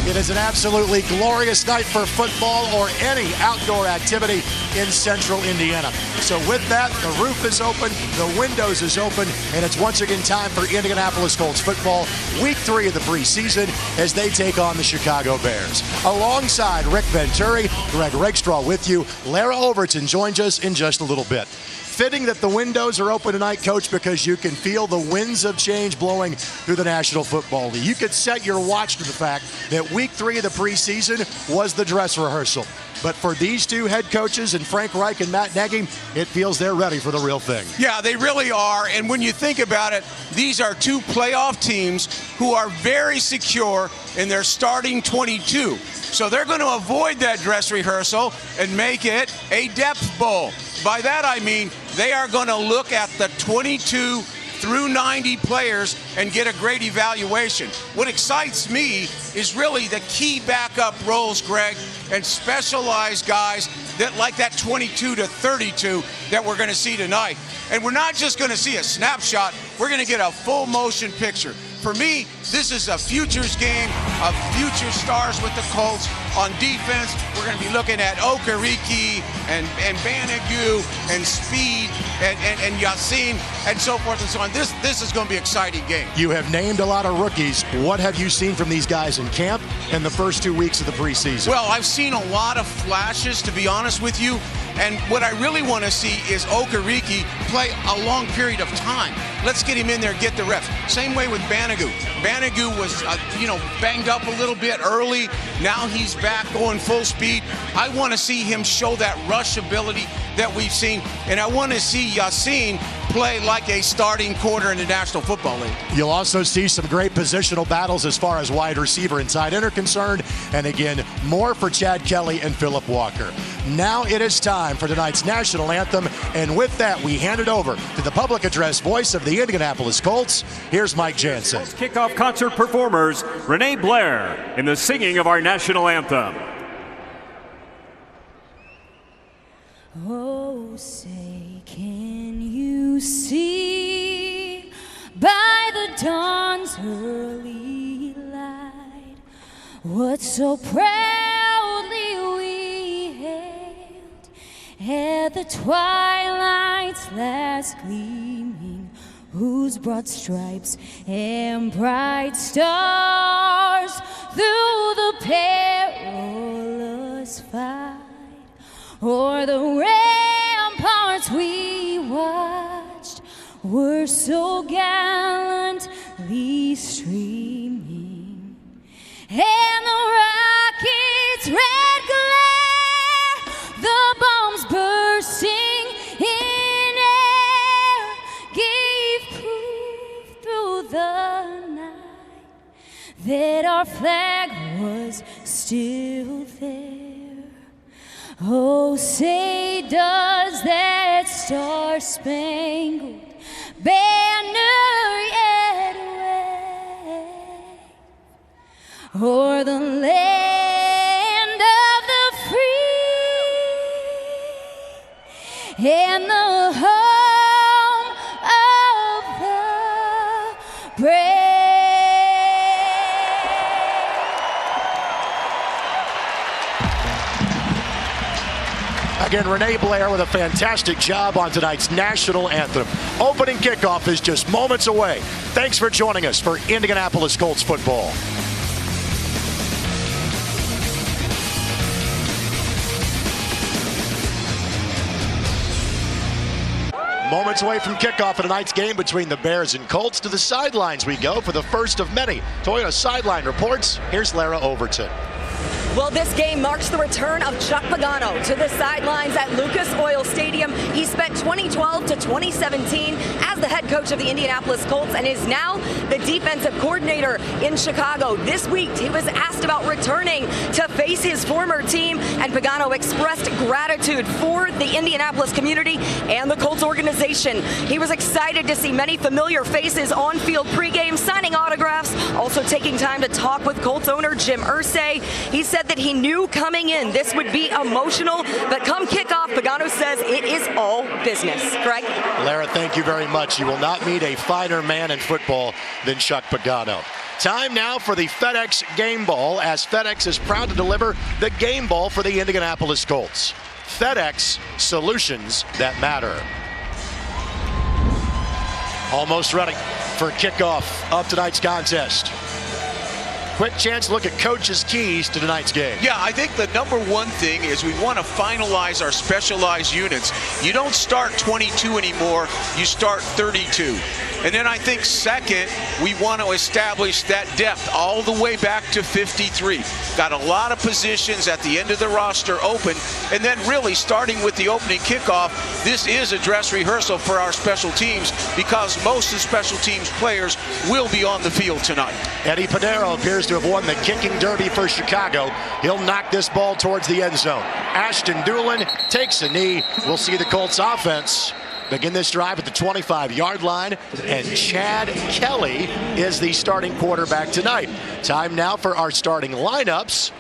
It is an absolutely glorious night for football or any outdoor activity in central Indiana. So with that, the roof is open, the windows is open, and it's once again time for Indianapolis Colts football, week 3 of the preseason, as they take on the Chicago Bears. Alongside Rick Venturi, Greg Rakestraw with you. Lara Overton joins us in just a little bit. Fitting that the windows are open tonight, Coach, because you can feel the winds of change blowing through the National Football League. You could set your watch to the fact that week 3 of the preseason was the dress rehearsal. But for these two head coaches, and Frank Reich and Matt Nagy, it feels they're ready for the real thing. Yeah, they really are. And when you think about it, these are two playoff teams who are very secure in their starting 22. So they're going to avoid that dress rehearsal and make it a depth bowl. By that I mean they are going to look at the 22 through 90 players and get a great evaluation. What excites me is really the key backup roles, Greg, and specialized guys that like that 22 to 32 that we're going to see tonight. And we're not just going to see a snapshot, we're going to get a full motion picture. For me, this is a futures game of future stars with the Colts. On defense, we're going to be looking at Okereke and Banigou and Speed and Yassine and so forth and so on. This is going to be an exciting game. You have named a lot of rookies. What have you seen from these guys in camp and the first 2 weeks of the preseason? Well, I've seen a lot of flashes, to be honest with you. And what I really want to see is Okereke play a long period of time. Let's get him in there, get the reps. Same way with Banigou. Banigou was, banged up a little bit early. Now he's back going full speed. I want to see him show that rush ability that we've seen. And I want to see Yassine play like a starting quarter in the National Football League. You'll also see some great positional battles as far as wide receiver and tight end are concerned. And again, more for Chad Kelly and Philip Walker. Now it is time for tonight's national anthem. And with that, we hand it over to the public address voice of the Indianapolis Colts. Here's Mike Jansen. Kickoff concert performers, Renee Blair, in the singing of our national anthem. Oh, say, can you see by the dawn's early light what so proudly we hailed at the twilight's last gleaming, whose broad stripes and bright stars through the perilous fight o'er the ramparts we watched were so gallantly streaming, and the rocket's red glare, the bombs bursting in air, gave proof through the night that our flag was still there. Oh, say does that star-spangled banner yet wave o'er the land of the free and the home of the brave? Again, Renee Blair with a fantastic job on tonight's national anthem. Opening kickoff is just moments away. Thanks for joining us for Indianapolis Colts football. Moments away from kickoff of tonight's game between the Bears and Colts. To the sidelines we go for the first of many Toyota Sideline Reports. Here's Lara Overton. Well, this game marks the return of Chuck Pagano to the sidelines at Lucas Oil Stadium. He spent 2012 to 2017 as the head coach of the Indianapolis Colts and is now the defensive coordinator in Chicago. This week, he was asked about returning to face his former team, and Pagano expressed gratitude for the Indianapolis community and the Colts organization. He was excited to see many familiar faces on field pregame, signing autographs, also taking time to talk with Colts owner Jim Irsay. He said said that he knew coming in this would be emotional, but come kickoff, Pagano says it is all business. Greg? Lara, thank you very much. You will not meet a finer man in football than Chuck Pagano. Time now for the FedEx Game Ball, as FedEx is proud to deliver the Game Ball for the Indianapolis Colts. FedEx, solutions that matter. Almost ready for kickoff of tonight's contest. Quick chance to look at coach's keys to tonight's game. Yeah, I think the number one thing is we want to finalize our specialized units. You don't start 22 anymore, you start 32. And then I think second, we want to establish that depth all the way back to 53. Got a lot of positions at the end of the roster open. And then really starting with the opening kickoff, this is a dress rehearsal for our special teams because most of the special teams players will be on the field tonight. Eddie Pinero appears to have won the kicking derby for Chicago. He'll knock this ball towards the end zone. Ashton Doolin takes a knee. We'll see the Colts offense begin this drive at the 25-yard line, and Chad Kelly is the starting quarterback tonight. Time now for our starting lineups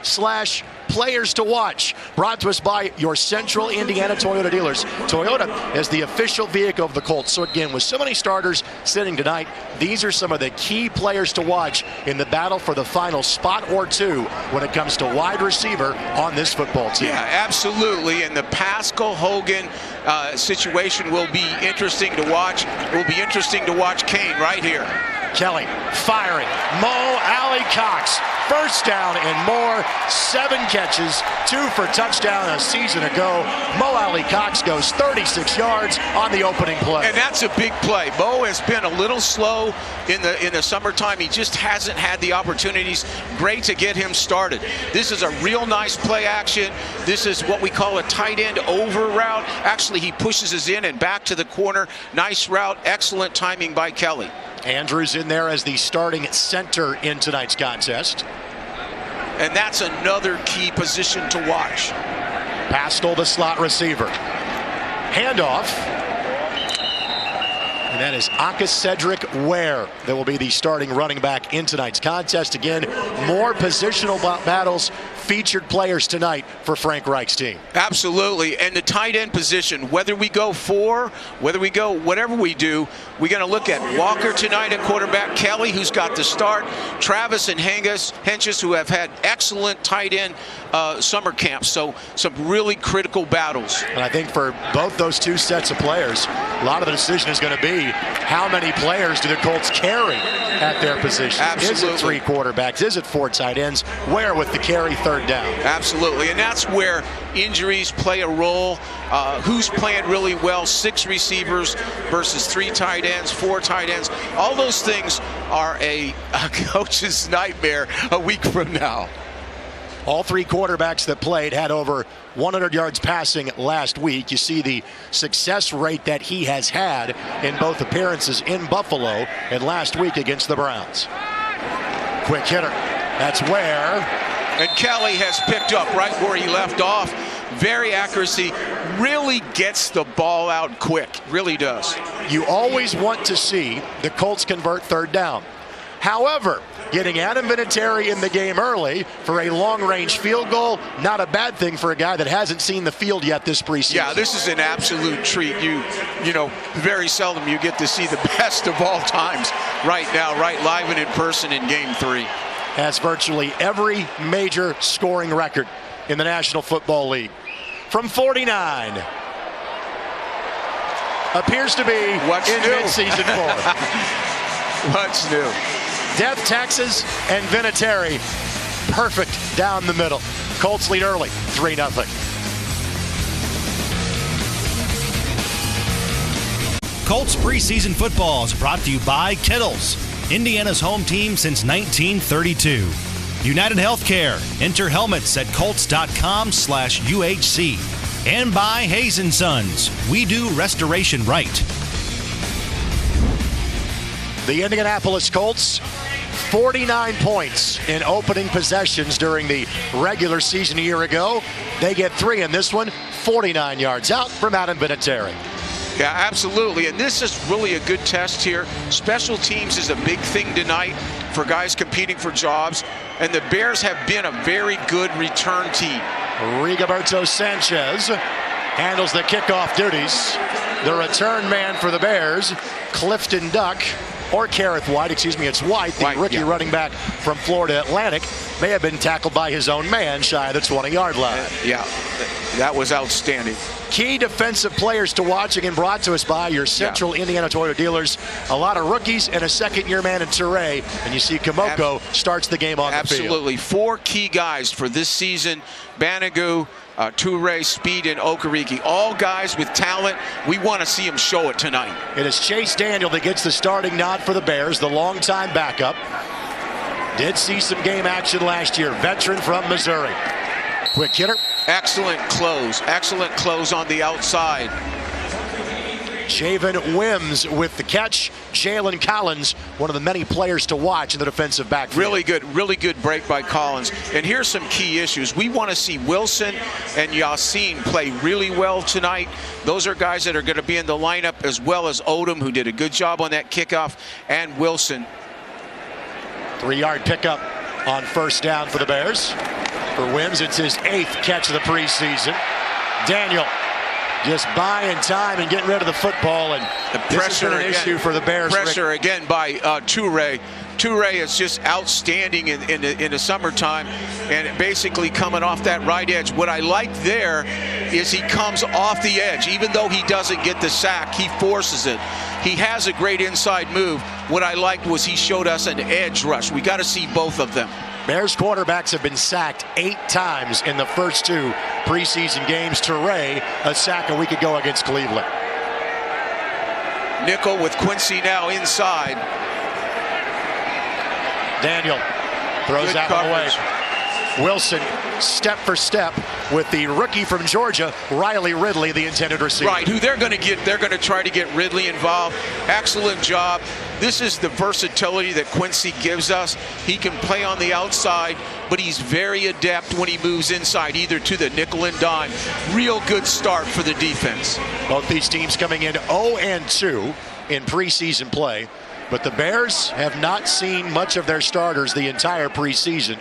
/ players to watch. Brought to us by your Central Indiana Toyota dealers. Toyota is the official vehicle of the Colts. So again, with so many starters sitting tonight, these are some of the key players to watch in the battle for the final spot or two when it comes to wide receiver on this football team. Yeah, absolutely. And the Pascal Hogan situation will be interesting to watch. It will be interesting to watch Kane right here. Kelly firing. Mo Alley-Cox. First down and more. 7 catches, 2 for touchdown a season ago. Mo Alley-Cox goes 36 yards on the opening play. And that's a big play. Mo has been a little slow in the summertime. He just hasn't had the opportunities. Great to get him started. This is a real nice play action. This is what we call a tight end over route. Actually, he pushes us in and back to the corner. Nice route. Excellent timing by Kelly. Andrews in there as the starting center in tonight's contest. And that's another key position to watch. Pascal, the slot receiver. Handoff. And that is Anka Cedric Ware that will be the starting running back in tonight's contest. Again, more positional battles, featured players tonight for Frank Reich's team. Absolutely. And the tight end position, whether we go 4, whether we go whatever we do, we're going to look at Walker tonight at quarterback, Kelly, who's got the start, Travis and Henches, who have had excellent tight end summer camps. So some really critical battles. And I think for both those two sets of players, a lot of the decision is going to be how many players do the Colts carry at their position. Absolutely. Is it 3 quarterbacks? Is it 4 tight ends? Where with the carry third down? Absolutely. And that's where injuries play a role. Who's playing really well? 6 receivers versus 3 tight ends, 4 tight ends. All those things are a coach's nightmare a week from now. All 3 quarterbacks that played had over 100 yards passing last week. You see the success rate that he has had in both appearances in Buffalo and last week against the Browns. Quick hitter. That's Ware. And Kelly has picked up right where he left off. Very accuracy. Really gets the ball out quick. Really does. You always want to see the Colts convert third down. However, getting Adam Vinatieri in the game early for a long-range field goal, not a bad thing for a guy that hasn't seen the field yet this preseason. Yeah, this is an absolute treat. You know, very seldom you get to see the best of all times right now, right live and in person in Game 3. Has virtually every major scoring record in the National Football League. From 49. Appears to be What's in new? mid-season form. What's new? Death, Texas, and Vinatieri, perfect down the middle. Colts lead early, 3-0. Colts preseason football is brought to you by Kittles, Indiana's home team since 1932. United Healthcare, enter helmets at colts.com/UHC. And by Hayes & Sons, we do restoration right. The Indianapolis Colts, 49 points in opening possessions during the regular season a year ago. They get 3 in this one, 49 yards out from Adam Vinatieri. Yeah, absolutely. And this is really a good test here. Special teams is a big thing tonight. for guys competing for jobs, and the Bears have been a very good return team. Rigoberto Sanchez handles the kickoff duties. The return man for the Bears, Clifton Duck, or Kareth White, excuse me, it's White, the rookie running back from Florida Atlantic, may have been tackled by his own man shy of the 20-yard line. Yeah, that was outstanding. Key defensive players to watch, again brought to us by your Central Indiana Toyota dealers. A lot of rookies and a second-year man in Toure, and you see Kamoko starts the game on the field. Absolutely. 4 key guys for this season: Banogu, Toure, Speed, and Okereke. All guys with talent. We want to see them show it tonight. It is Chase Daniel that gets the starting nod for the Bears, the longtime backup. Did see some game action last year. Veteran from Missouri. Quick hitter. Excellent close. Excellent close on the outside. Javen Wims with the catch. Jalen Collins, one of the many players to watch in the defensive backfield. Really good break by Collins. And here's some key issues. We want to see Wilson and Yassine play really well tonight. Those are guys that are going to be in the lineup, as well as Odom, who did a good job on that kickoff, and Wilson. 3-yard pickup on first down for the Bears. For Wims, it's his 8th catch of the preseason. Daniel just buying time and getting rid of the football, and the pressure an issue for the Bears. Pressure again by Toure. Toure is just outstanding in the summertime, and basically coming off that right edge. What I like there is he comes off the edge. Even though he doesn't get the sack, he forces it. He has a great inside move. What I liked was he showed us an edge rush. We got to see both of them. Bears quarterbacks have been sacked 8 times in the first 2 preseason games. Toure, a sack a week ago against Cleveland. Nickel with Quincy now inside. Daniel throws that one away. Wilson, step for step with the rookie from Georgia, Riley Ridley, the intended receiver. Right, who they're going to get. They're going to try to get Ridley involved. Excellent job. This is the versatility that Quincy gives us. He can play on the outside, but he's very adept when he moves inside, either to the nickel and dime. Real good start for the defense. Both these teams coming in 0-2 in preseason play, but the Bears have not seen much of their starters the entire preseason.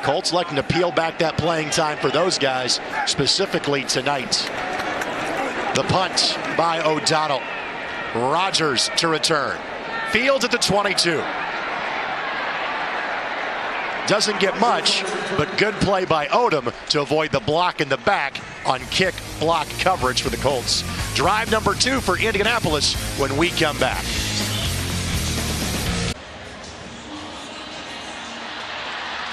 Colts looking to peel back that playing time for those guys, specifically tonight. The punt by O'Donnell. Rodgers to return. Fields at the 22. Doesn't get much, but good play by Odom to avoid the block in the back on kick block coverage for the Colts. Drive number 2 for Indianapolis when we come back.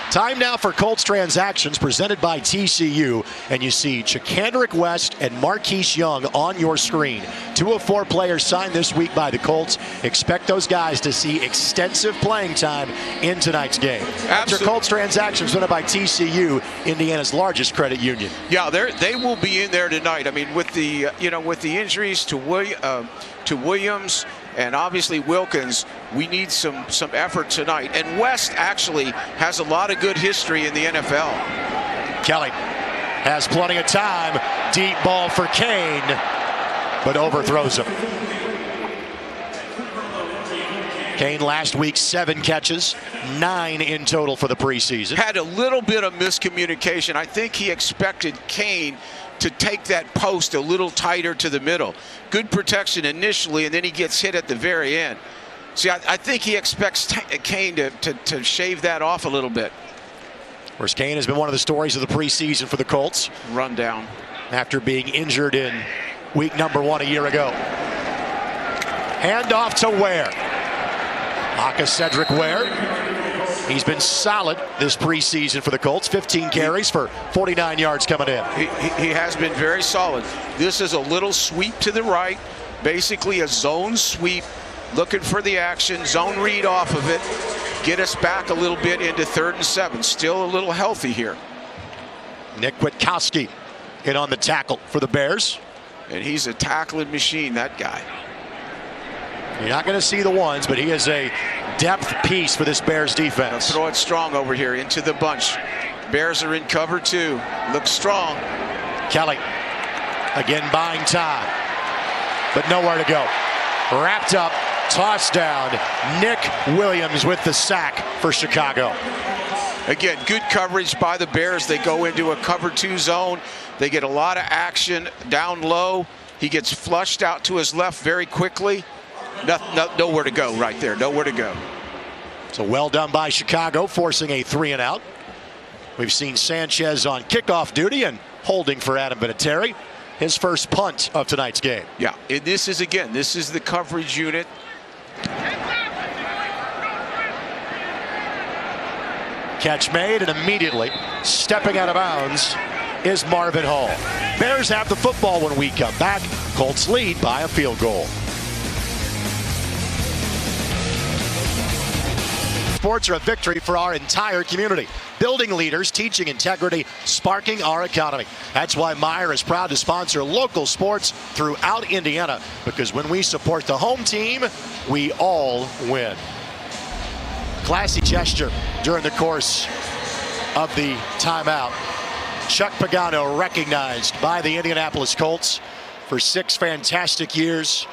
Time now for Colts transactions presented by TCU, and you see Chakandrick West and Marquise Young on your screen. 2 of 4 players signed this week by the Colts. Expect those guys to see extensive playing time in tonight's game. After Colts transactions presented by TCU, Indiana's largest credit union. Yeah, they will be in there tonight. I mean, with the with the injuries to Williams and obviously Wilkins, we need some effort tonight. And West actually has a lot of good history in the NFL. Kelly has plenty of time. Deep ball for Kane, but overthrows him. Kane last week 7 catches, 9 in total for the preseason. Had a little bit of miscommunication. I think he expected Kane to take that post a little tighter to the middle. Good protection initially, and then he gets hit at the very end. See, I think he expects Kane to shave that off a little bit. Whereas Kane has been one of the stories of the preseason for the Colts. Run down. After being injured in week number 1 a year ago. Handoff to Ware. Aka Cedric Ware. He's been solid this preseason for the Colts. 15 carries for 49 yards coming in. He has been very solid. This is a little sweep to the right, basically a zone sweep, looking for the action, zone read off of it, get us back a little bit into 3rd and 7. Still a little healthy here. Nick Witkowski in on the tackle for the Bears. And he's a tackling machine, that guy. You're not going to see the ones, but he is a depth piece for this Bears defense. Throw it strong over here into the bunch. Bears are in cover 2. Looks strong. Kelly again buying time, but nowhere to go. Wrapped up Toss down. Nick Williams with the sack for Chicago. Again, good coverage by the Bears. They go into a cover 2 zone. They get a lot of action down low. He gets flushed out to his left very quickly. Nowhere to go right there. Nowhere to go. So well done by Chicago, forcing a 3-and-out. We've seen Sanchez on kickoff duty and holding for Adam Vinatieri. His first punt of tonight's game. Yeah, and this is the coverage unit. Catch made, and immediately stepping out of bounds is Marvin Hall. Bears have the football when we come back. Colts lead by a field goal. Sports are a victory for our entire community. Building leaders, teaching integrity, sparking our economy. That's why Meijer is proud to sponsor local sports throughout Indiana, because when we support the home team, we all win. Classy gesture during the course of the timeout. Chuck Pagano recognized by the Indianapolis Colts for 6 fantastic years.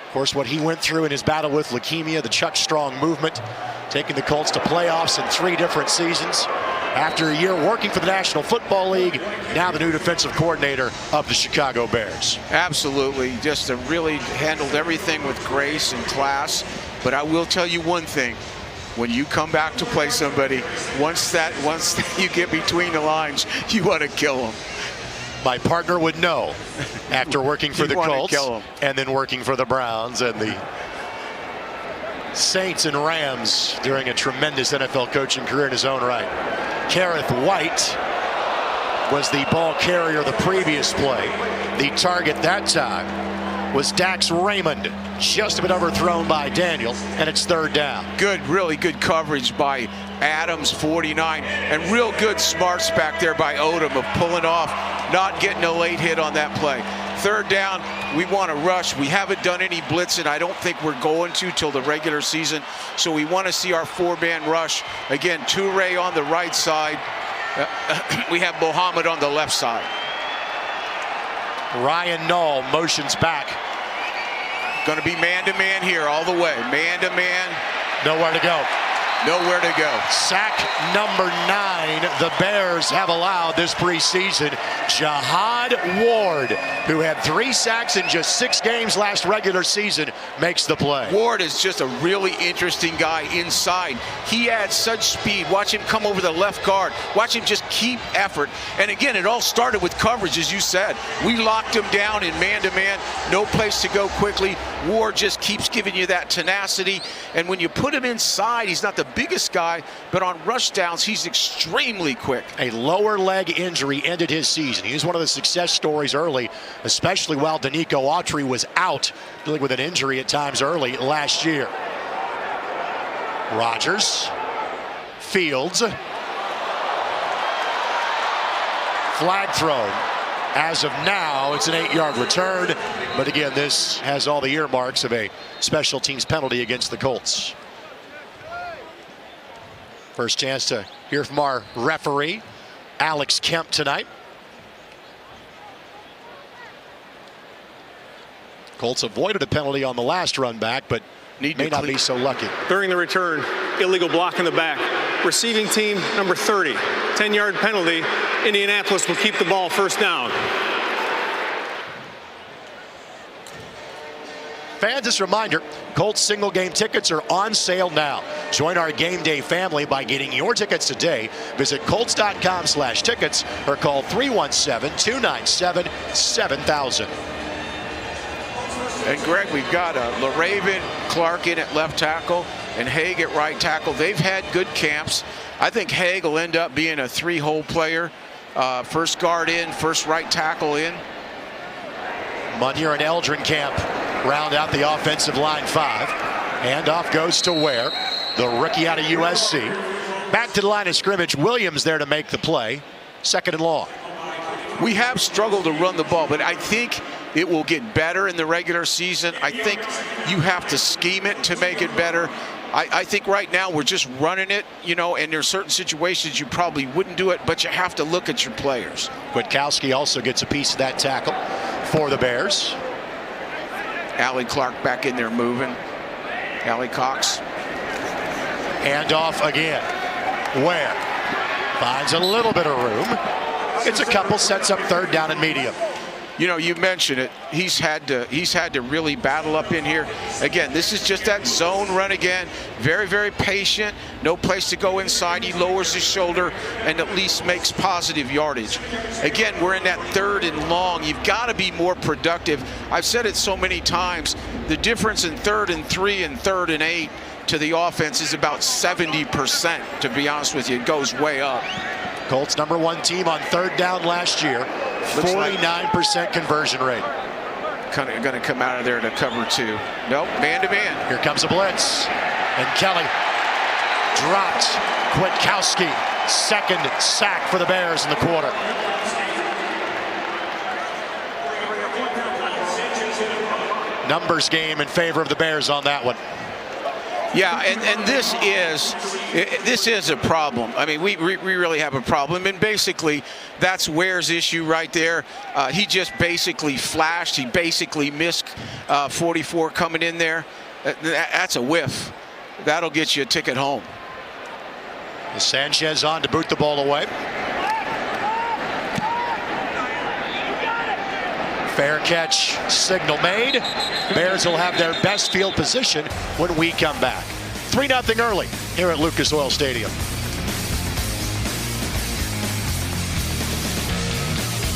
Of course, what he went through in his battle with leukemia, the Chuck Strong movement, taking the Colts to playoffs in 3 different seasons. After a year working for the National Football League, now the new defensive coordinator of the Chicago Bears. Absolutely, just really handled everything with grace and class. But I will tell you one thing. When you come back to play somebody, once you get between the lines, you want to kill them. My partner would know after working for the Colts and then working for the Browns and the Saints and Rams during a tremendous NFL coaching career in his own right. Kareth White was the ball carrier the previous play. The target that time was Dax Raymond, just a bit overthrown by Daniel, and it's 3rd down. Good, really good coverage by Adams, 49, and real good smarts back there by Odom of pulling off, not getting a late hit on that play. 3rd down, we want to rush. We haven't done any blitzing. I don't think we're going to till the regular season. So we want to see our 4-man rush. Again, Toure on the right side. We have Mohammed on the left side. Ryan Nall motions back. Going to be man-to-man here all the way. Man-to-man. Nowhere to go. Nowhere to go. Sack number 9 the Bears have allowed this preseason. Jihad Ward, who had 3 sacks in just 6 games last regular season, makes the play. Ward is just a really interesting guy inside. He adds such speed. Watch him come over the left guard. Watch him just keep effort. And again, it all started with coverage, as you said. We locked him down in man-to-man. No place to go quickly. Ward just keeps giving you that tenacity. And when you put him inside, he's not the biggest guy, but on rush downs, he's extremely quick. A lower leg injury ended his season. He was one of the success stories early, especially while Danico Autry was out, dealing with an injury at times early last year. Rodgers, Fields, flag thrown. As of now, it's an 8-yard return, but again, this has all the earmarks of a special teams penalty against the Colts. First chance to hear from our referee, Alex Kemp, tonight. Colts avoided a penalty on the last run back, but may not be so lucky. During the return, illegal block in the back. Receiving team number 30, 10-yard penalty. Indianapolis will keep the ball, 1st down. Fans, this reminder, Colts single game tickets are on sale now. Join our game day family by getting your tickets today. Visit Colts.com/tickets or call 317-297-7000. And Greg, we've got LaRaven, Clark in at left tackle, and Haig at right tackle. They've had good camps. I think Haig will end up being a 3-hole player. First guard in, first right tackle in. Munier and Eldrin camp round out the offensive line 5. Handoff goes to Ware, the rookie out of USC. Back to the line of scrimmage. Williams there to make the play. 2nd and long. We have struggled to run the ball, but I think it will get better in the regular season. I think you have to scheme it to make it better. I think right now we're just running it, and there's certain situations you probably wouldn't do it, but you have to look at your players. Kwiatkowski also gets a piece of that tackle for the Bears. Allen Clark back in there moving. Allie Cox. And off again. Ware finds a little bit of room. It's a couple, sets up third down and medium. You know, you mentioned it. He's had to really battle up in here. Again, this is just that zone run again. Very, very patient. No place to go inside. He lowers his shoulder and at least makes positive yardage. Again, we're in that third and long. You've got to be more productive. I've said it so many times. The difference in 3rd and 3 and 3rd and 8 to the offense is about 70%, to be honest with you. It goes way up. Colts #1 team on third down last year. 49% conversion rate. Kind of going to come out of there to cover 2. Nope, man-to-man. Here comes a blitz. And Kelly dropped. Kwiatkowski, second sack for the Bears in the quarter. Numbers game in favor of the Bears on that one. Yeah, and this is a problem. I mean, we really have a problem, and basically that's Ware's issue right there. He just basically flashed. He basically missed 44 coming in there. That's a whiff. That'll get you a ticket home. Sanchez on to boot the ball away. Fair catch, signal made. Bears will have their best field position when we come back. 3-0 early here at Lucas Oil Stadium.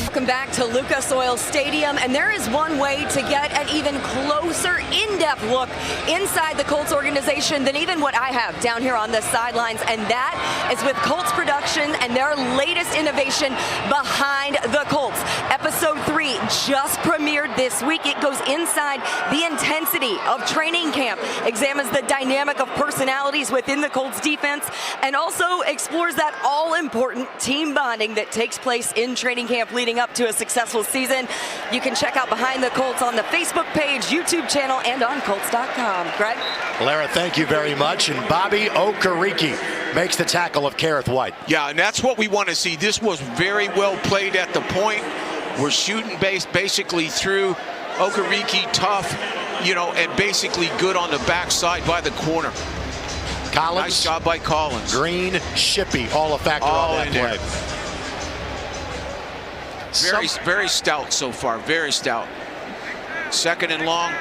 Welcome back to Lucas Oil Stadium, and there is one way to get an even closer, in-depth look inside the Colts organization than even what I have down here on the sidelines, and that is with Colts production and their latest innovation behind the Colts. Episode 3 just premiered this week. It goes inside the intensity of training camp, examines the dynamic of personalities within the Colts defense, and also explores that all-important team bonding that takes place in training camp leading up to a successful season. You can check out Behind the Colts on the Facebook page, YouTube channel, and on Colts.com. Greg? Lara, thank you very much. And Bobby Okereke makes the tackle of Kareth White. Yeah, and that's what we want to see. This was very well played at the point. We're shooting basically through. Okereke tough, you know, and basically good on the backside by the corner. Collins. Nice job by Collins. Green, Shippey, all a factor all on that in play. there. Very stout so far, very stout. 2nd and long,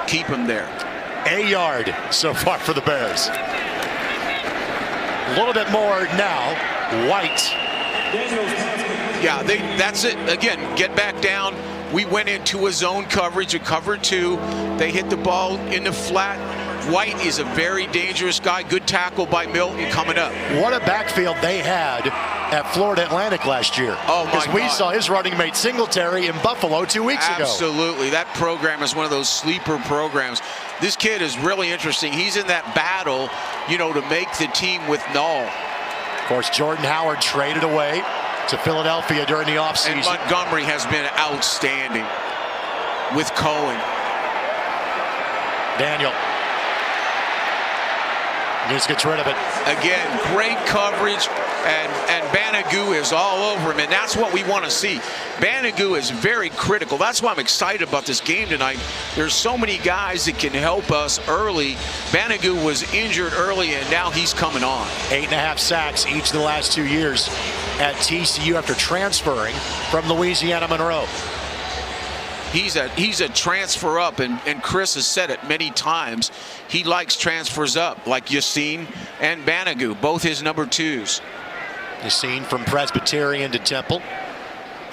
keep him there. A yard so far for the Bears. A little bit more now. White. Yeah, that's it. Again, get back down. We went into a zone coverage, a cover 2. They hit the ball in the flat. White is a very dangerous guy. Good tackle by Milton coming up. What a backfield they had at Florida Atlantic last year. Oh, my God. Because we saw his running mate Singletary in Buffalo 2 weeks ago. Absolutely. That program is one of those sleeper programs. This kid is really interesting. He's in that battle, you know, to make the team with Null. Of course, Jordan Howard traded away to Philadelphia during the offseason. And Montgomery has been outstanding with Cohen. Daniel. Just gets rid of it. Again, great coverage, and Banagou is all over him, and that's what we want to see. Banagou is very critical. That's why I'm excited about this game tonight. There's so many guys that can help us early. Banagou was injured early, and now he's coming on. 8.5 sacks each of the last 2 years at TCU after transferring from Louisiana Monroe. He's a transfer up, and Chris has said it many times. He likes transfers up, like Yassine and Banagou, both his number 2s. Yassine from Presbyterian to Temple.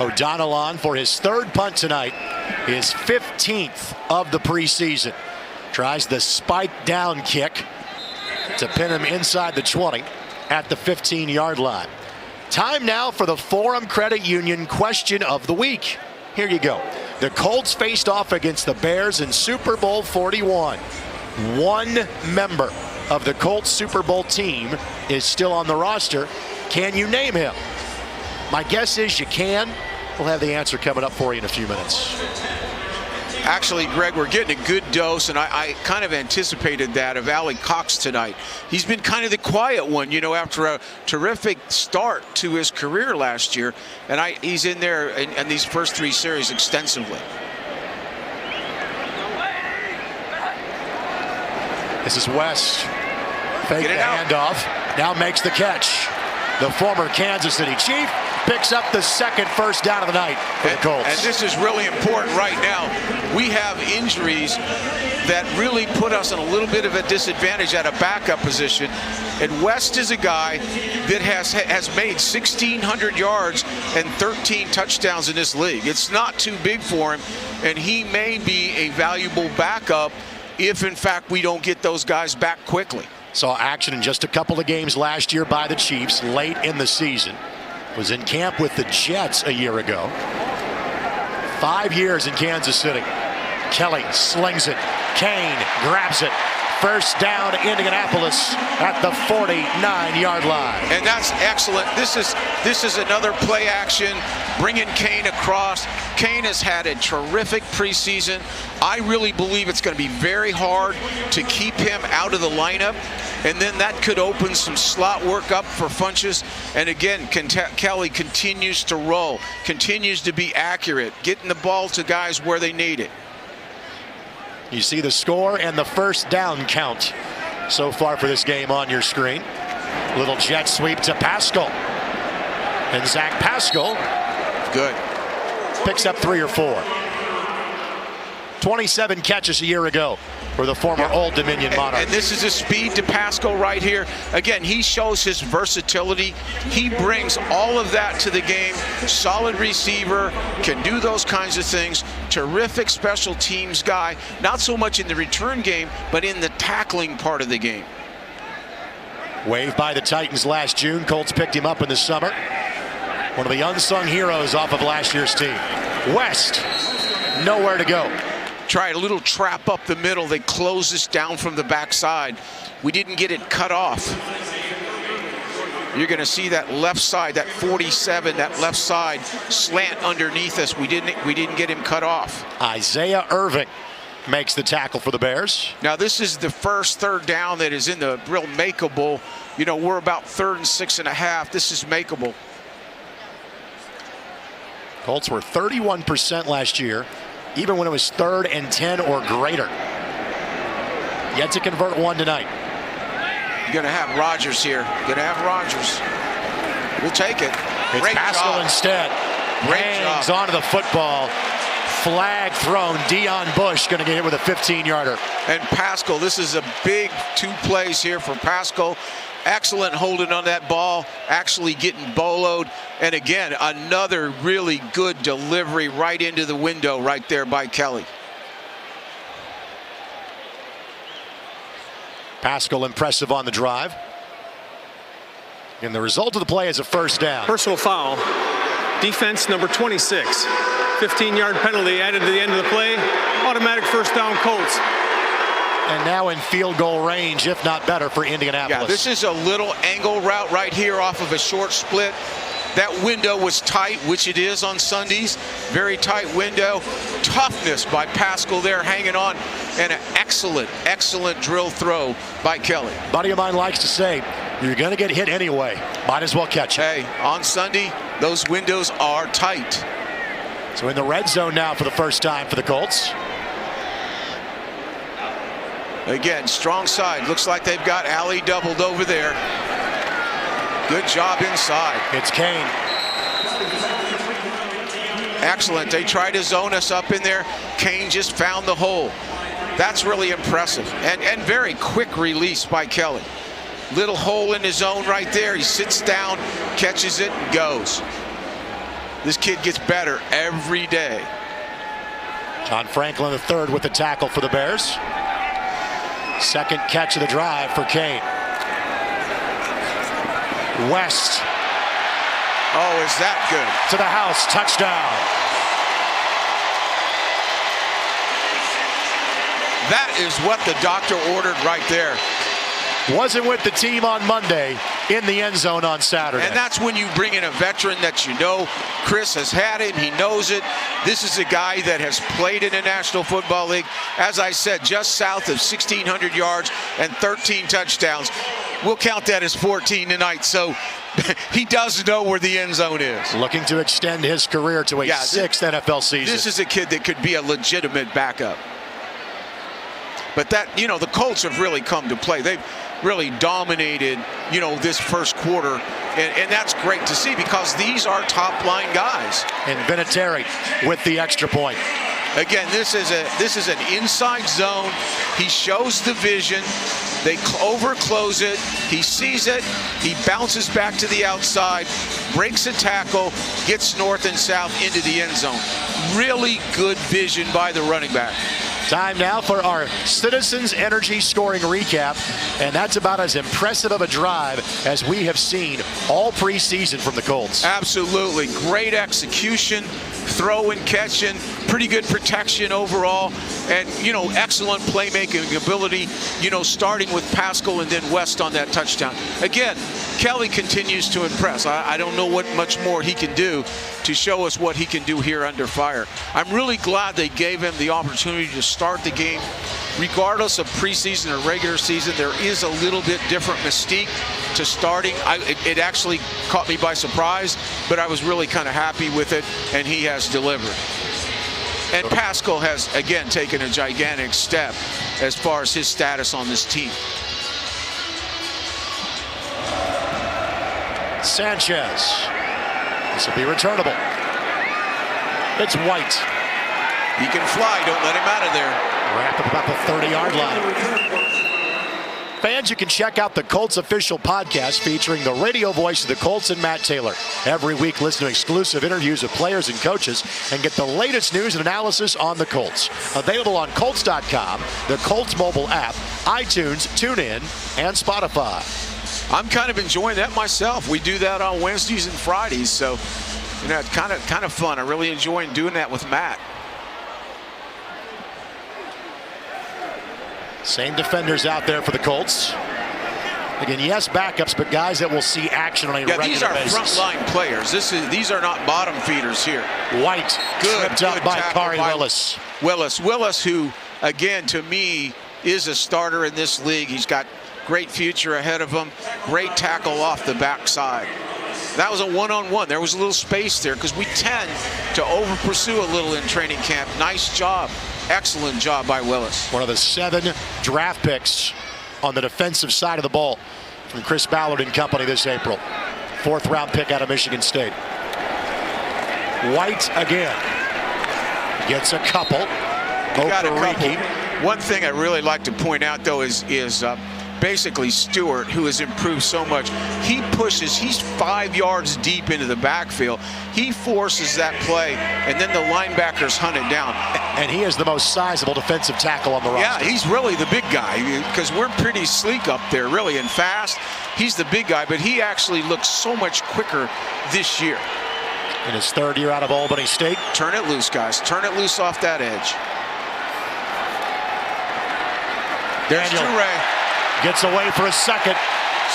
O'Donnell on for his 3rd punt tonight, his 15th of the preseason. Tries the spike down kick to pin him inside the 20 at the 15-yard line. Time now for the Forum Credit Union question of the week. Here you go. The Colts faced off against the Bears in Super Bowl 41. One member of the Colts Super Bowl team is still on the roster. Can you name him? My guess is you can. We'll have the answer coming up for you in a few minutes. Actually, Greg, we're getting a good dose, and I kind of anticipated that of Allie Cox tonight. He's been kind of the quiet one, you know, after a terrific start to his career last year, and he's in there in these first 3 series extensively. This is West. Fake the handoff. Now makes the catch. The former Kansas City Chief picks up the second first down of the night for the Colts. And this is really important right now. We have injuries that really put us in a little bit of a disadvantage at a backup position. And West is a guy that has made 1,600 yards and 13 touchdowns in this league. It's not too big for him, and he may be a valuable backup if, in fact, we don't get those guys back quickly. Saw action in just a couple of games last year by the Chiefs late in the season. Was in camp with the Jets a year ago. 5 years in Kansas City. Kelly slings it. Kane grabs it. First down, Indianapolis at the 49-yard line. And that's excellent. This is another play action, bringing Kane across. Kane has had a terrific preseason. I really believe it's going to be very hard to keep him out of the lineup. And then that could open some slot work up for Funches. And again, Kelly continues to roll, continues to be accurate, getting the ball to guys where they need it. You see the score and the first down count so far for this game on your screen. Little jet sweep to Pascal. And Zach Pascal good. Picks up 3 or 4. 27 catches a year ago for the former Old Dominion Monarchs. And this is a speed to Pascal right here. Again, he shows his versatility. He brings all of that to the game. Solid receiver, can do those kinds of things. Terrific special teams guy. Not so much in the return game, but in the tackling part of the game. Waived by the Titans last June. Colts picked him up in the summer. One of the unsung heroes off of last year's team. West, nowhere to go. Tried a little trap up the middle. They closed us down from the backside. We didn't get it cut off. You're going to see that left side, that 47, that left side slant underneath us. We didn't get him cut off. Isaiah Irving makes the tackle for the Bears. Now this is the first third down that is in the real makeable. You know, we're about 3rd and 6.5. This is makeable. Colts were 31% last year, even when it was 3rd and 10 or greater. Yet to convert one tonight. You're going to have Rodgers here. Going to have Rodgers. We'll take it. It's Great Pascal job. instead. Hangs onto the football. Flag thrown. Deion Bush going to get hit with a 15-yarder. And Pascal, this is a big 2 plays here for Pascal. Excellent holding on that ball, actually getting boloed. And again, another really good delivery right into the window right there by Kelly. Pascal impressive on the drive. And the result of the play is a first down. Personal foul. Defense number 26. 15-yard penalty added to the end of the play. Automatic first down Colts. And now in field goal range, if not better, for Indianapolis. Yeah, this is a little angle route right here off of a short split. That window was tight, which it is on Sundays. Very tight window. Toughness by Pascal there, hanging on. And an excellent, excellent drill throw by Kelly. A buddy of mine likes to say, you're going to get hit anyway. Might as well catch it. Hey, on Sunday, those windows are tight. So in the red zone now for the first time for the Colts. Again, strong side. Looks like they've got Alley doubled over there. Good job inside. It's Kane. Excellent. They tried to zone us up in there. Kane just found the hole. That's really impressive. And very quick release by Kelly. Little hole in his zone right there. He sits down, catches it, and goes. This kid gets better every day. John Franklin III with the tackle for the Bears. Second catch of the drive for Kane. West. Oh, is that good? To the house, touchdown. That is what the doctor ordered right there. Wasn't with the team on Monday, in the end zone on Saturday. And that's when you bring in a veteran that you know. Chris has had him. He knows it. This is a guy that has played in the National Football League. As I said, just south of 1,600 yards and 13 touchdowns. We'll count that as 14 tonight. So he does know where the end zone is. Looking to extend his career to a 6th NFL season. This is a kid that could be a legitimate backup. But that, the Colts have really come to play. They've really dominated, this first quarter. And that's great to see because these are top-line guys. And Vinatieri with the extra point. Again, this is an inside zone. He shows the vision. They overclose it. He sees it. He bounces back to the outside, breaks a tackle, gets north and south into the end zone. Really good vision by the running back. Time now for our Citizens Energy scoring recap, and that's about as impressive of a drive as we have seen all preseason from the Colts. Absolutely. Great execution, throw and catching, pretty good protection overall, and, excellent playmaking ability, starting with Pascal and then West on that touchdown. Again, Kelly continues to impress. I don't know what much more he can do to show us what he can do here under fire. I'm really glad they gave him the opportunity to start the game. Regardless of preseason or regular season, there is a little bit different mystique to starting. It actually caught me by surprise, but I was really kind of happy with it, and he has delivered. And Pascal has, again, taken a gigantic step as far as his status on this team. Sanchez. This will be returnable. It's White. He can fly. Don't let him out of there. Wrap up about the 30-yard line. Fans, you can check out the Colts official podcast featuring the radio voice of the Colts and Matt Taylor. Every week, listen to exclusive interviews with players and coaches and get the latest news and analysis on the Colts. Available on Colts.com, the Colts mobile app, iTunes, TuneIn, and Spotify. I'm kind of enjoying that myself. We do that on Wednesdays and Fridays, so it's kind of fun. I really enjoy doing that with Matt. Same defenders out there for the Colts. Again, yes, backups, but guys that will see action on a regular basis. These are frontline players. These are not bottom feeders here. White tripped up by Kari Willis. Willis, who, again, to me, is a starter in this league. He's got great future ahead of him. Great tackle off the backside. That was a one-on-one. There was a little space there because we tend to over-pursue a little in training camp. Nice job. Excellent job by Willis. One of the 7 draft picks on the defensive side of the ball from Chris Ballard and company this April. 4th-round pick out of Michigan State. White again. Gets a couple. He got a couple. One thing I really like to point out, though, is basically Stewart, who has improved so much. He pushes. He's 5 yards deep into the backfield. He forces that play, and then the linebackers hunt it down. And he is the most sizable defensive tackle on the roster. Yeah, he's really the big guy because we're pretty sleek up there, really, and fast. He's the big guy, but he actually looks so much quicker this year. In his 3rd year out of Albany State. Turn it loose, guys. Turn it loose off that edge. There's Toure. Gets away for a second.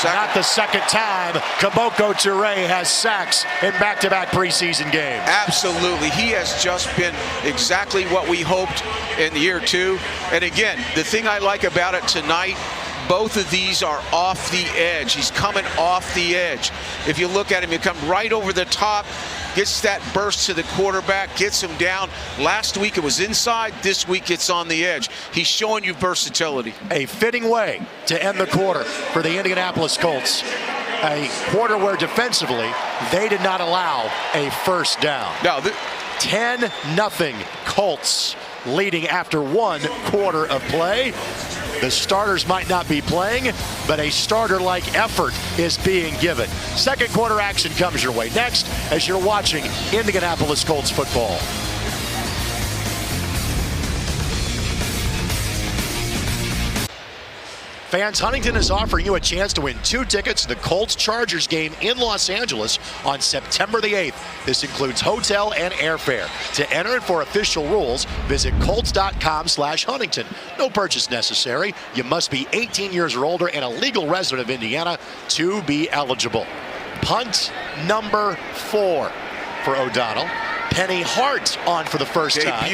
Not the second time Kaboko Toure has sacks in back-to-back preseason games. Absolutely. He has just been exactly what we hoped in year 2. And again, the thing I like about it tonight, both of these are off the edge. He's coming off the edge. If you look at him, he comes right over the top, gets that burst to the quarterback, gets him down. Last week it was inside. This week it's on the edge. He's showing you versatility. A fitting way to end the quarter for the Indianapolis Colts. A quarter where defensively they did not allow a first down. Now, 10-0 Colts leading after 1 quarter of play. The starters might not be playing, but a starter-like effort is being given. Second quarter action comes your way next as you're watching Indianapolis Colts football. Fans, Huntington is offering you a chance to win 2 tickets to the Colts-Chargers game in Los Angeles on September the 8th. This includes hotel and airfare. To enter and for official rules, visit Colts.com/Huntington. No purchase necessary. You must be 18 years or older and a legal resident of Indiana to be eligible. Punt number 4 for O'Donnell. Penny Hart on for the first time.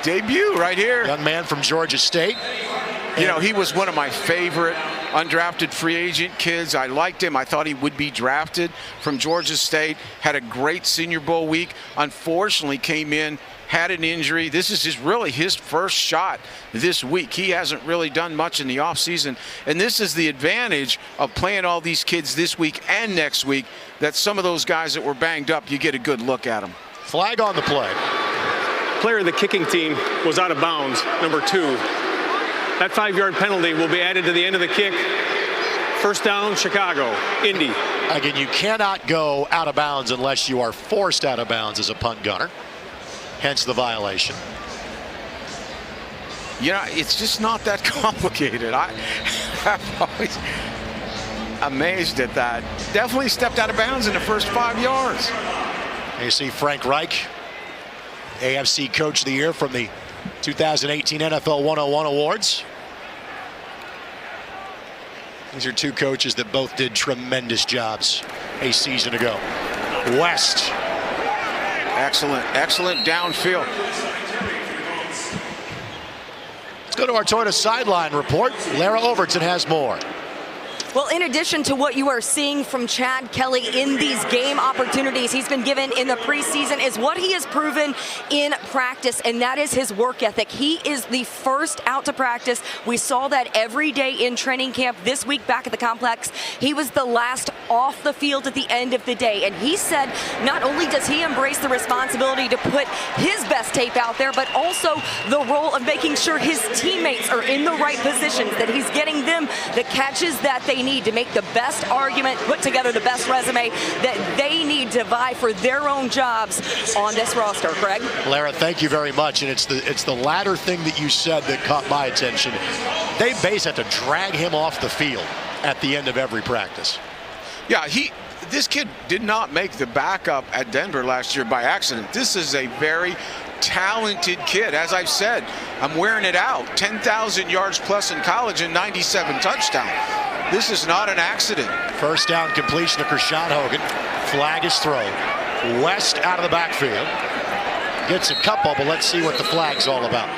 Debut right here. Young man from Georgia State. You know, he was one of my favorite undrafted free agent kids. I liked him. I thought he would be drafted from Georgia State. Had a great Senior Bowl week. Unfortunately, came in, had an injury. This is really his first shot this week. He hasn't really done much in the offseason. And this is the advantage of playing all these kids this week and next week, that some of those guys that were banged up, you get a good look at them. Flag on the play. Player of the kicking team was out of bounds, number 2. That 5-yard penalty will be added to the end of the kick. First down, Chicago, Indy. Again, you cannot go out of bounds unless you are forced out of bounds as a punt gunner. Hence the violation. You know, it's just not that complicated. I'm always amazed at that. Definitely stepped out of bounds in the first 5 yards. And you see Frank Reich, AFC Coach of the Year from the 2018 NFL 101 Awards. These are two coaches that both did tremendous jobs a season ago. West. Excellent downfield. Let's go to our Toyota sideline report. Lara Overton has more. Well, in addition to what you are seeing from Chad Kelly in these game opportunities he's been given in the preseason is what he has proven in practice, and that is his work ethic. He is the first out to practice. We saw that every day in training camp this week back at the complex. He was the last off the field at the end of the day, and he said not only does he embrace the responsibility to put his best tape out there, but also the role of making sure his teammates are in the right positions, that he's getting them the catches that they need to make the best argument, put together the best resume that they need to vie for their own jobs on this roster. Craig? Lara, thank you very much. And it's the latter thing that you said that caught my attention. They basically have to drag him off the field at the end of every practice. Yeah, this kid did not make the backup at Denver last year by accident. This is a very talented kid. As I've said, I'm wearing it out. 10,000 yards plus in college and 97 touchdowns. This is not an accident. First down completion to Kershawn Hogan. Flag is thrown. West out of the backfield. Gets a couple, but let's see what the flag's all about.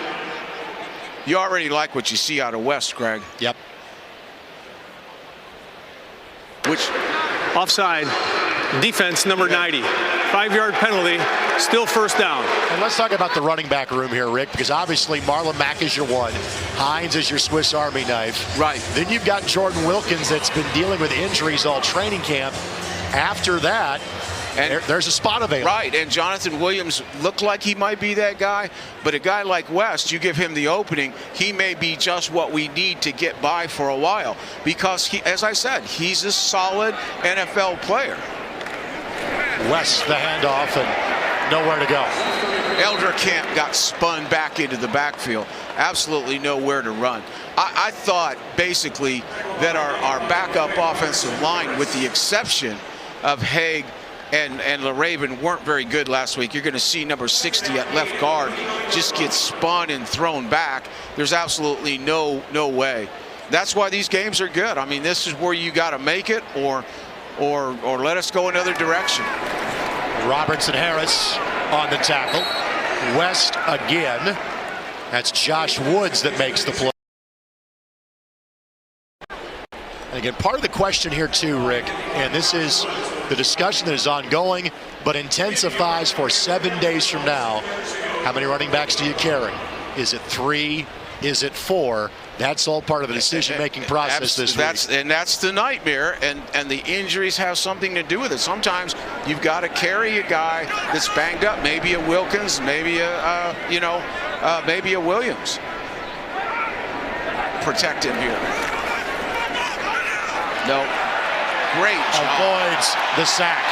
You already like what you see out of West, Greg. Yep. Which? Offside. Defense number 90. 5-yard penalty. Still first down. And let's talk about the running back room here, Rick, because obviously Marlon Mack is your one. Hines is your Swiss Army knife. Right. Then you've got Jordan Wilkins that's been dealing with injuries all training camp. After that, and there's a spot available. Right, and Jonathan Williams looked like he might be that guy, but a guy like West, you give him the opening, he may be just what we need to get by for a while, because, he, as I said, he's a solid NFL player. West the handoff and nowhere to go. Elder Camp got spun back into the backfield. Absolutely nowhere to run. I thought basically that our backup offensive line, with the exception of Haig and LaRaven, weren't very good last week. You're going to see number 60 at left guard just get spun and thrown back. There's absolutely no way. That's why these games are good. I mean, this is where you got to make it or let us go another direction. Robertson Harris on the tackle. West again. That's Josh Woods that makes the play. And again, part of the question here too, Rick, and this is the discussion that is ongoing but intensifies for 7 days from now. How many running backs do you carry? Is it 3? Is it 4? That's all part of the decision-making process this week. And that's the nightmare, and the injuries have something to do with it. Sometimes you've got to carry a guy that's banged up, maybe a Wilkins, maybe maybe a Williams. Protect him here. No. Great job. Avoids the sack.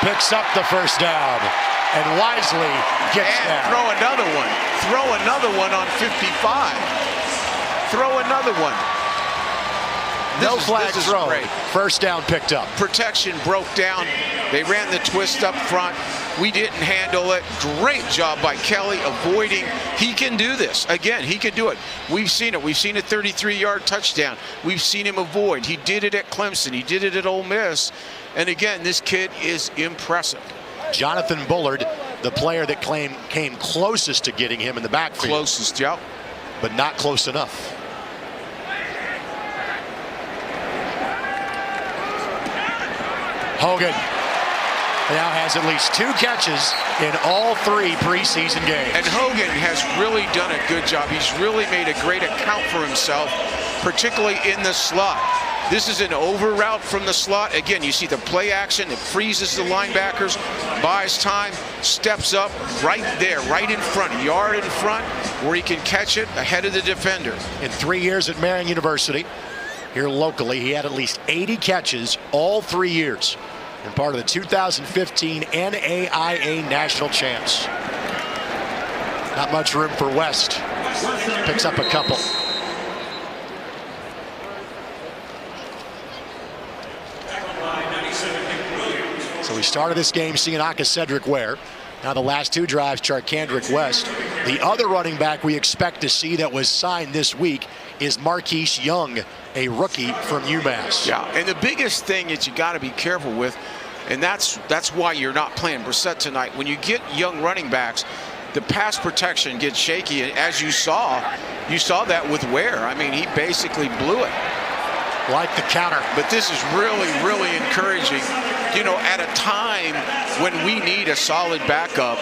Picks up the first down. And wisely gets down. Throw another one. Throw another one on 55. Throw another one. No flag thrown. Great. First down picked up. Protection broke down. They ran the twist up front. We didn't handle it. Great job by Kelly avoiding. He can do this. Again, he can do it. We've seen it. We've seen a 33-yard touchdown. We've seen him avoid. He did it at Clemson. He did it at Ole Miss. And again, this kid is impressive. Jonathan Bullard, the player that came closest to getting him in the backfield. Closest, yep. But not close enough. Hogan now has at least 2 catches in all 3 preseason games. And Hogan has really done a good job. He's really made a great account for himself, particularly in the slot. This is an over route from the slot. Again, you see the play action. It freezes the linebackers, buys time, steps up right there, right in front, yard in front, where he can catch it ahead of the defender. In 3 years at Marion University, here locally, he had at least 80 catches all 3 years. And part of the 2015 NAIA National Champs. Not much room for West. Picks up a couple. So we started this game seeing Cedric Ware. Now the last 2 drives, Charkandrick West. The other running back we expect to see that was signed this week is Marquise Young, a rookie from UMass. Yeah, and the biggest thing that you got to be careful with, and that's why you're not playing Brissett tonight. When you get young running backs, the pass protection gets shaky. And as you saw that with Ware. I mean, he basically blew it. Like the counter. But this is really, really encouraging. You know, at a time when we need a solid backup,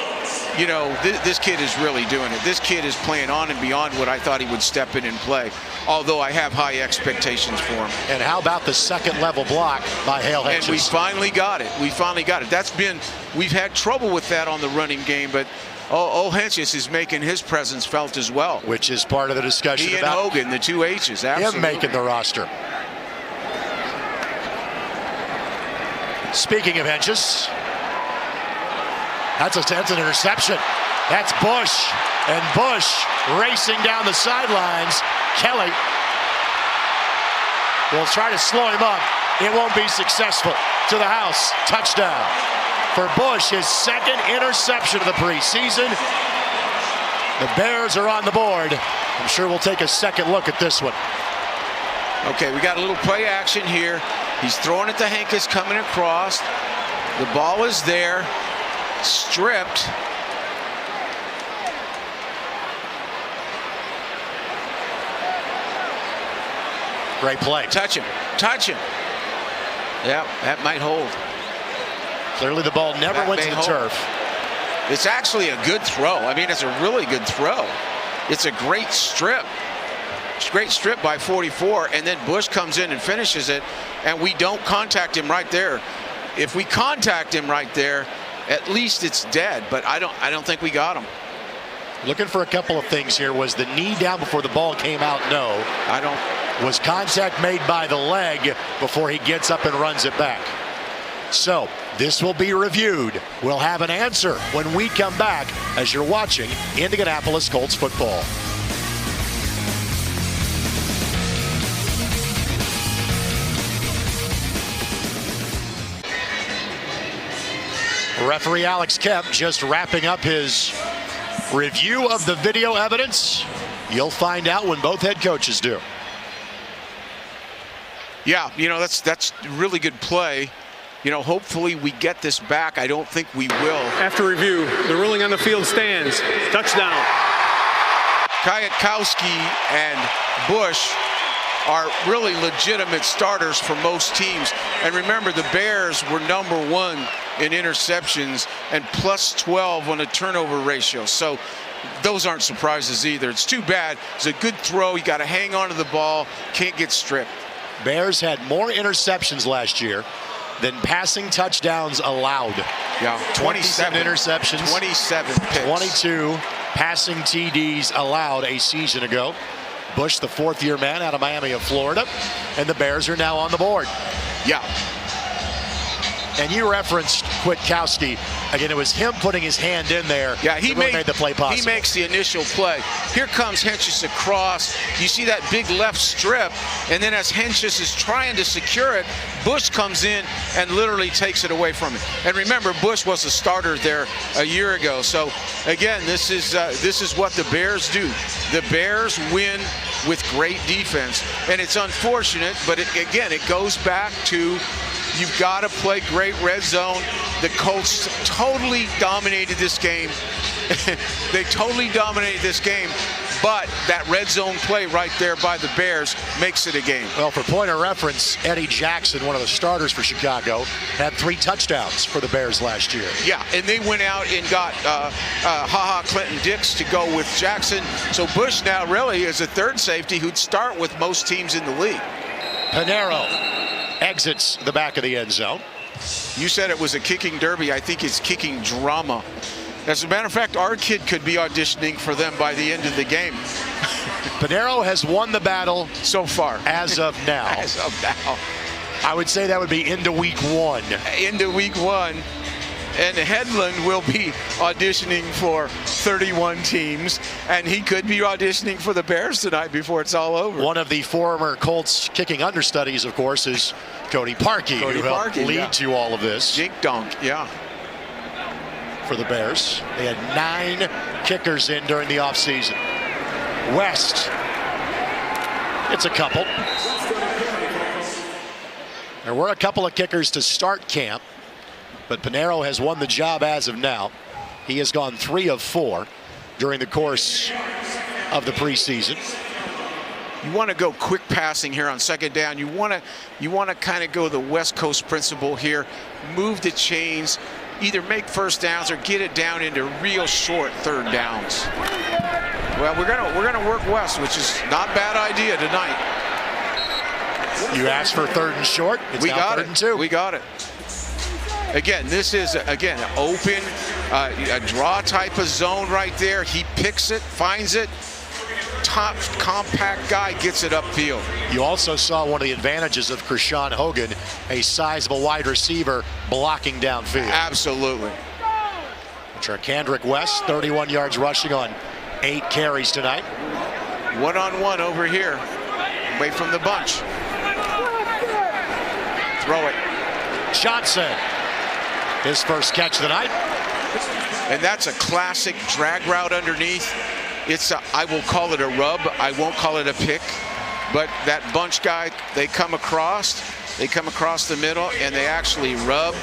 you know, this kid is really doing it. This kid is playing on and beyond what I thought he would step in and play, although I have high expectations for him. And how about the second level block by Hale Hedges? And we finally got it. We finally got it. We've had trouble with that on the running game, but Hedges is making his presence felt as well. Which is part of the discussion he about and Hogan, the 2 H's, absolutely. Him making the roster. Speaking of Hedges, that's an interception. That's Bush, and Bush racing down the sidelines. Kelly will try to slow him up. It won't be successful. To the house, touchdown for Bush, his 2nd interception of the preseason. The Bears are on the board. I'm sure we'll take a second look at this one. Okay, we got a little play action here. He's throwing it to Hankins coming across. The ball is there. Stripped. Great play. Touch him. Touch him. Yeah, that might hold. Clearly the ball never went to the turf. It's actually a good throw. I mean, it's a really good throw. It's a great strip. Great strip by 44, and then Bush comes in and finishes it, and we don't contact him right there. If we contact him right there, at least it's dead, but I don't think we got him. Looking for a couple of things here. Was the knee down before the ball came out? No. I don't. Was contact made by the leg before he gets up and runs it back? So this will be reviewed. We'll have an answer when we come back as you're watching Indianapolis Colts football. Referee Alex Kemp just wrapping up his review of the video evidence. You'll find out when both head coaches do. Yeah, you know, that's really good play. You know, hopefully we get this back. I don't think we will. After review, the ruling on the field stands. Touchdown. Kwiatkowski and Bush are really legitimate starters for most teams. And remember, the Bears were #1 in interceptions and +12 on a turnover ratio. So those aren't surprises either. It's too bad. It's a good throw. You got to hang on to the ball. Can't get stripped. Bears had more interceptions last year than passing touchdowns allowed. Yeah, 27 interceptions. 27 picks. 22 passing TDs allowed a season ago. Bush, the 4th-year man out of Miami of Florida, and the Bears are now on the board. Yeah. And you referenced Kwiatkowski. Again, it was him putting his hand in there. Yeah, he made the play possible. He makes the initial play. Here comes Hentges across. You see that big left strip, and then as Hentges is trying to secure it, Bush comes in and literally takes it away from him. And remember, Bush was a starter there a year ago. So again, this is what the Bears do. The Bears win with great defense, and it's unfortunate, but again, it goes back to you've got to play great red zone. The Colts totally dominated this game. They totally dominated this game, but that red zone play right there by the Bears makes it a game. Well, for point of reference, Eddie Jackson, one of the starters for Chicago, had 3 touchdowns for the Bears last year. Yeah, and they went out and got Clinton-Dix to go with Jackson. So Bush now really is a third safety who'd start with most teams in the league. Pinero exits the back of the end zone. You said it was a kicking derby. I think it's kicking drama. As a matter of fact, our kid could be auditioning for them by the end of the game. Pinero has won the battle so far. As of now. As of now. I would say that would be into week 1. Into week 1. And Headland will be auditioning for 31 teams, and he could be auditioning for the Bears tonight before it's all over. One of the former Colts kicking understudies, of course, is Cody Parkey, who helped lead to all of this. Jink Donk, yeah. For the Bears. They had 9 kickers in during the offseason. West. It's a couple. There were a couple of kickers to start camp, but Pinero has won the job as of now. He has gone 3 of 4 during the course of the preseason. You want to go quick passing here on second down. You want to kind of go the West Coast principle here. Move the chains. Either make first downs or get it down into real short third downs. Well, we're gonna work West, which is not a bad idea tonight. You asked for third and short. It's we now got third it. and 2. We got it. Again, this is an open, a draw type of zone right there. He picks it, finds it. Top compact guy gets it upfield. You also saw one of the advantages of Krishan Hogan, a sizable wide receiver blocking downfield. Absolutely. Charkandrick West, 31 yards rushing on 8 carries tonight. One-on-one over here, away from the bunch. Throw it. Johnson, his first catch tonight. And that's a classic drag route underneath. I will call it a rub. I won't call it a pick. But that bunch guy, they come across the middle, and they actually rub.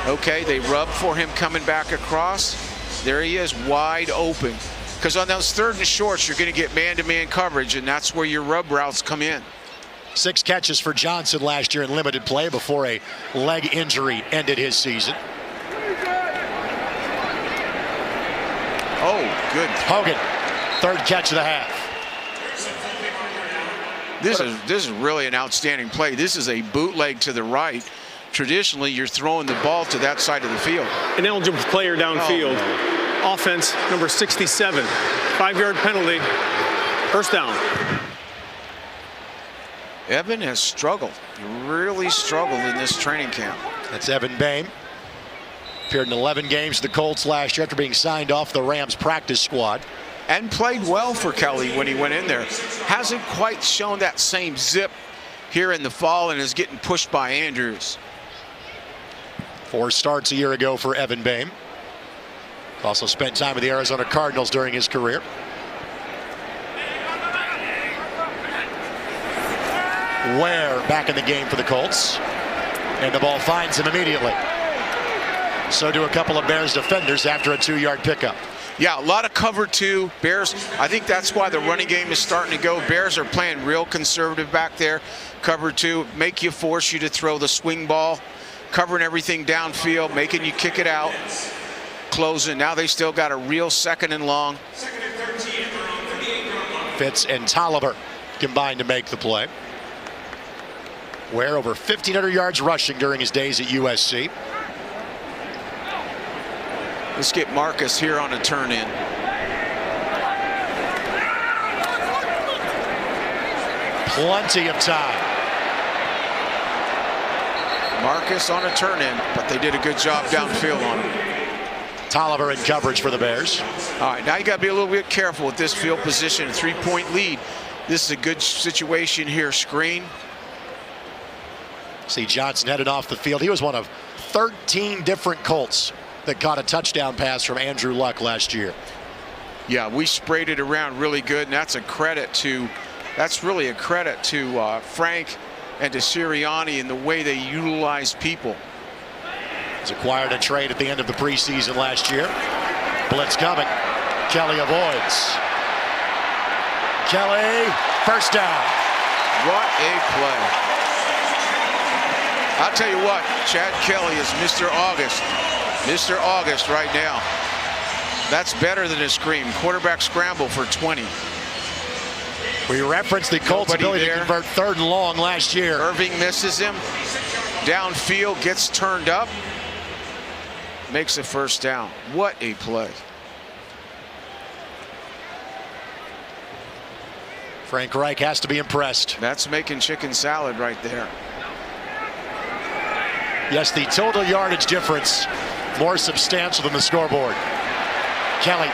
Okay, they rub for him coming back across. There he is, wide open. Because on those third and shorts, you're going to get man-to-man coverage, and that's where your rub routes come in. 6 catches for Johnson last year in limited play before a leg injury ended his season. Oh, good. Hogan, third catch of the half. This is really an outstanding play. This is a bootleg to the right. Traditionally, you're throwing the ball to that side of the field. An eligible player downfield. Oh, no. Offense, number 67. 5-yard penalty. First down. Evan has struggled. Really struggled in this training camp. That's Evan Boehm. Appeared in 11 games for the Colts last year after being signed off the Rams practice squad. And played well for Kelly when he went in there. Hasn't quite shown that same zip here in the fall and is getting pushed by Andrews. 4 starts a year ago for Evan Boehm. Also spent time with the Arizona Cardinals during his career. Ware back in the game for the Colts. And the ball finds him immediately. So do a couple of Bears defenders after a 2-yard pickup. Yeah, a lot of cover 2. Bears, I think that's why the running game is starting to go. Bears are playing real conservative back there. Cover 2, force you to throw the swing ball, covering everything downfield, making you kick it out, closing. Now they still got a real second and long. Fitz and Tolliver combined to make the play. Ware over 1,500 yards rushing during his days at USC. Let's get Marcus here on a turn in. Plenty of time. Marcus on a turn in, but they did a good job downfield on him. Tolliver in coverage for the Bears. All right, now you got to be a little bit careful with this field position. 3-point lead. This is a good situation here. Screen. See Johnson headed off the field. He was one of 13 different Colts that caught a touchdown pass from Andrew Luck last year. Yeah, we sprayed it around really good, and that's really a credit to Frank and to Sirianni in the way they utilize people. He's acquired a trade at the end of the preseason last year. Blitz coming. Kelly avoids. Kelly, first down. What a play. I'll tell you what, Chad Kelly is Mr. August. Mr. August right now. That's better than a scream. Quarterback scramble for 20. We referenced the Colts' ability to convert 3rd and long last year. Irving misses him. Downfield, gets turned up. Makes a first down. What a play. Frank Reich has to be impressed. That's making chicken salad right there. Yes, the total yardage difference more substantial than the scoreboard. Kelly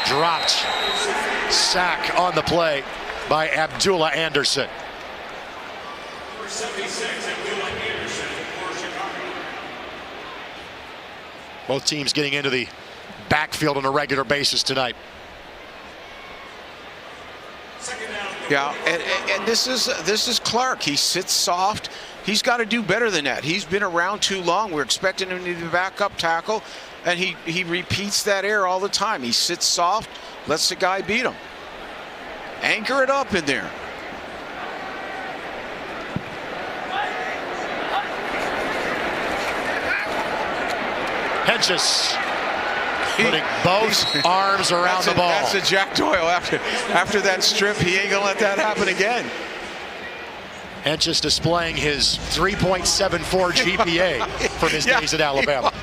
dropped. Sack on the play by Abdullah Anderson. Both teams getting into the backfield on a regular basis tonight. Yeah, and this is Clark. He sits soft. He's got to do better than that. He's been around too long. We're expecting him to be backup tackle, and he repeats that error all the time. He sits soft, lets the guy beat him. Anchor it up in there. Hedges putting both arms around the ball. That's a Jack Doyle. After that strip, he ain't gonna let that happen again. Hedges displaying his 3.74 GPA from his days at Alabama.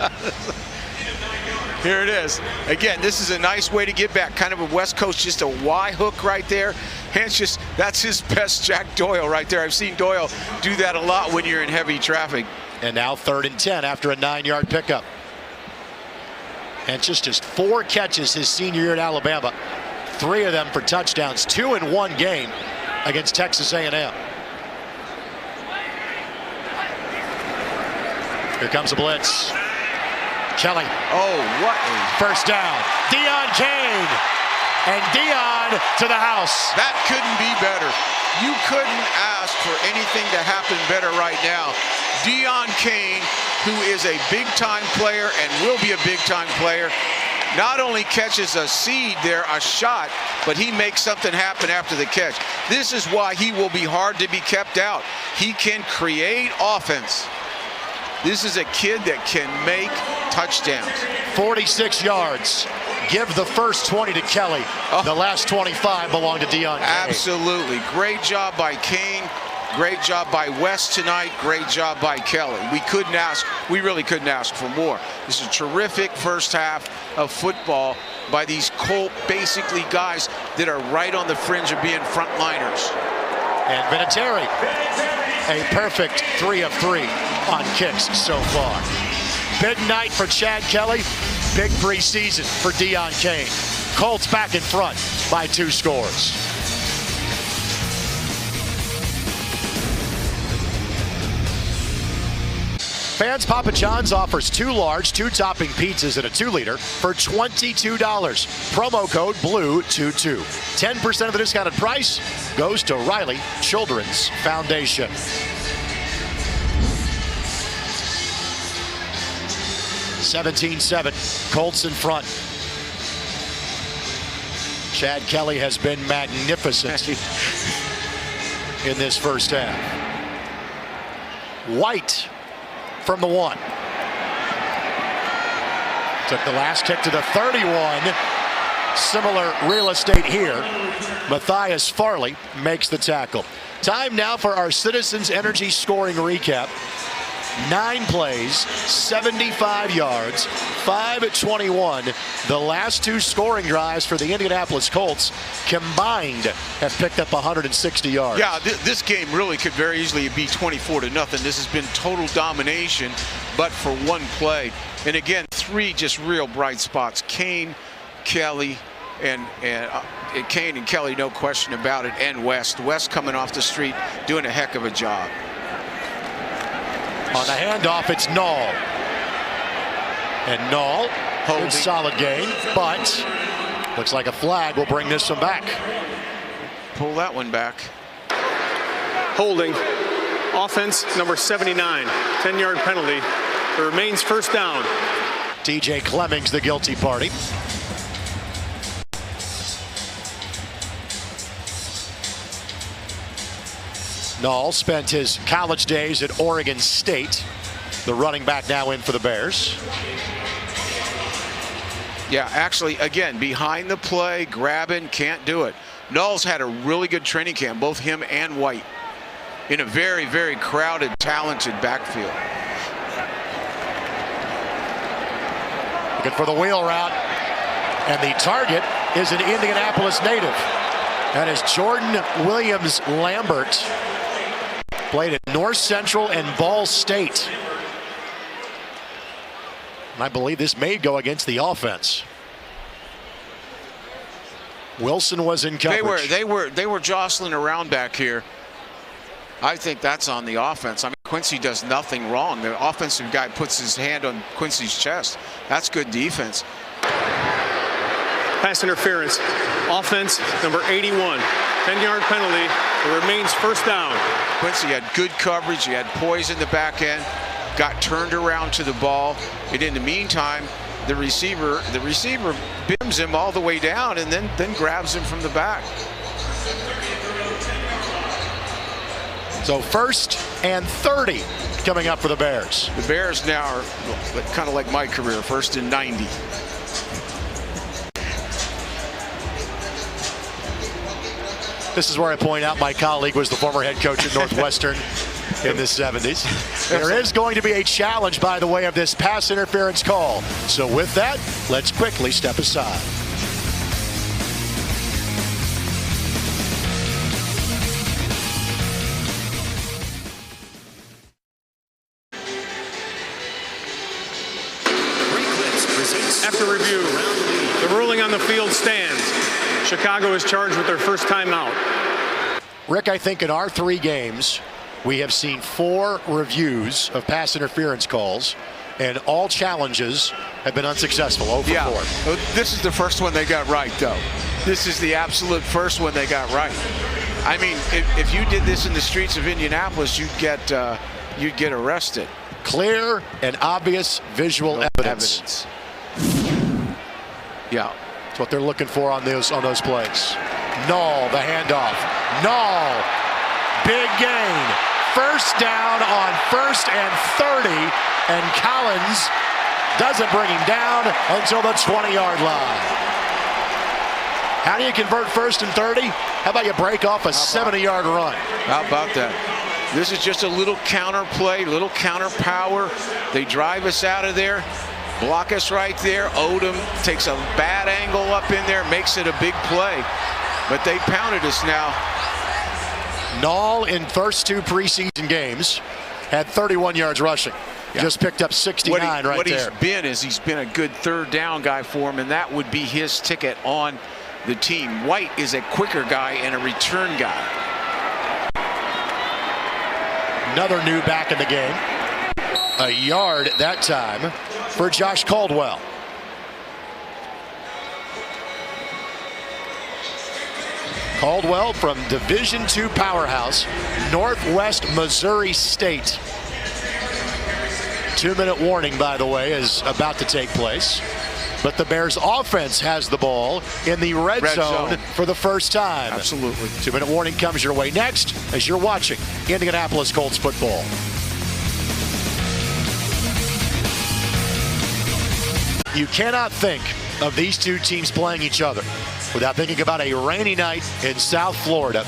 Here it is. Again, this is a nice way to get back. Kind of a West Coast, just a Y hook right there. Hedges, that's his best Jack Doyle right there. I've seen Doyle do that a lot when you're in heavy traffic. And now 3rd and 10 after a 9-yard pickup. And just 4 catches his senior year at Alabama. 3 of them for touchdowns. 2 in 1 game against Texas A&M. Here comes a blitz. Kelly. Oh, what a first down. Deion Kane. And Deion to the house. That couldn't be better. You couldn't ask for anything to happen better right now. Deion Kane, who is a big-time player and will be a big-time player, not only catches a seed there, a shot, but he makes something happen after the catch. This is why he will be hard to be kept out. He can create offense. This is a kid that can make touchdowns. 46 yards. Give the first 20 to Kelly. The last 25 belong to Deion Kane. Absolutely. Great job by Kane. Great job by West tonight. Great job by Kelly. We really couldn't ask for more. This is a terrific first half of football by these Colt, basically guys that are right on the fringe of being frontliners. And Vinatieri, a perfect 3 of 3 on kicks so far. Big night for Chad Kelly. Big preseason for Deion Kane. Colts back in front by 2 scores. Fans, Papa John's offers 2 large, 2 topping pizzas and a 2-liter for $22. Promo code BLUE22. 10% of the discounted price goes to Riley Children's Foundation. (17-7). Colts in front. Chad Kelly has been magnificent in this first half. White from the 1. Took the last kick to the 31. Similar real estate here. Matthias Farley makes the tackle. Time now for our Citizens Energy scoring recap. 9 plays, 75 yards, 5-21. The last 2 scoring drives for the Indianapolis Colts combined have picked up 160 yards. Yeah, this game really could very easily be 24-0. This has been total domination, but for 1 play. And again, 3 just real bright spots. Kane, Kelly, and Kane and Kelly, no question about it, and West. West coming off the street, doing a heck of a job. On the handoff, it's Nall. And Nall, good solid game, but looks like a flag will bring this one back. Pull that one back. Holding. Offense number 79. 10-yard penalty. It remains first down. TJ Clemmings, the guilty party. Knoll spent his college days at Oregon State. The running back now in for the Bears. Yeah, actually, again, behind the play, grabbing, can't do it. Knoll's had a really good training camp, both him and White, in a very, very crowded, talented backfield. Looking for the wheel route. And the target is an Indianapolis native. That is Jordan Williams Lambert. Played at North Central and Ball State. And I believe this may go against the offense. Wilson was in coverage. They were jostling around back here. I think that's on the offense. I mean, Quincy does nothing wrong. The offensive guy puts his hand on Quincy's chest. That's good defense. Pass interference. Offense, number 81. 10-yard penalty. It remains first down. Quincy had good coverage. He had poise in the back end. Got turned around to the ball. And in the meantime, the receiver bims him all the way down and then grabs him from the back. So 1st and 30 coming up for the Bears. The Bears now are kind of like my career, 1st and 90. This is where I point out my colleague was the former head coach at Northwestern in the 70s. There is going to be a challenge by the way of this pass interference call. So with that, let's quickly step aside. After review, the ruling on the field stands. Chicago is charged with their first timeout. Rick, I think in our 3 games, we have seen 4 reviews of pass interference calls, and all challenges have been unsuccessful. 0 for 4. This is the first one they got right, though. This is the absolute first one they got right. I mean, if you did this in the streets of Indianapolis, you'd get arrested. Clear and obvious visual evidence. Yeah. That's what they're looking for on those plays. Knoll, the handoff. Knoll, big gain. First down on 1st and 30, and Collins doesn't bring him down until the 20-yard line. How do you convert 1st and 30? How about you break off a 70-yard run? How about that? This is just a little counter play, little counter power. They drive us out of there. Block us right there. Odom takes a bad angle up in there, makes it a big play. But they pounded us now. Knoll in first 2 preseason games had 31 yards rushing. Yeah. Just picked up 69 right there. What he's been a good 3rd down guy for him, and that would be his ticket on the team. White is a quicker guy and a return guy. Another new back in the game. A yard that time for Josh Caldwell. Caldwell from Division II powerhouse, Northwest Missouri State. 2-minute warning, by the way, is about to take place. But the Bears offense has the ball in the red zone for the first time. Absolutely. 2-minute warning comes your way next as you're watching Indianapolis Colts football. You cannot think of these 2 teams playing each other without thinking about a rainy night in South Florida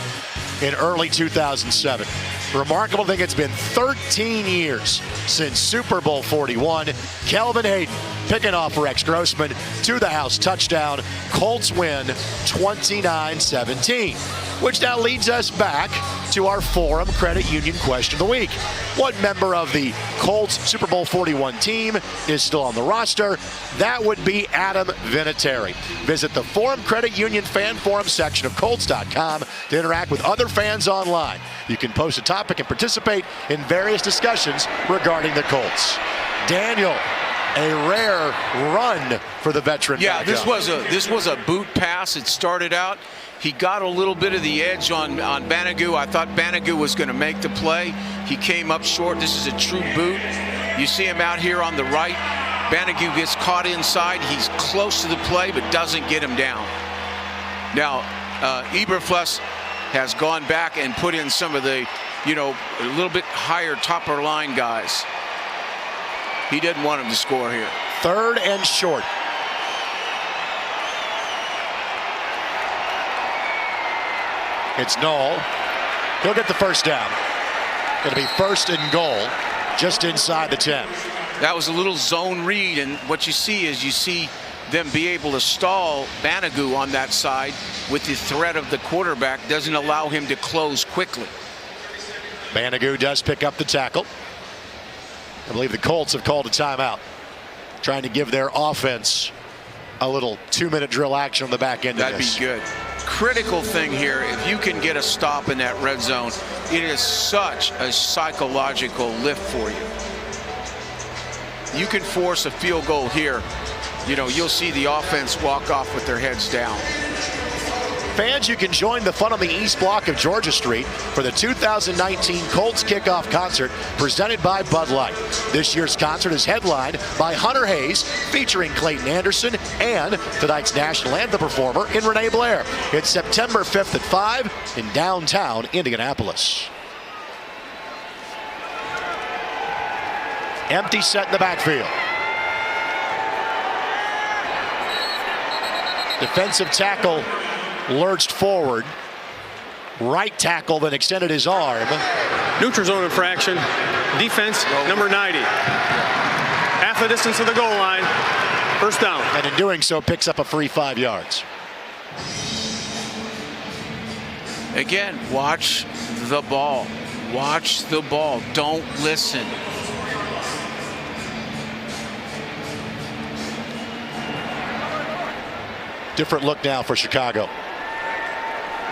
in early 2007. Remarkable thing, it's been 13 years since Super Bowl 41. Kelvin Hayden picking off Rex Grossman to the house touchdown. Colts win 29-17, which now leads us back to our Forum Credit Union question of the week. What member of the Colts Super Bowl 41 team is still on the roster? That would be Adam Vinatieri. Visit the Forum Credit Union fan forum section of Colts.com to interact with other fans online. You can post a topic and participate in various discussions regarding the Colts. Daniel, a rare run for the veteran. Yeah, this was a boot pass. It started out. He got a little bit of the edge on Banagou. I thought Banagou was going to make the play. He came up short. This is a true boot. You see him out here on the right. Banagou gets caught inside. He's close to the play, but doesn't get him down. Now, Eberflus has gone back and put in some of the, a little bit higher topper line guys. He didn't want him to score here. 3rd and short. It's Knoll. He'll get the first down. Going to be 1st and goal just inside the 10. That was a little zone read, and what you see them be able to stall Banogu on that side with the threat of the quarterback. Doesn't allow him to close quickly. Banogu does pick up the tackle. I believe the Colts have called a timeout, trying to give their offense a little 2-minute drill action on the back end of this. That'd be good. Critical thing here, if you can get a stop in that red zone, it is such a psychological lift for you. You can force a field goal here. You'll see the offense walk off with their heads down. Fans, you can join the fun on the East Block of Georgia Street for the 2019 Colts Kickoff Concert presented by Bud Light. This year's concert is headlined by Hunter Hayes, featuring Clayton Anderson and tonight's national anthem performer in Renee Blair. It's September 5th at 5 in downtown Indianapolis. Empty set in the backfield. Defensive tackle lurched forward. Right tackle then extended his arm. Neutral zone infraction. Defense number 90. Half the distance to the goal line. First down. And in doing so, picks up a free 5 yards. Again, watch the ball. Watch the ball. Don't listen. Different look now for Chicago.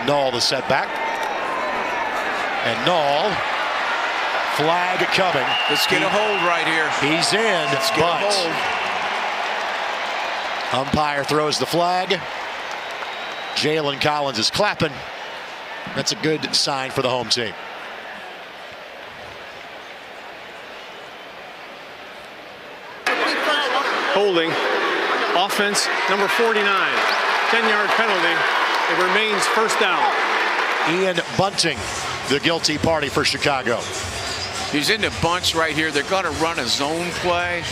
Knoll the setback. And Knoll, flag coming. Let's get a hold right here. He's in, Let's get a hold. Umpire throws the flag. Jalen Collins is clapping. That's a good sign for the home team. Holding. Offense number 49. 10-yard penalty. It remains first down. Ian Bunting, the guilty party for Chicago. He's in the bunch right here. They're going to run a zone play.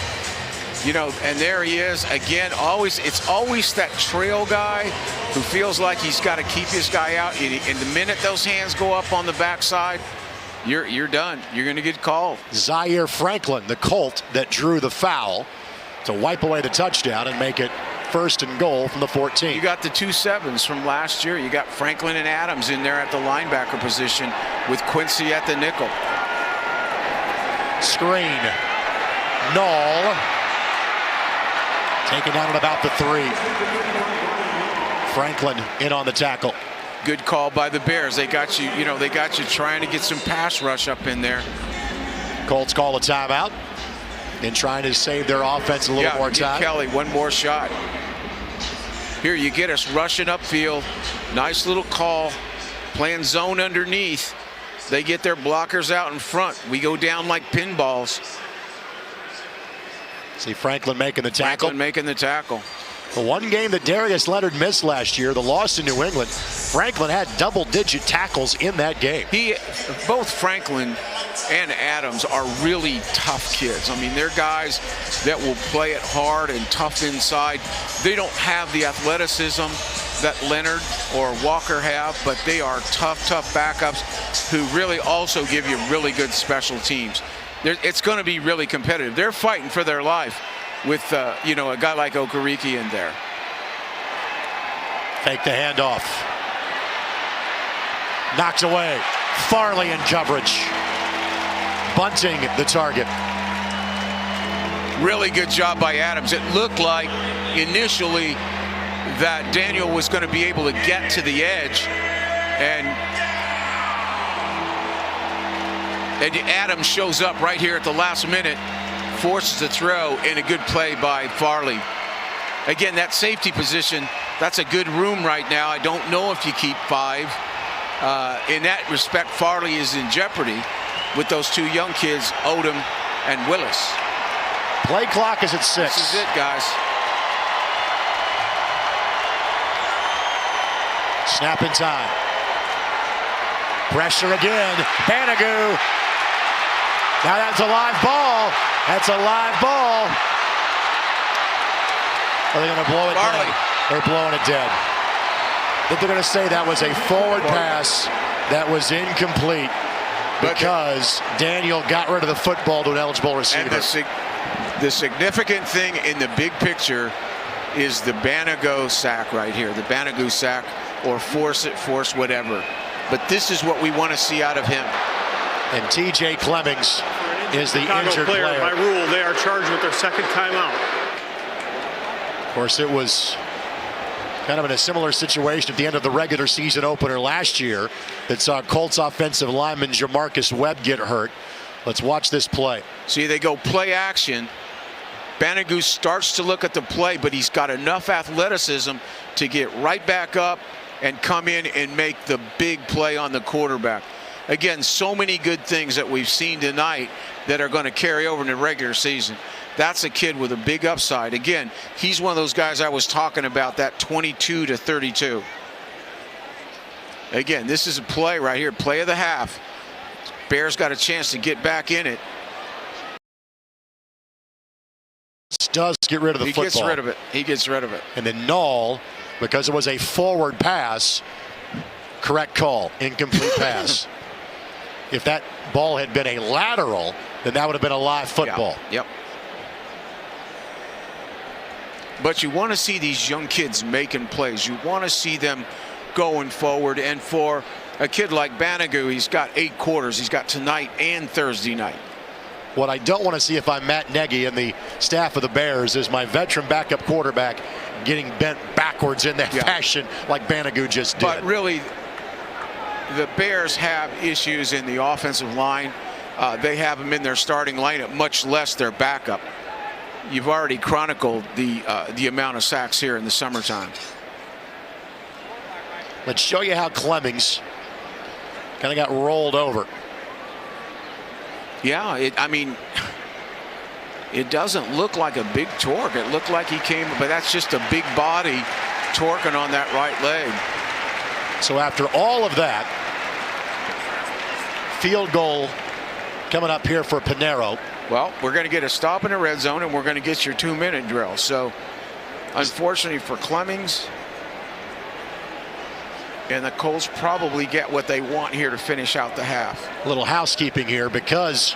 And there he is again. It's always that trail guy who feels like he's got to keep his guy out. And the minute those hands go up on the backside, you're done. You're going to get called. Zaire Franklin, the Colt that drew the foul to wipe away the touchdown and make it 1st and goal from the 14. You got the 2 sevens from last year. You got Franklin and Adams in there at the linebacker position with Quincy at the nickel. Screen. Knoll. Taken down at about the 3. Franklin in on the tackle. Good call by the Bears. They got you, they got you trying to get some pass rush up in there. Colts call a timeout and trying to save their offense a little more time. Kelly one more shot. Here you get us rushing upfield. Nice little call. Playing zone underneath. They get their blockers out in front. We go down like pinballs. See Franklin making the tackle. Franklin making the tackle. The one game that Darius Leonard missed last year, the loss to New England, Franklin had double-digit tackles in that game. Both Franklin and Adams are really tough kids. I mean, they're guys that will play it hard and tough inside. They don't have the athleticism that Leonard or Walker have, but they are tough backups who really also give you really good special teams. It's going to be really competitive. They're fighting for their life with a guy like Okereke in there. Fake the handoff. Knocks away. Farley in coverage. Bunting the target. Really good job by Adams. It looked like initially that Daniel was going to be able to get to the edge, and Adams shows up right here at the last minute, forces the throw, and a good play by Farley. Again, that safety position, that's a good room right now. I don't know if you keep 5. In that respect, Farley is in jeopardy with those 2 young kids, Odom and Willis. Play clock is at 6. This is it, guys. Snap in time. Pressure again. Banagoo. Now that's a live ball. That's a live ball. Are they going to blow it dead? They're blowing it dead. I think they're going to say that was a forward pass that was incomplete because Daniel got rid of the football to an eligible receiver. And the significant thing in the big picture is the Banagoo sack right here. The Banagoo sack, or force whatever. But this is what we want to see out of him. And TJ Clemmings is the injured player. By rule, they are charged with their second timeout. Of course, it was kind of in a similar situation at the end of the regular season opener last year that saw Colts offensive lineman Jamarcus Webb get hurt. Let's watch this play. See, they go play action. Banagoo starts to look at the play, but he's got enough athleticism to get right back up and come in and make the big play on the quarterback. Again, so many good things that we've seen tonight that are going to carry over in the regular season. That's a kid with a big upside. Again, he's one of those guys I was talking about, that 22 to 32. Again, this is a play right here, play of the half. Bears got a chance to get back in it. Does get rid of the football. He gets rid of it. He gets rid of it. And then Null, because it was a forward pass, correct call, incomplete pass. If that ball had been a lateral, then that would have been a live football. Yep. But you want to see these young kids making plays. You want to see them going forward. And for a kid like Banagoo, he's got 8 quarters. He's got tonight and Thursday night. What I don't want to see if I'm Matt Nagy and the staff of the Bears is my veteran backup quarterback getting bent backwards in that fashion like Banagoo just did. But really, the Bears have issues in the offensive line. They have them in their starting lineup, much less their backup. You've already chronicled the amount of sacks here in the summertime. Let's show you how Clemmings kind of got rolled over. Yeah, I mean, it doesn't look like a big torque. It looked like he came, but that's just a big body torquing on that right leg. So after all of that, field goal coming up here for Pinero. Well, we're going to get a stop in the red zone, and we're going to get your 2-minute drill. So, unfortunately for Clemmings, and the Colts probably get what they want here to finish out the half. A little housekeeping here, because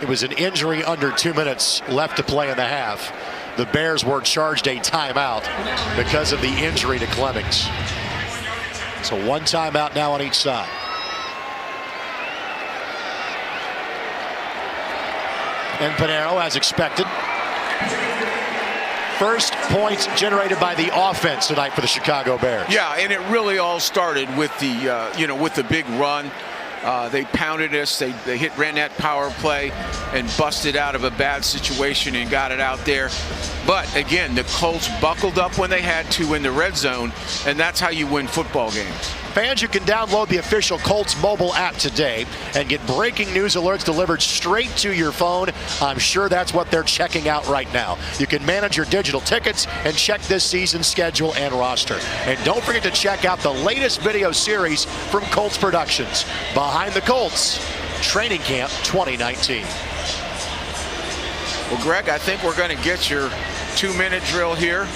it was an injury under 2 minutes left to play in the half. The Bears were charged a timeout because of the injury to Clemmings. So 1 timeout now on each side. And Pinero, as expected. First points generated by the offense tonight for the Chicago Bears. Yeah, and it really all started with the with the big run. They pounded us. They ran that power play and busted out of a bad situation and got it out there. But again, the Colts buckled up when they had to in the red zone, and that's how you win football games. Fans, you can download the official Colts mobile app today and get breaking news alerts delivered straight to your phone. I'm sure that's what they're checking out right now. You can manage your digital tickets and check this season's schedule and roster. And don't forget to check out the latest video series from Colts Productions, Behind the Colts, Training Camp 2019. Well, Greg, I think we're going to get your 2-minute drill here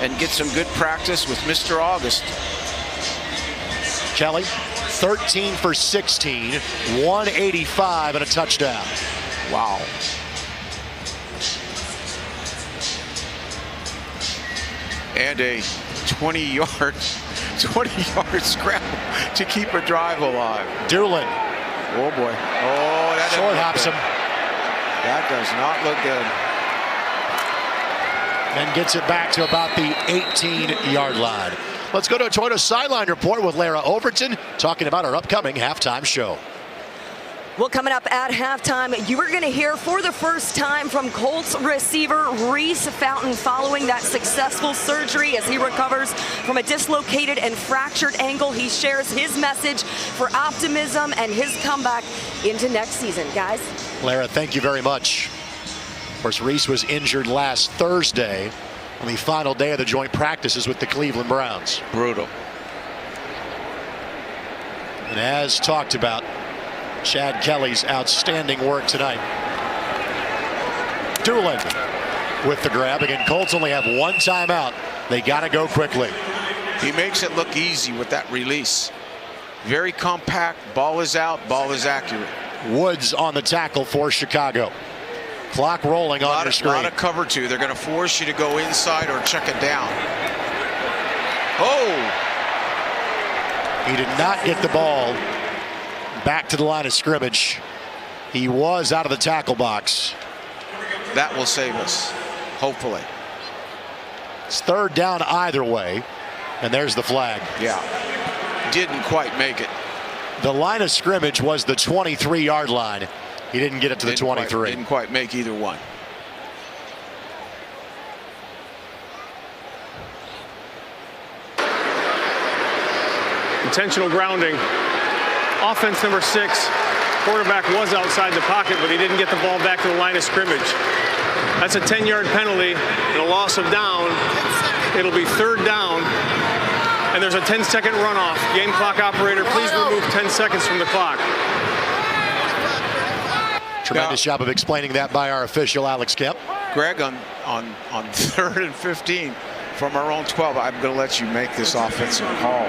and get some good practice with Mr. August. Kelly, 13 for 16, 185 and a touchdown. Wow. And a 20-yard scramble to keep a drive alive. Doolin. Oh boy. Oh, that short hops him. That does not look good. And gets it back to about the 18-yard line. Let's go to a Toyota sideline report with Lara Overton talking about our upcoming halftime show. Well, coming up at halftime, you are going to hear for the first time from Colts receiver Reese Fountain following that successful surgery as he recovers from a dislocated and fractured ankle. He shares his message for optimism and his comeback into next season. Guys. Lara, thank you very much. Of course, Reese was injured last Thursday on the final day of the joint practices with the Cleveland Browns. Brutal. And as talked about, Chad Kelly's outstanding work tonight. Doolin with the grab. Again, Colts only have one timeout. They got to go quickly. He makes it look easy with that release. Very compact. Ball is out. Ball is accurate. Woods on the tackle for Chicago. Clock rolling on your screen. A lot of cover two. They're going to force you to go inside or check it down. Oh! He did not get the ball back to the line of scrimmage. He was out of the tackle box. That will save us, hopefully. It's third down either way, and there's the flag. Yeah, didn't quite make it. The line of scrimmage was the 23-yard line. He didn't get it to the 23. Didn't quite make either one. Intentional grounding. Offense number 6. Quarterback was outside the pocket, but he didn't get the ball back to the line of scrimmage. That's a 10-yard penalty and a loss of down. It'll be third down, and there's a 10-second runoff. Game clock operator, please remove 10 seconds from the clock. Tremendous job of explaining that by our official, Alex Kemp. Greg, on 3rd and 15 from our own 12, I'm going to let you make this offensive call.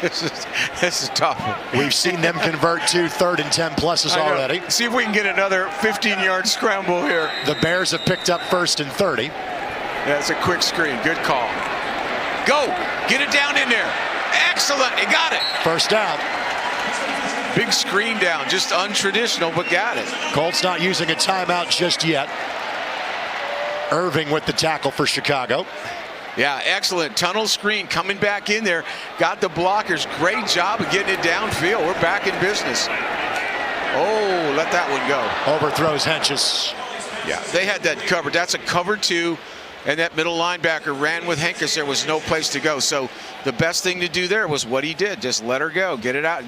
This is tough. We've seen them convert to 3rd and 10 pluses already. See if we can get another 15-yard scramble here. The Bears have picked up 1st and 30. That's a quick screen. Good call. Go. Get it down in there. Excellent. You got it. First down. Big screen down. Just untraditional, but got it. Colts not using a timeout just yet. Irving with the tackle for Chicago. Yeah, excellent. Tunnel screen coming back in there. Got the blockers. Great job of getting it downfield. We're back in business. Oh, let that one go. Overthrows Henches. Yeah, they had that covered. That's a cover 2. And that middle linebacker ran with Henkes. There was no place to go. So the best thing to do there was what he did. Just let her go. Get it out.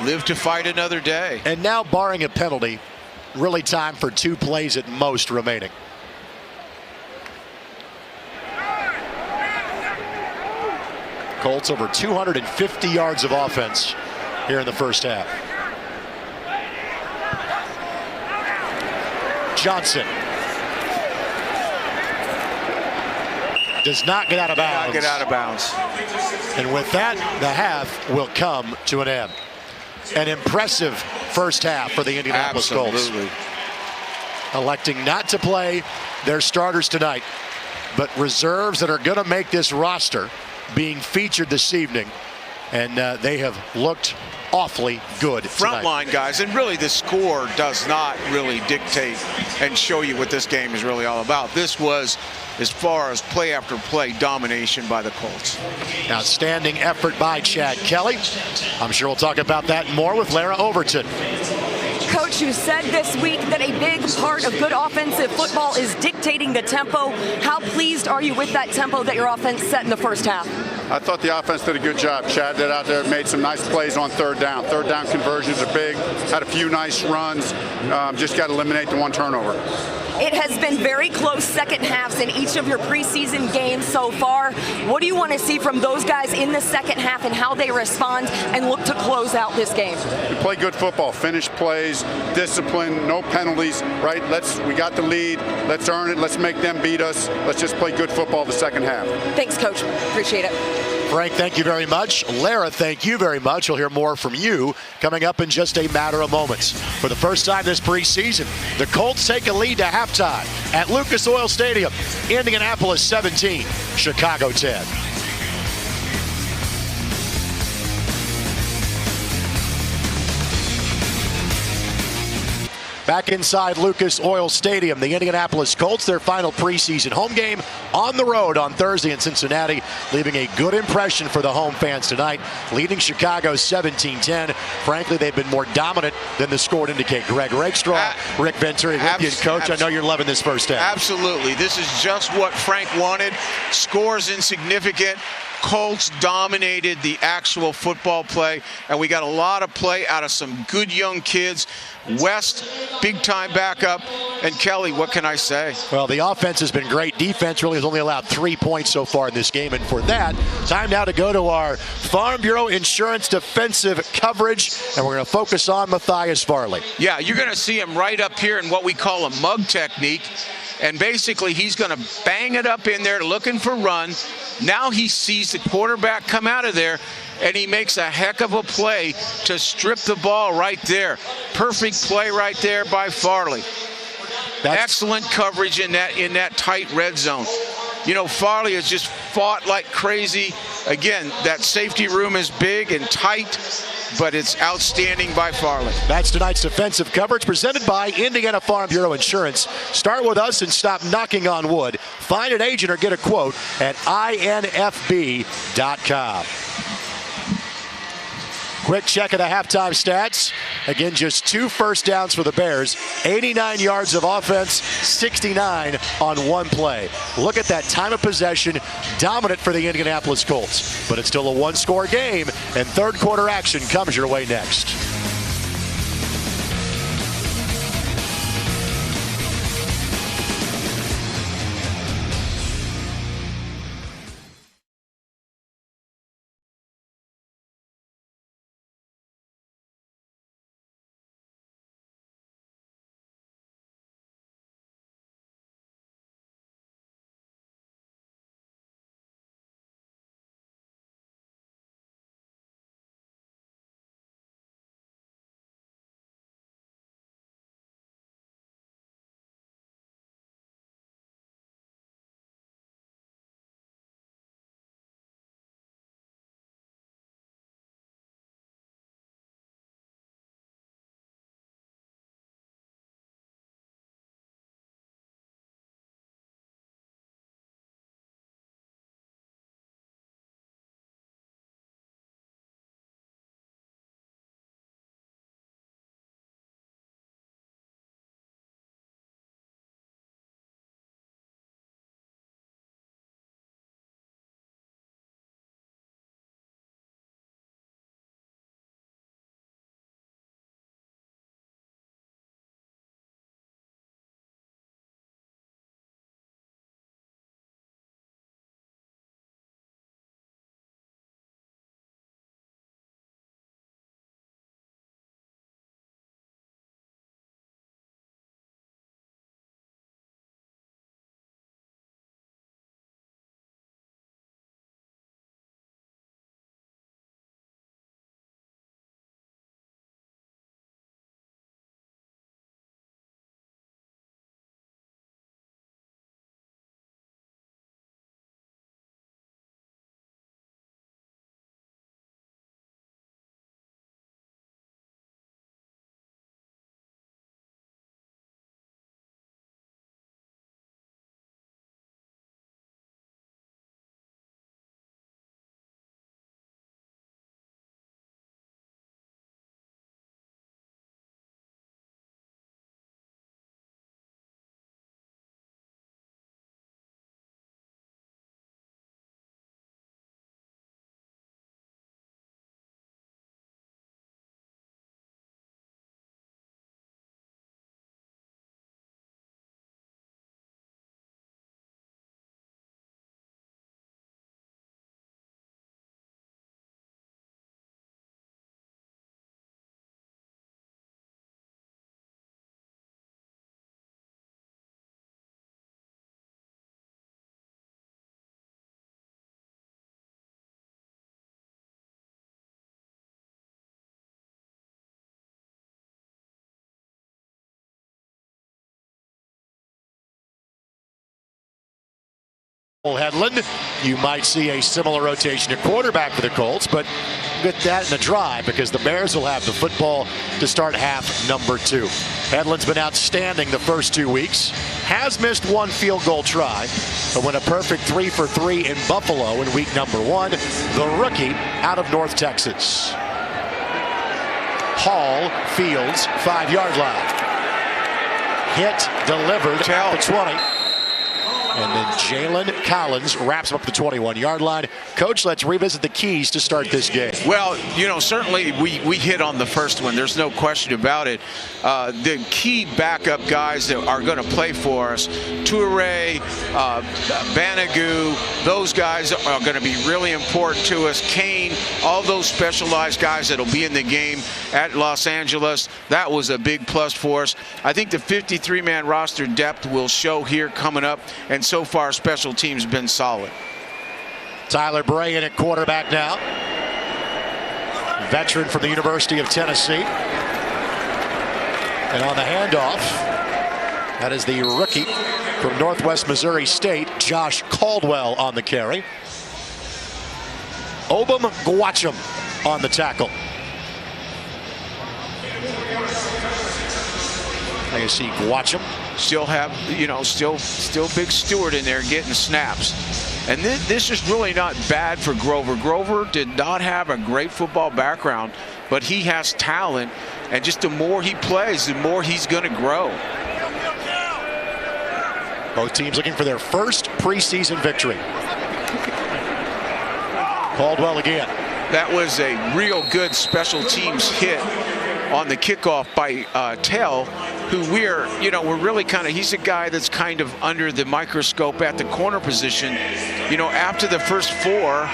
Live to fight another day. And now, barring a penalty, really time for 2 plays at most remaining. Colts over 250 yards of offense here in the first half. Johnson does not get out of bounds. And with that, the half will come to an end. An impressive first half for the Indianapolis Colts. Electing not to play their starters tonight, but reserves that are going to make this roster being featured this evening, and they have looked awfully good tonight. Frontline guys, and really the score does not really dictate and show you what this game is really all about. This was, as far as play after play, domination by the Colts. Outstanding effort by Chad Kelly. I'm sure we'll talk about that more with Lara Overton. Coach, you said this week that a big part of good offensive football is dictating the tempo. How pleased are you with that tempo that your offense set in the first half? I thought the offense did a good job. Chad did out there, made some nice plays on third down. Third down conversions are big. Had a few nice runs. Just got to eliminate the one turnover. It has been very close second halves in each of your preseason games so far. What do you want to see from those guys in the second half and how they respond and look to close out this game? We play good football, finish plays, discipline, no penalties, right? We got the lead. Let's earn it. Let's make them beat us. Let's just play good football the second half. Thanks, Coach. Appreciate it. Frank, thank you very much. Lara, thank you very much. We'll hear more from you coming up in just a matter of moments. For the first time this preseason, the Colts take a lead to halftime at Lucas Oil Stadium. Indianapolis 17, Chicago 10. Back inside Lucas Oil Stadium, the Indianapolis Colts, their final preseason home game on the road on Thursday in Cincinnati, leaving a good impression for the home fans tonight, leading Chicago 17-10. Frankly, they've been more dominant than the score would indicate. Greg Rakestraw, Rick Venturi, Coach, I know you're loving this first half. Absolutely. This is just what Frank wanted. Scores insignificant. Colts dominated the actual football play, and we got a lot of play out of some good young kids. West, big-time backup, and Kelly, what can I say? Well, the offense has been great. Defense really has only allowed 3 points so far in this game, and for that, time now to go to our Farm Bureau Insurance defensive coverage, and we're going to focus on Matthias Farley. Yeah, you're going to see him right up here in what we call a mug technique, and basically he's going to bang it up in there looking for run. Now he sees the quarterback come out of there, and he makes a heck of a play to strip the ball right there. Perfect play right there by Farley. Excellent coverage in that tight red zone. You know, Farley has just fought like crazy. Again, that safety room is big and tight, but it's outstanding by Farley. That's tonight's defensive coverage presented by Indiana Farm Bureau Insurance. Start with us and stop knocking on wood. Find an agent or get a quote at infb.com. Quick check of the halftime stats. Again, just 2 first downs for the Bears. 89 yards of offense, 69 on 1 play. Look at that time of possession, dominant for the Indianapolis Colts. But it's still a 1-score game, and third quarter action comes your way next. Headland. You might see a similar rotation at quarterback for the Colts, but get that in a drive because the Bears will have the football to start half number 2. Headland's been outstanding the first 2 weeks. Has missed 1 field goal try, but went a perfect 3 for 3 in Buffalo in week number 1. The rookie out of North Texas. Hall fields 5-yard line. Hit delivered at the 20. And then Jalen Collins wraps him up the 21-yard line. Coach, let's revisit the keys to start this game. Well, certainly we hit on the first one. There's no question about it. The key backup guys that are going to play for us, Toure, Banagu, those guys are going to be really important to us. Kane, all those specialized guys that will be in the game at Los Angeles. That was a big plus for us. I think the 53-man roster depth will show here coming up, and so far special teams been solid. Tyler Bray in at quarterback now. Veteran from the University of Tennessee. And on the handoff, that is the rookie from Northwest Missouri State, Josh Caldwell on the carry. Obum Gwacham on the tackle. There you see Gwacham. Still have, still Big Stewart in there getting snaps. And this is really not bad for Grover. Grover did not have a great football background, but he has talent. And just the more he plays, the more he's going to grow. Both teams looking for their first preseason victory. Caldwell again. That was a real good special teams hit on the kickoff by Tell, who we're really he's a guy that's kind of under the microscope at the corner position. After the first four,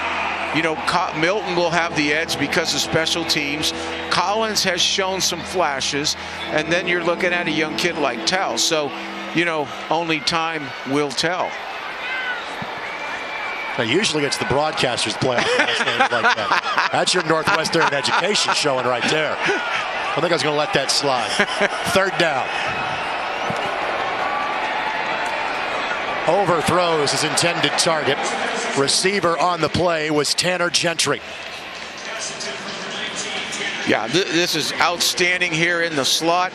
Milton will have the edge because of special teams. Collins has shown some flashes, and then you're looking at a young kid like Tell. So, only time will tell. Now, usually it's the broadcasters playing last names like that. That's your Northwestern education showing right there. I think I was going to let that slide. Third down. Overthrows his intended target. Receiver on the play was Tanner Gentry. Yeah, this is outstanding here in the slot.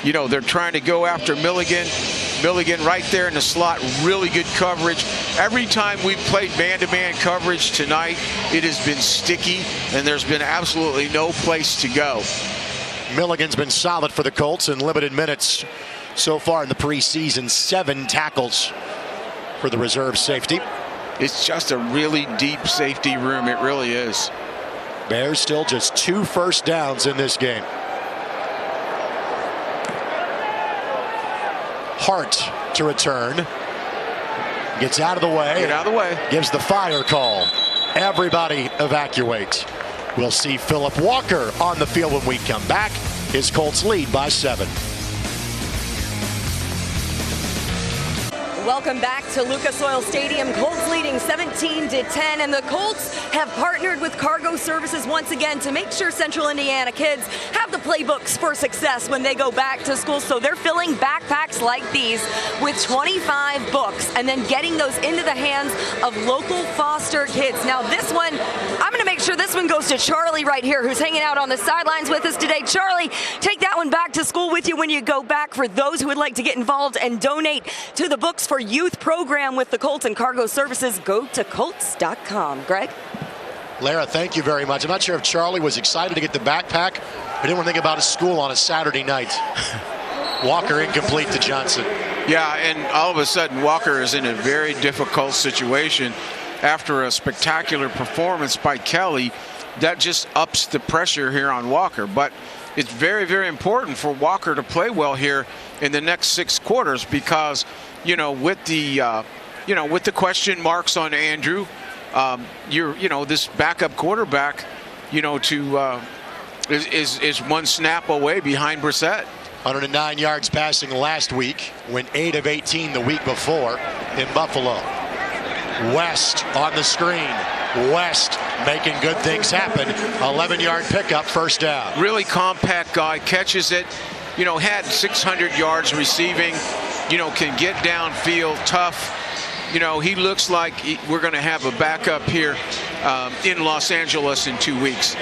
They're trying to go after Milligan. Milligan right there in the slot, really good coverage. Every time we've played man-to-man coverage tonight, it has been sticky, and there's been absolutely no place to go. Milligan's been solid for the Colts in limited minutes so far in the preseason. 7 tackles for the reserve safety. It's just a really deep safety room. It really is. Bears still just 2 first downs in this game. Hart to return. Gets out of the way. Get out of the way. Gives the fire call. Everybody evacuate. We'll see Philip Walker on the field when we come back. His Colts lead by 7. Welcome back to Lucas Oil Stadium. Colts leading 17-10, and the Colts have partnered with Cargo Services once again to make sure Central Indiana kids have the playbooks for success when they go back to school. So they're filling backpacks like these with 25 books and then getting those into the hands of local foster kids. Now this one, I'm going to make sure this one goes to Charlie right here, who's hanging out on the sidelines with us today. Charlie, take that one back to school with you when you go back. For those who would like to get involved and donate to the Books for Youth program with the Colts and Cargo Services, go to Colts.com. Greg? Lara, thank you very much. I'm not sure if Charlie was excited to get the backpack, but didn't want to think about his school on a Saturday night. Walker incomplete to Johnson. Yeah, and all of a sudden Walker is in a very difficult situation after a spectacular performance by Kelly. That just ups the pressure here on Walker. But it's very, very important for Walker to play well here in the next 6 quarters because, with the question marks on Andrew, this backup quarterback, is one snap away behind Brissett. 109 yards passing last week, went 8 of 18 the week before in Buffalo. West on the screen. West making good things happen. 11-yard pickup, first down. Really compact guy, catches it, had 600 yards receiving, can get downfield, tough. He looks like we're going to have a backup here in Los Angeles in 2 weeks.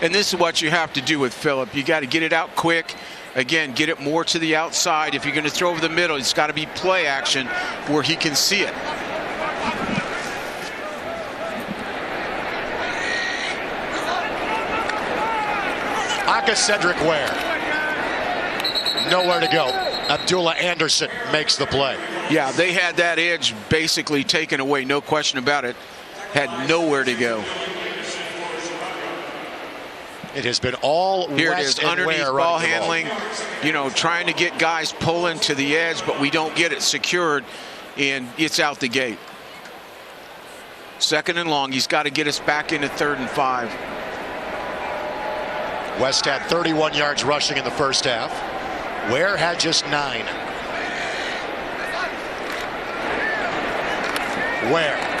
And this is what you have to do with Phillip. You got to get it out quick. Again, get it more to the outside. If you're going to throw over the middle, it's got to be play action where he can see it. Aka Cedric Ware. Nowhere to go. Abdullah Anderson makes the play. Yeah, they had that edge basically taken away, no question about it. Had nowhere to go. It has been all Here it West is, and underneath Ware ball running the ball. handling, you know, trying to get guys pulling to the edge, but we don't get it secured, and it's out the gate. 2nd and long. He's got to get us back into 3rd and 5. West had 31 yards rushing in the first half. Ware had just 9. Ware.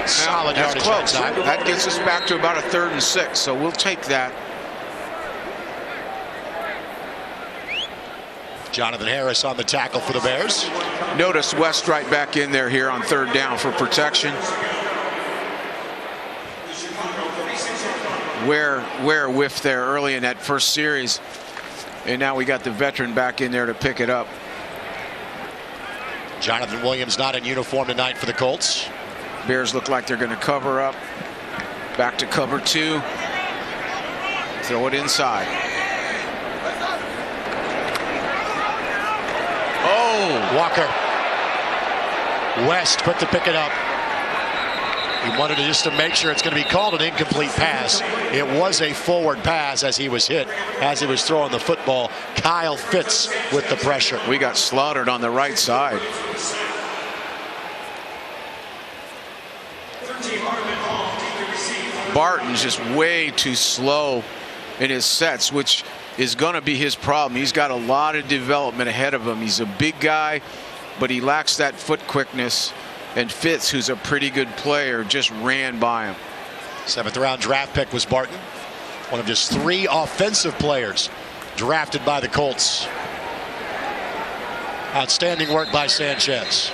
Solid That's yardage close. outside. That gets us back to about a 3rd and 6, so we'll take that. Jonathan Harris on the tackle for the Bears. Notice West right back in there here on 3rd down for protection. Ware whiffed there early in that first series, and now we got the veteran back in there to pick it up. Jonathan Williams not in uniform tonight for the Colts. Bears look like they're going to cover up. Back to cover 2. Throw it inside. Oh! Walker. West quick to pick it up. He wanted to just to make sure it's going to be called an incomplete pass. It was a forward pass as he was hit, as he was throwing the football. Kyle Fitz with the pressure. We got slaughtered on the right side. Barton's just way too slow in his sets, which is going to be his problem. He's got a lot of development ahead of him. He's a big guy, but he lacks that foot quickness. And Fitz, who's a pretty good player, just ran by him. 7th round draft pick was Barton. One of just 3 offensive players drafted by the Colts. Outstanding work by Sanchez.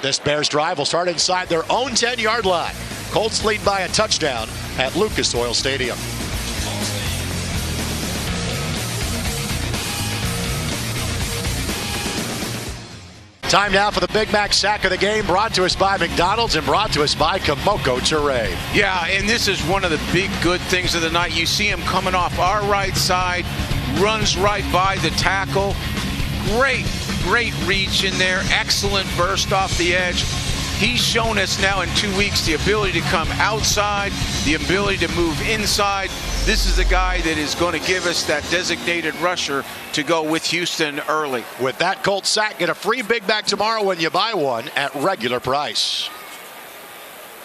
This Bears drive will start inside their own 10-yard line. Colts lead by a touchdown at Lucas Oil Stadium. Time now for the Big Mac sack of the game, brought to us by McDonald's and brought to us by Kamoko Ture. Yeah, and this is one of the big good things of the night. You see him coming off our right side, runs right by the tackle. Great reach in there. Excellent burst off the edge. He's shown us now in 2 weeks the ability to come outside, the ability to move inside. This is a guy that is going to give us that designated rusher to go with Houston early. With that Colts sack, get a free Big Mac tomorrow when you buy one at regular price.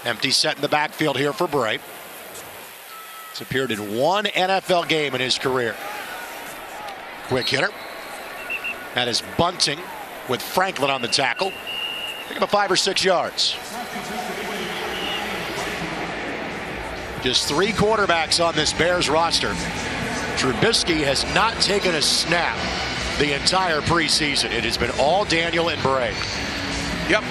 Empty set in the backfield here for Bray. He's appeared in 1 NFL game in his career. Quick hitter. That is Bunting with Franklin on the tackle. Pick up a 5 or 6 yards. Just 3 quarterbacks on this Bears roster. Trubisky has not taken a snap the entire preseason. It has been all Daniel and Bray. Yep.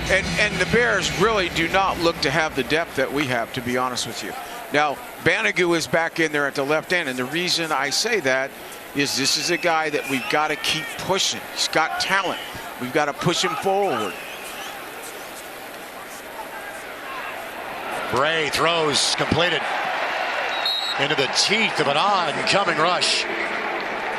And the Bears really do not look to have the depth that we have, to be honest with you. Now, Banigou is back in there at the left end, and the reason I say that is this is a guy that we've got to keep pushing. He's got talent. We've got to push him forward. Bray throws completed into the teeth of an oncoming rush.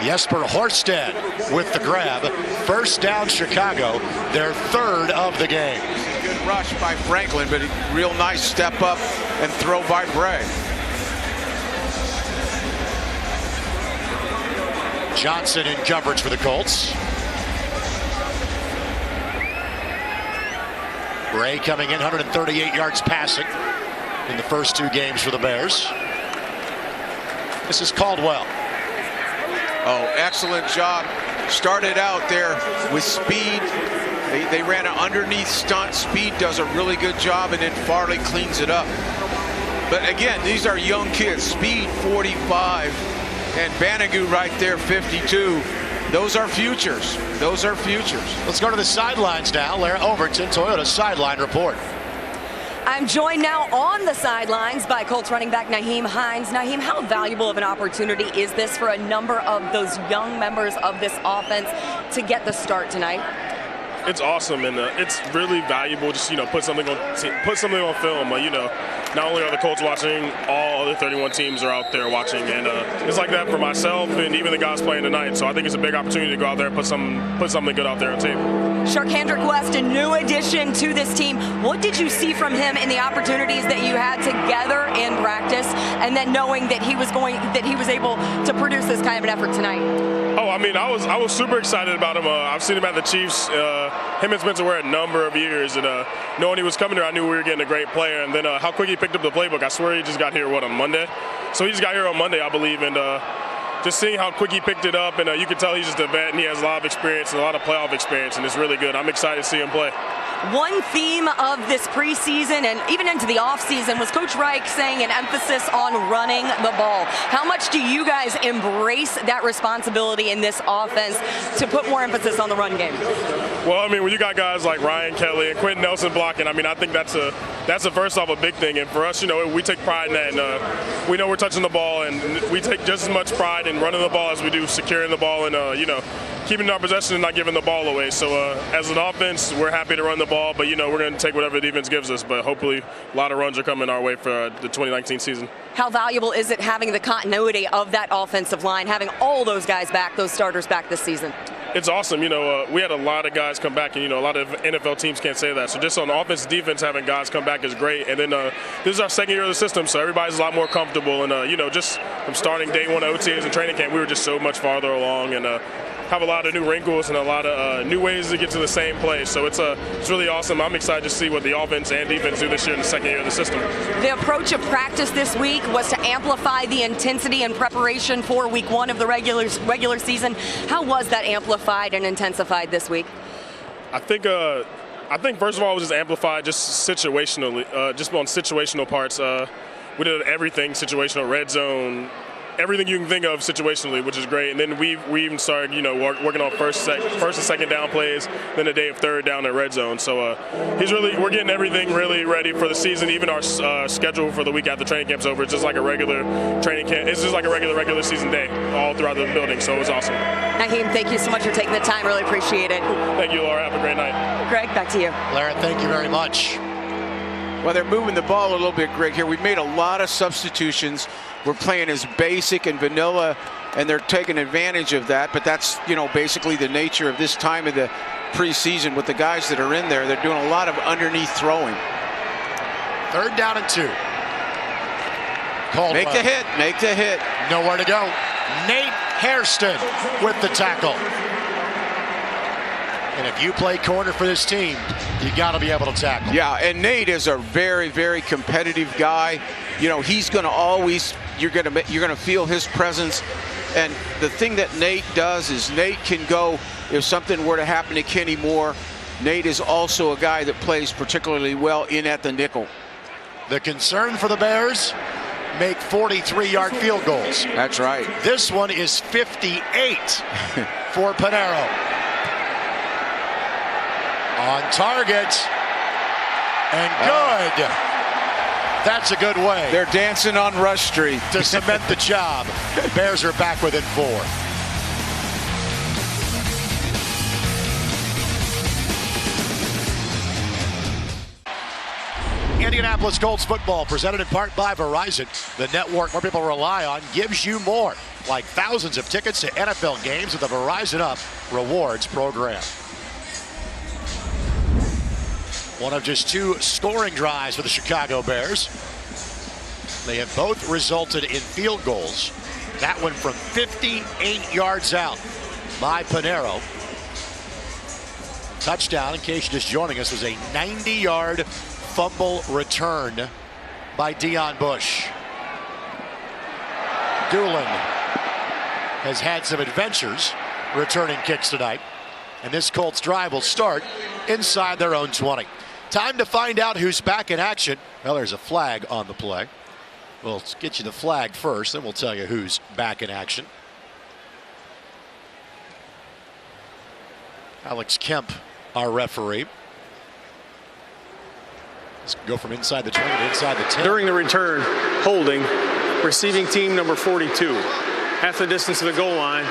Jesper Horsted with the grab. First down Chicago, their 3rd of the game. Good rush by Franklin, but a real nice step up and throw by Bray. Johnson in coverage for the Colts. Bray coming in 138 yards passing in the first 2 games for the Bears. This is Caldwell. Oh, excellent job. Started out there with speed. They ran an underneath stunt. Speed does a really good job, and then Farley cleans it up. But again, these are young kids. Speed 45, and Banigou right there 52. Those are futures. Those are futures. Let's go to the sidelines now. Lara Overton, Toyota sideline report. I'm joined now on the sidelines by Colts running back Nyheim Hines. Nyheim, how valuable of an opportunity is this for a number of those young members of this offense to get the start tonight? It's awesome, and it's really valuable. Just put something on film. Not only are the Colts watching, all other 31 teams are out there watching, and it's like that for myself and even the guys playing tonight. So I think it's a big opportunity to go out there and put something good out there on tape. Sharkhandrick West, a new addition to this team. What did you see from him in the opportunities that you had together in practice, and then knowing that he was able to produce this kind of an effort tonight? Oh, I was super excited about him. I've seen him at the Chiefs. Him and Spencer were a number of years, and knowing he was coming here, I knew we were getting a great player. And then how quick he picked up the playbook. I swear he just got here on Monday. So he just got here on Monday, I believe, and just seeing how quick he picked it up, and you can tell he's just a vet, and he has a lot of experience and a lot of playoff experience, and it's really good. I'm excited to see him play. One theme of this preseason and even into the offseason was Coach Reich saying an emphasis on running the ball. How much do you guys embrace that responsibility in this offense to put more emphasis on the run game? Well, when you got guys like Ryan Kelly and Quentin Nelson blocking, I think that's a first off a big thing. And for us, we take pride in that. And we know we're touching the ball, and we take just as much pride in running the ball as we do securing the ball and keeping our possession and not giving the ball away. So as an offense, we're happy to run the ball, but we're going to take whatever the defense gives us. But hopefully a lot of runs are coming our way for the 2019 season. How valuable is it having the continuity of that offensive line, having all those guys back, those starters back this season? It's awesome. We had a lot of guys come back, and a lot of NFL teams can't say that. So just on offense, defense, having guys come back is great. And then this is our second year of the system, so everybody's a lot more comfortable. And just from starting day one of OTAs and training camp, we were just so much farther along, and have a lot of new wrinkles and a lot of new ways to get to the same place. So it's really awesome. I'm excited to see what the offense and defense do this year in the second year of the system. The approach of practice this week was to amplify the intensity and preparation for week one of the regular season. How was that amplified and intensified this week? I think first of all it was just amplified just situationally, just on situational parts. We did everything situational, red zone, everything you can think of situationally, which is great. And then we even started, working on first and second down plays, then a day of third down and red zone. So we're getting everything really ready for the season. Even our schedule for the week after training camp's over, it's just like a regular training camp. It's just like a regular season day all throughout the building. So it was awesome. Naheem, thank you so much for taking the time. Really appreciate it. Thank you, Laura. Have a great night. Greg, back to you. Lara, thank you very much. Well, they're moving the ball a little bit, Greg, here. We've made a lot of substitutions. We're playing as basic and vanilla, and they're taking advantage of that. But that's, basically the nature of this time of the preseason with the guys that are in there. They're doing a lot of underneath throwing. 3rd down and 2. Caldwell. Make the hit. Nowhere to go. Nate Hairston with the tackle. And if you play corner for this team, you got to be able to tackle. Yeah, and Nate is a very, very competitive guy. He's going to always, you're going to feel his presence. And the thing that Nate does is Nate can go, if something were to happen to Kenny Moore, Nate is also a guy that plays particularly well in at the nickel. The concern for the Bears, make 43-yard field goals. That's right. This one is 58 for Panero. On target, and good. That's a good way. They're dancing on Rush Street to cement the job. Bears are back within 4. Indianapolis Colts football, presented in part by Verizon. The network more people rely on gives you more, like thousands of tickets to NFL games with the Verizon Up Rewards program. One of just 2 scoring drives for the Chicago Bears. They have both resulted in field goals. That one from 58 yards out by Panero. Touchdown, in case you're just joining us, was a 90-yard fumble return by Deion Bush. Doolin has had some adventures returning kicks tonight, and this Colts drive will start inside their own 20. Time to find out who's back in action. Well, there's a flag on the play. We'll get you the flag first, then we'll tell you who's back in action. Alex Kemp, our referee. Let's go from inside the 20 to inside the 10. During the return, holding, receiving team number 42. Half the distance to the goal line.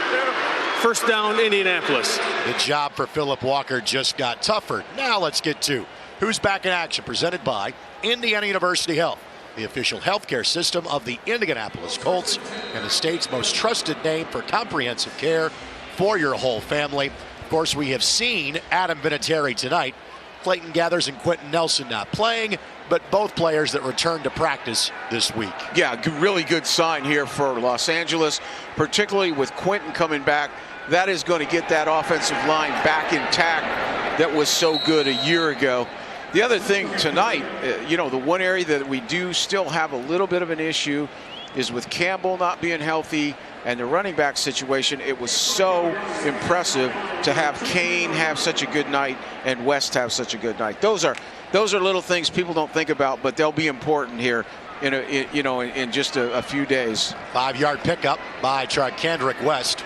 First down, Indianapolis. The job for Philip Walker just got tougher. Now let's get to who's back in action, presented by Indiana University Health, the official healthcare system of the Indianapolis Colts and the state's most trusted name for comprehensive care for your whole family. Of course, we have seen Adam Vinatieri tonight. Clayton Gathers and Quentin Nelson not playing, but both players that returned to practice this week. Yeah, really good sign here for Los Angeles, particularly with Quentin coming back. That is going to get that offensive line back intact that was so good a year ago. The other thing tonight, the one area that we do still have a little bit of an issue is with Campbell not being healthy and the running back situation. It was so impressive to have Kane have such a good night and West have such a good night. Those are little things people don't think about, but they'll be important here in just a few days. 5-yard pickup by Kendrick West.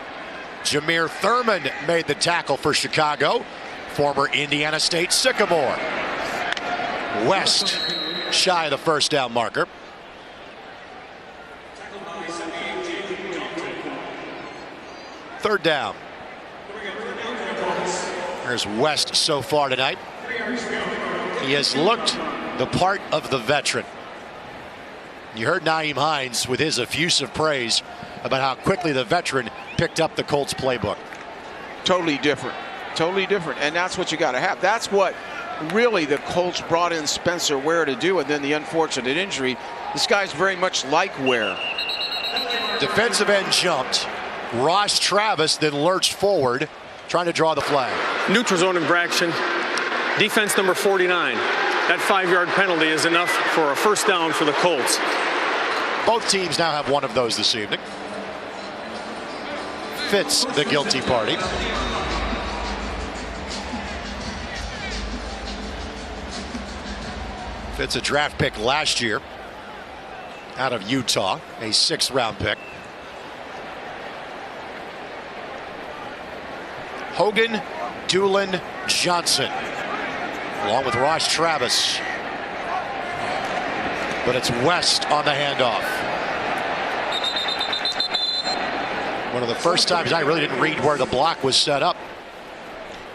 Jameer Thurman made the tackle for Chicago. Former Indiana State Sycamore. West shy of the first down marker. Third down. Here's West so far tonight. He has looked the part of the veteran. You heard Nyheim Hines with his effusive praise about how quickly the veteran picked up the Colts playbook. Totally different. Totally different. And that's what you got to have. That's what really the Colts brought in Spencer Ware to do, and then the unfortunate injury. This guy's very much like Ware. Defensive end jumped. Ross Travis then lurched forward, trying to draw the flag. Neutral zone infraction. Defense number 49. That 5-yard penalty is enough for a first down for the Colts. Both teams now have one of those this evening. Fits the guilty party. Fitz, a draft pick last year out of Utah, a 6th-round pick. Hogan, Doolin, Johnson, along with Ross Travis. But it's West on the handoff. One of the first times I really didn't read where the block was set up.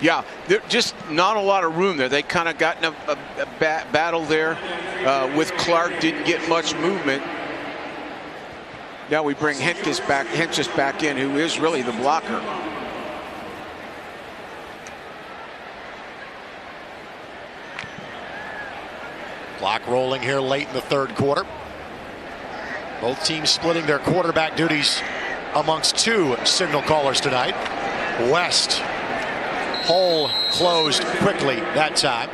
Yeah, there's just not a lot of room there. They kind of got in a battle there with Clark. Didn't get much movement. Now we bring Hentges back in, who is really the blocker. Clock rolling here late in the third quarter. Both teams splitting their quarterback duties amongst 2 signal callers tonight. West, hole closed quickly that time.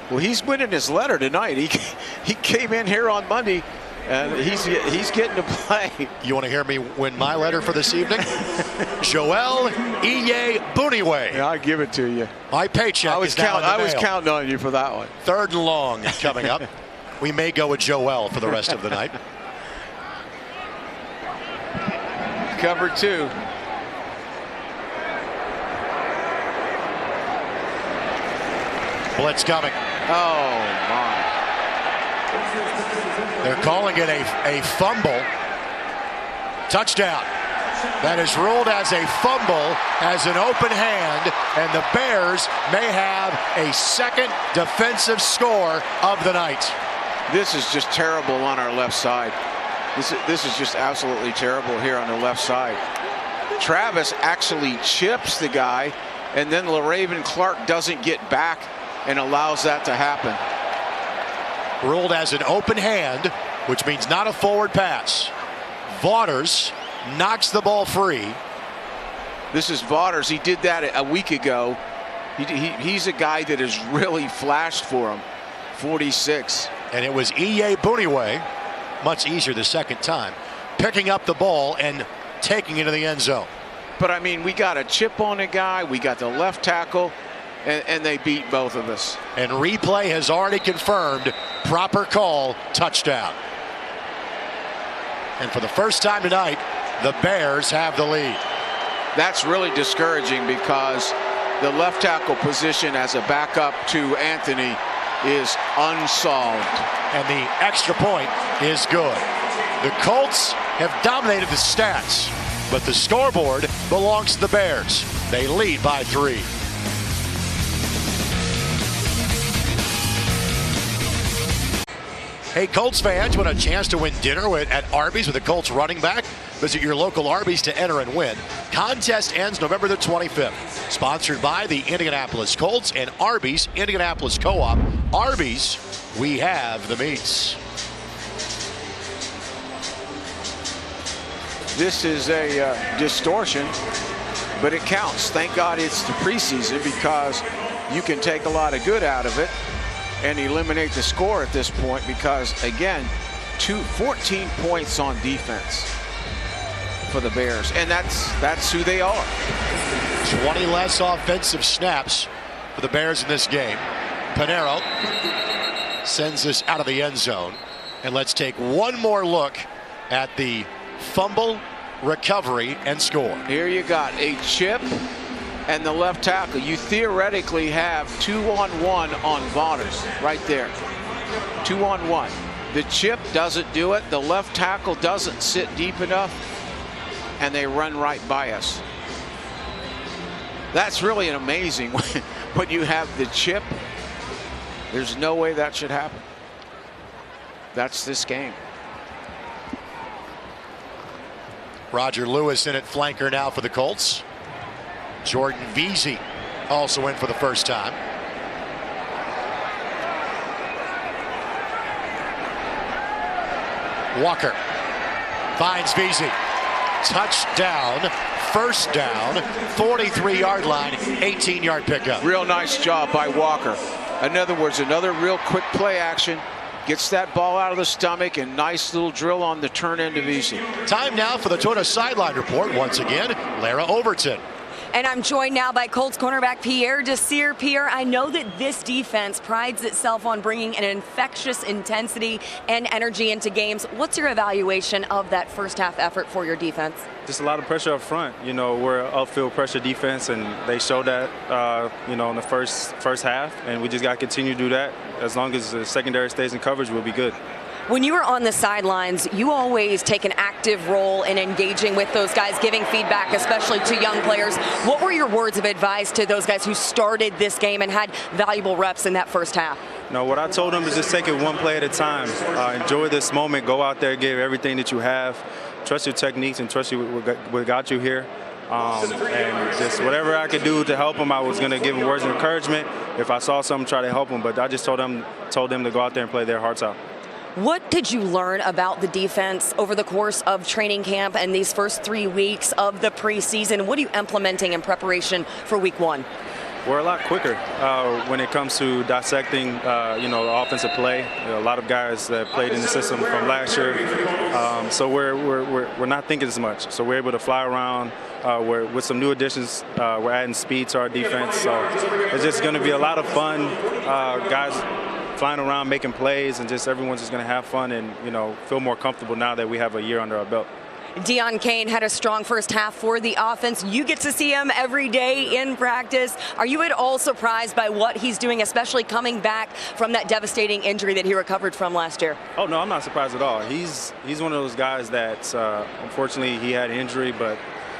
Well, he's winning his letter tonight. He came in here on Monday, and he's getting to play. You want to hear me win my letter for this evening? Joel Iye Buniwe. Yeah, I give it to you. My paycheck is now in the mail. I was counting on you for that one. 3rd and long coming up. We may go with Joel for the rest of the night. Cover 2. Blitz coming. Oh, my. They're calling it a fumble. Touchdown. That is ruled as a fumble, as an open hand, and the Bears may have a 2nd defensive score of the night. This is just terrible on our left side. This is just absolutely terrible here on the left side. Travis actually chips the guy, and then LaRaven Clark doesn't get back and allows that to happen. Ruled as an open hand, which means not a forward pass. Vaughters knocks the ball free. This is Vaughters. He did that a week ago. He's a guy that has really flashed for him. 46. And it was Iye Buniwe, much easier the second time, picking up the ball and taking it to the end zone. But I mean, we got a chip on a guy. We got the left tackle. And they beat both of us. And replay has already confirmed proper call, touchdown. And for the first time tonight, the Bears have the lead. That's really discouraging because the left tackle position as a backup to Anthony is unsolved. And the extra point is good. The Colts have dominated the stats. but the scoreboard belongs to the Bears. They lead by 3. Hey, Colts fans, want a chance to win dinner at Arby's with a Colts running back? Visit your local Arby's to enter and win. Contest ends November the 25th. Sponsored by the Indianapolis Colts and Arby's Indianapolis Co-op. Arby's, we have the meats. This is a distortion, but it counts. Thank God it's the preseason, because you can take a lot of good out of it and eliminate the score at this point, because again, 14 points on defense for the Bears, and that's who they are. 20 less offensive snaps for the Bears in this game. Panero sends this out of the end zone, and let's take one more look at the fumble, recovery, and score. Here you got a chip and the left tackle. You theoretically have 2-on-1 on Vaughners right there. 2-on-1. The chip doesn't do it. The left tackle doesn't sit deep enough, and they run right by us. That's really an amazing when you have the chip. There's no way that should happen. That's this game. Roger Lewis in at flanker now for the Colts. Jordan Veazey also in for the first time. Walker finds Veazey. Touchdown, first down, 43-yard line, 18-yard pickup. Real nice job by Walker. In other words, another real quick play action. Gets that ball out of the stomach, and nice little drill on the turn end of Veazey. Time now for the Toyota Sideline Report. Once again, Lara Overton. And I'm joined now by Colts cornerback Pierre Desir. Pierre, I know that this defense prides itself on bringing an infectious intensity and energy into games. What's your evaluation of that first half effort for your defense? Just a lot of pressure up front. You know, we're an upfield pressure defense, and they showed that, you know, in the first half, and we just got to continue to do that. As long as the secondary stays in coverage, we'll be good. When you are on the sidelines, you always take an active role in engaging with those guys, giving feedback, especially to young players. What were your words of advice to those guys who started this game and had valuable reps in that first half? No, what I told them is just take it one play at a time. Enjoy this moment. Go out there, give everything that you have. Trust your techniques and trust what got you here. And just whatever I could do to help them, I was going to give them words of encouragement. If I saw something, try to help them. But I just told them to go out there and play their hearts out. What did you learn about the defense over the course of training camp and these first 3 weeks of the preseason? What are you implementing in preparation for week 1? We're a lot quicker when it comes to dissecting, you know, the offensive play. A lot of guys that played in the system from last year, so we're not thinking as much. So we're able to fly around. With some new additions, we're adding speed to our defense. So it's just going to be a lot of fun. Guys flying around, making plays, and just everyone's just going to have fun and, you know, feel more comfortable now that we have a year under our belt. Deon Cain had a strong first half for the offense. You get to see him every day in practice. Are you at all surprised by what he's doing, especially coming back from that devastating injury that he recovered from last year? Oh, no, I'm not surprised at all. He's one of those guys that, unfortunately, he had an injury, but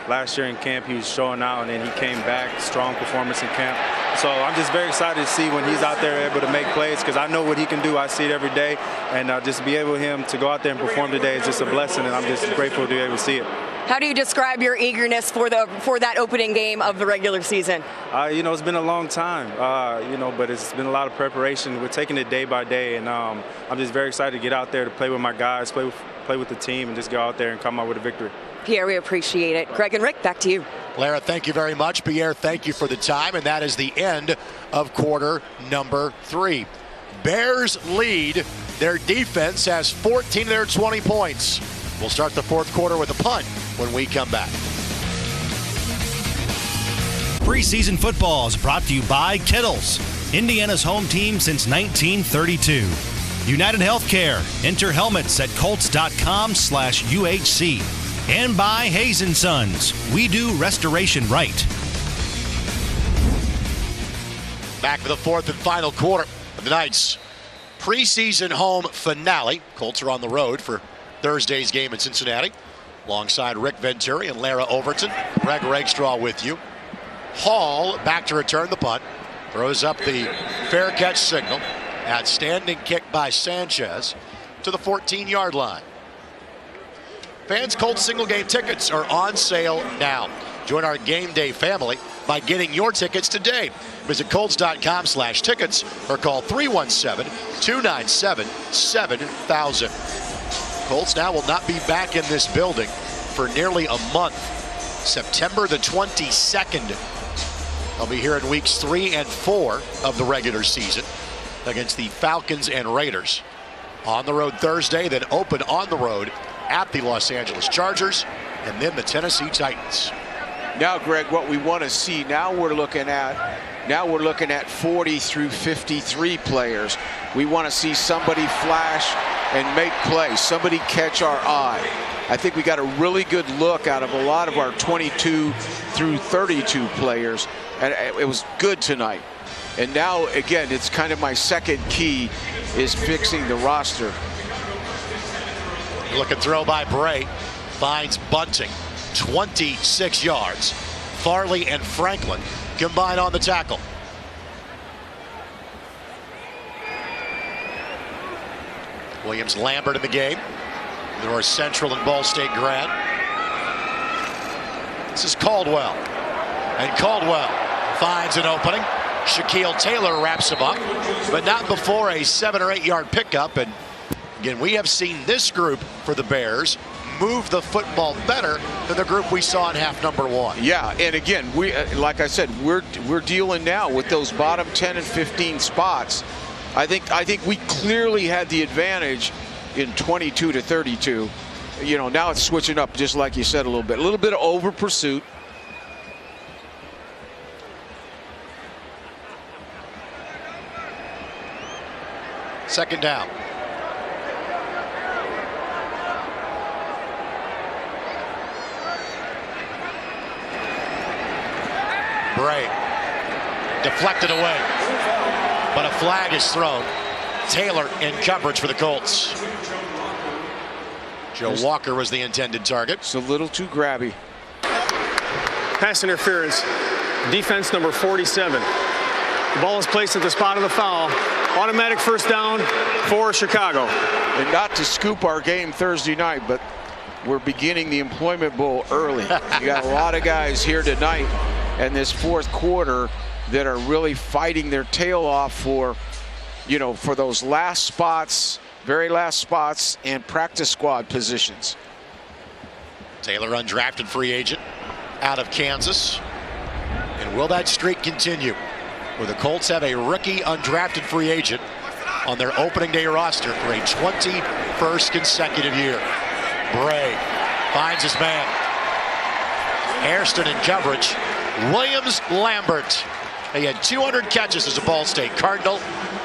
last year in camp he was showing out, and then he came back, strong performance in camp. So I'm just very excited to see when he's out there able to make plays, because I know what he can do. I see it every day, and just be able him to go out there and perform today is just a blessing, and I'm just grateful to be able to see it. How do you describe your eagerness for that opening game of the regular season? You know, it's been a long time, you know, but it's been a lot of preparation. We're taking it day by day, and I'm just very excited to get out there to play with my guys, play with the team, and just go out there and come out with a victory. Pierre, we appreciate it. Greg and Rick, back to you. Lara, thank you very much. Pierre, thank you for the time. And that is the end of quarter number 3. Bears lead. Their defense has 14 of their 20 points. We'll start the fourth quarter with a punt when we come back. Preseason football is brought to you by Kittles, Indiana's home team since 1932. United Healthcare. Enter helmets at Colts.com/UHC. And by Hayes & Sons. We do restoration right. Back for the fourth and final quarter of the night's preseason home finale. Colts are on the road for Thursday's game in Cincinnati. alongside Rick Venturi and Lara Overton. Greg Rakestraw with you. Hall back to return the punt. Throws up the fair catch signal. Outstanding kick by Sanchez to the 14-yard line. Fans, Colts single game tickets are on sale now. Join our game day family by getting your tickets today. Visit Colts.com/tickets or call 317-297-7000. Colts now will not be back in this building for nearly a month. September the 22nd. They'll be here in weeks 3 and 4 of the regular season against the Falcons and Raiders. On the road Thursday, then open on the road at the Los Angeles Chargers and then the Tennessee Titans. Now, Greg, what we want to see, now we're looking at 40 through 53 players. We want to see somebody flash and make plays, somebody catch our eye. I think we got a really good look out of a lot of our 22 through 32 players, and it was good tonight. And now, again, it's kind of my second key is fixing the roster. Look and throw by Bray. Finds Bunting. 26 yards. Farley and Franklin combine on the tackle. Williams Lambert in the game. North Central and Ball State grad. This is Caldwell. And Caldwell finds an opening. Shaquille Taylor wraps him up, but not before a 7 or 8 yard pickup. And again, we have seen this group for the Bears move the football better than the group we saw in half number 1. Yeah, and again, we like I said, we're dealing now with those bottom 10 and 15 spots. I think we clearly had the advantage in 22 to 32. You know, now it's switching up, just like you said, a little bit of over pursuit. Second down. Bray deflected away, but a flag is thrown. Taylor in coverage for the Colts. Joe Walker was the intended target. It's a little too grabby. Pass interference. Defense number 47. The ball is placed at the spot of the foul. Automatic first down for Chicago. And not to scoop our game Thursday night, but we're beginning the Employment Bowl early. You got a lot of guys here tonight and this fourth quarter that are really fighting their tail off for, you know, for those last spots, very last spots and practice squad positions. Taylor, undrafted free agent out of Kansas. And will that streak continue? Where the Colts have a rookie undrafted free agent on their opening day roster for a 21st consecutive year. Bray finds his man. Hairston in coverage. Williams Lambert. He had 200 catches as a Ball State Cardinal.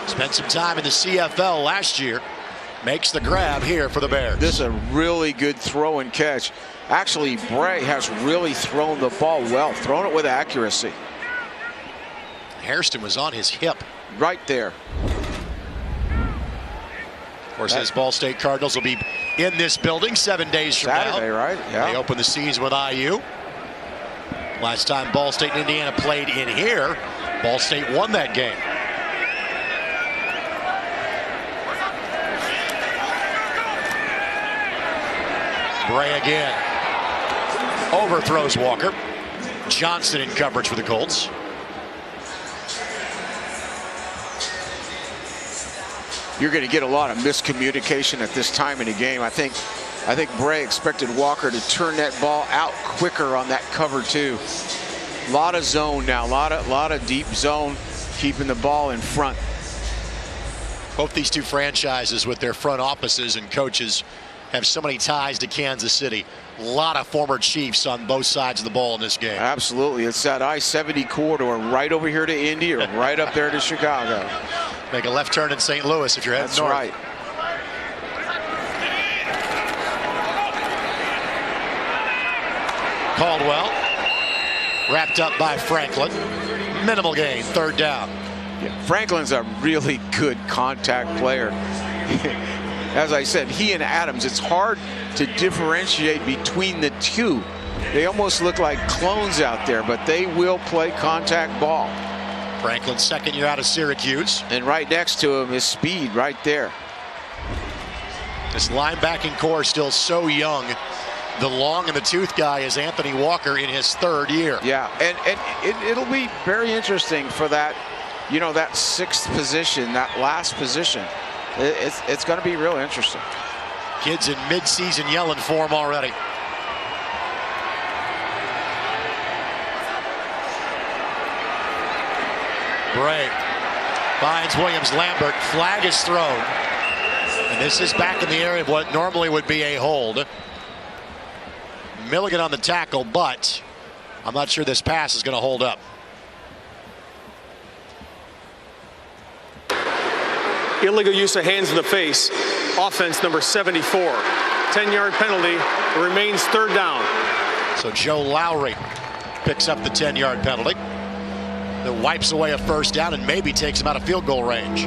Spent some time in the CFL last year. Makes the grab here for the Bears. This is a really good throw and catch. Actually, Bray has really thrown the ball well, thrown it with accuracy. Hairston was on his hip. Right there. Of course, his Ball State Cardinals will be in this building 7 days from Saturday, now. right? Yeah. They open the season with IU. Last time Ball State and Indiana played in here, Ball State won that game. Bray again. Overthrows Walker. Johnson in coverage for the Colts. You're going to get a lot of miscommunication at this time in the game. I think Bray expected Walker to turn that ball out quicker on that cover too. A lot of zone now, a lot of deep zone, keeping the ball in front. Both these two franchises with their front offices and coaches have so many ties to Kansas City. A lot of former Chiefs on both sides of the ball in this game. Absolutely. It's that I-70 corridor right over here to Indy or right up there to Chicago. Make a left turn in St. Louis if you're heading north. That's right. Caldwell wrapped up by Franklin. Minimal gain, third down. Yeah, Franklin's a really good contact player. as I said, he and Adams, it's hard to differentiate between the two. They almost look like clones out there, but they will play contact ball. Franklin's second year out of Syracuse. And right next to him is speed right there. This linebacking core is still so young. The long in the tooth guy is Anthony Walker in his third year. Yeah, and it'll be very interesting for that, you know, that sixth position, that last position. It's going to be real interesting. Kids in mid-season yelling for him already. Bray finds Williams-Lambert. Flag is thrown. And this is back in the area of what normally would be a hold. Milligan on the tackle, but I'm not sure this pass is going to hold up. Illegal use of hands in the face. Offense number 74. 10-yard penalty. It remains third down. So Joe Lowry picks up the 10-yard penalty. That wipes away a first down and maybe takes him out of field goal range.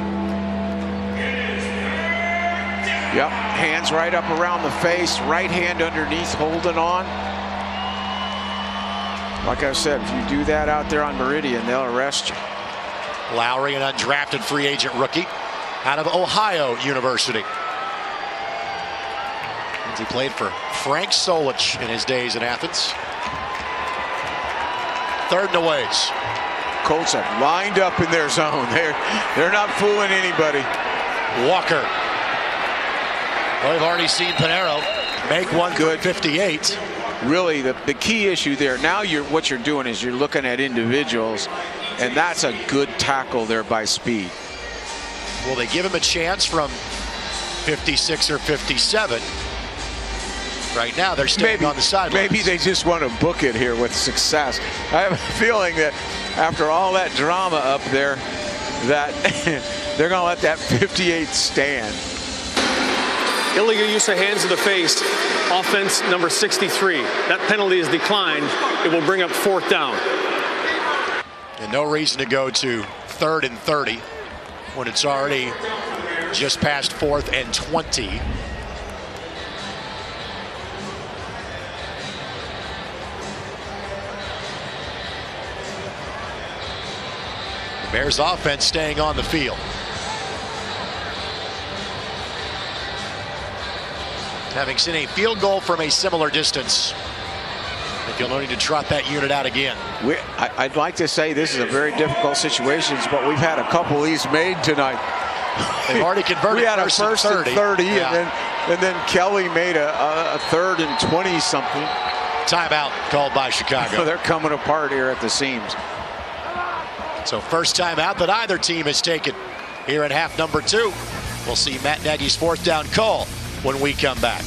Yep, hands right up around the face, right hand underneath, holding on. Like I said, if you do that out there on Meridian, they'll arrest you. Lowry, an undrafted free agent rookie out of Ohio University. He played for Frank Solich in his days in Athens. Third and away. Colts have lined up in their zone. They're not fooling anybody. Walker. Well, we've already seen Pinero make one good 58. Really, the key issue there, now what you're doing is you're looking at individuals, and that's a good tackle there by Speed. Will they give him a chance from 56 or 57? Right now, they're staying on the sidelines. Maybe they just want to book it here with success. I have a feeling that after all that drama up there, that they're going to let that 58 stand. Illegal use of hands to the face. Offense number 63. That penalty is declined. It will bring up fourth down. And no reason to go to 3rd and 30 when it's already just past 4th and 20. The Bears offense staying on the field. Having seen a field goal from a similar distance, I think you'll no need to trot that unit out again. I'd like to say this is a very difficult situation, but we've had a couple of these made tonight. They've already converted. We had a first and 30, yeah. and then Kelly made a 3rd and 20-something. Timeout called by Chicago. So they're coming apart here at the seams. So first timeout that either team has taken here in half number 2. We'll see Matt Nagy's 4th down call when we come back.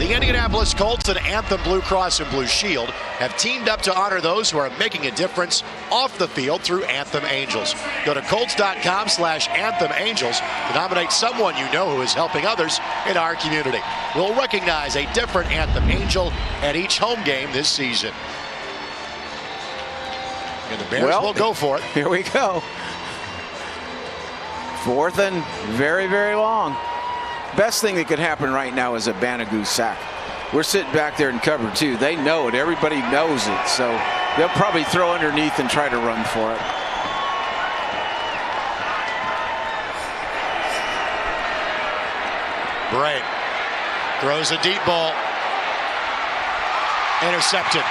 The Indianapolis Colts and Anthem Blue Cross and Blue Shield have teamed up to honor those who are making a difference off the field through Anthem Angels. Go to Colts.com/Anthem Angels to nominate someone you know who is helping others in our community. We'll recognize a different Anthem Angel at each home game this season. And the Bears will go for it. Here we go. 4th and very, very long. Best thing that could happen right now is a Banagoo sack. We're sitting back there in cover 2. They know it. Everybody knows it. So they'll probably throw underneath and try to run for it. Bray throws a deep ball. Intercepted.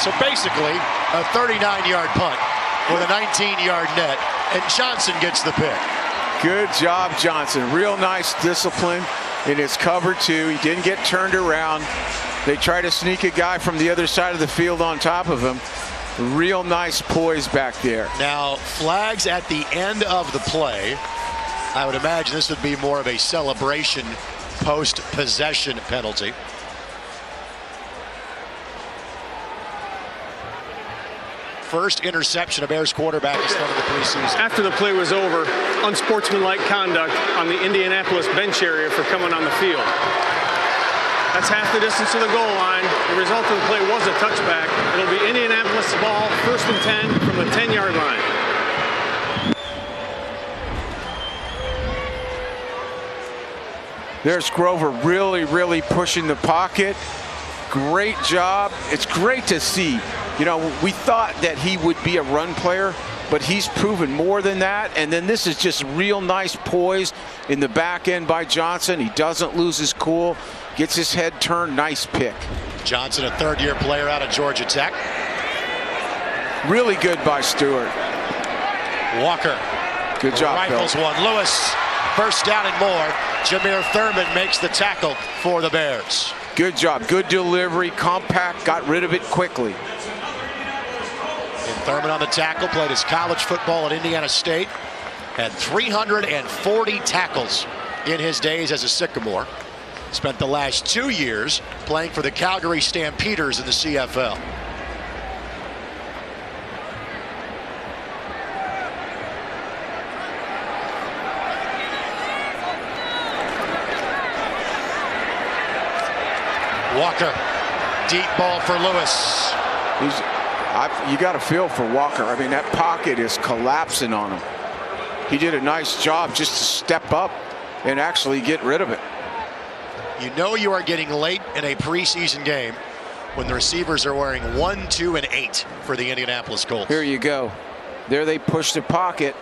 So basically, a 39-yard punt with a 19-yard net, and Johnson gets the pick. Good job, Johnson. Real nice discipline in his cover 2. He didn't get turned around. They try to sneak a guy from the other side of the field on top of him. Real nice poise back there. Now, flags at the end of the play. I would imagine this would be more of a celebration post-possession penalty. First interception a Bears quarterback has thrown in the preseason. After the play was over, unsportsmanlike conduct on the Indianapolis bench area for coming on the field. That's half the distance to the goal line. The result of the play was a touchback. It'll be Indianapolis ball, 1st and 10 from the 10-yard line. There's Grover really pushing the pocket. Great job. It's great to see. You know, we thought that he would be a run player, but he's proven more than that. And then this is just real nice poise in the back end by Johnson. He doesn't lose his cool, gets his head turned. Nice pick. Johnson, a third-year player out of Georgia Tech. Really good by Stewart. Walker. Good job, Rifles Phil. one. Lewis, first down and more. Jameer Thurman makes the tackle for the Bears. Good job. Good delivery. Compact. Got rid of it quickly. And Thurman on the tackle. Played his college football at Indiana State. Had 340 tackles in his days as a Sycamore. Spent the last 2 years playing for the Calgary Stampeders in the CFL. Walker, deep ball for Lewis. You got to feel for Walker. I mean, that pocket is collapsing on him. He did a nice job just to step up and actually get rid of it. You know you are getting late in a preseason game when the receivers are wearing 1, 2, and 8 for the Indianapolis Colts. Here you go. There they pushed the pocket.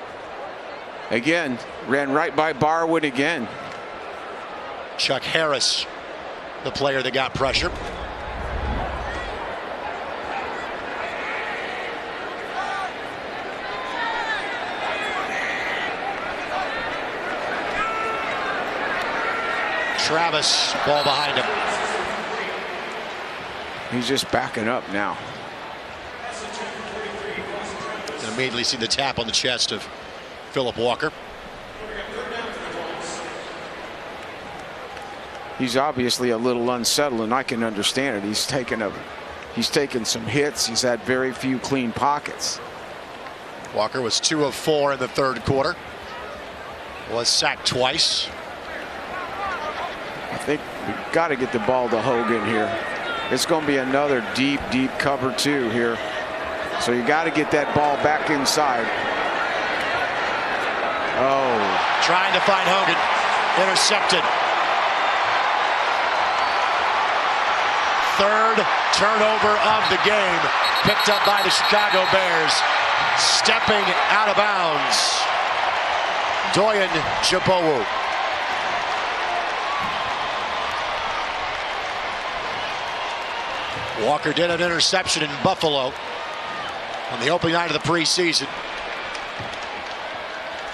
Again, ran right by Barwood again. Chuck Harris, the player that got pressure. Travis, ball behind him. He's just backing up now. And immediately see the tap on the chest of Philip Walker. He's obviously a little unsettled, and I can understand it. He's taken some hits. He's had very few clean pockets. Walker was 2 of 4 in the third quarter. Was sacked twice. I think we've got to get the ball to Hogan here. It's going to be another deep cover 2 here. So you got to get that ball back inside. Oh. Trying to find Hogan. Intercepted. Third turnover of the game, picked up by the Chicago Bears. Stepping out of bounds, Doyen Jabowu. Walker did an interception in Buffalo on the opening night of the preseason.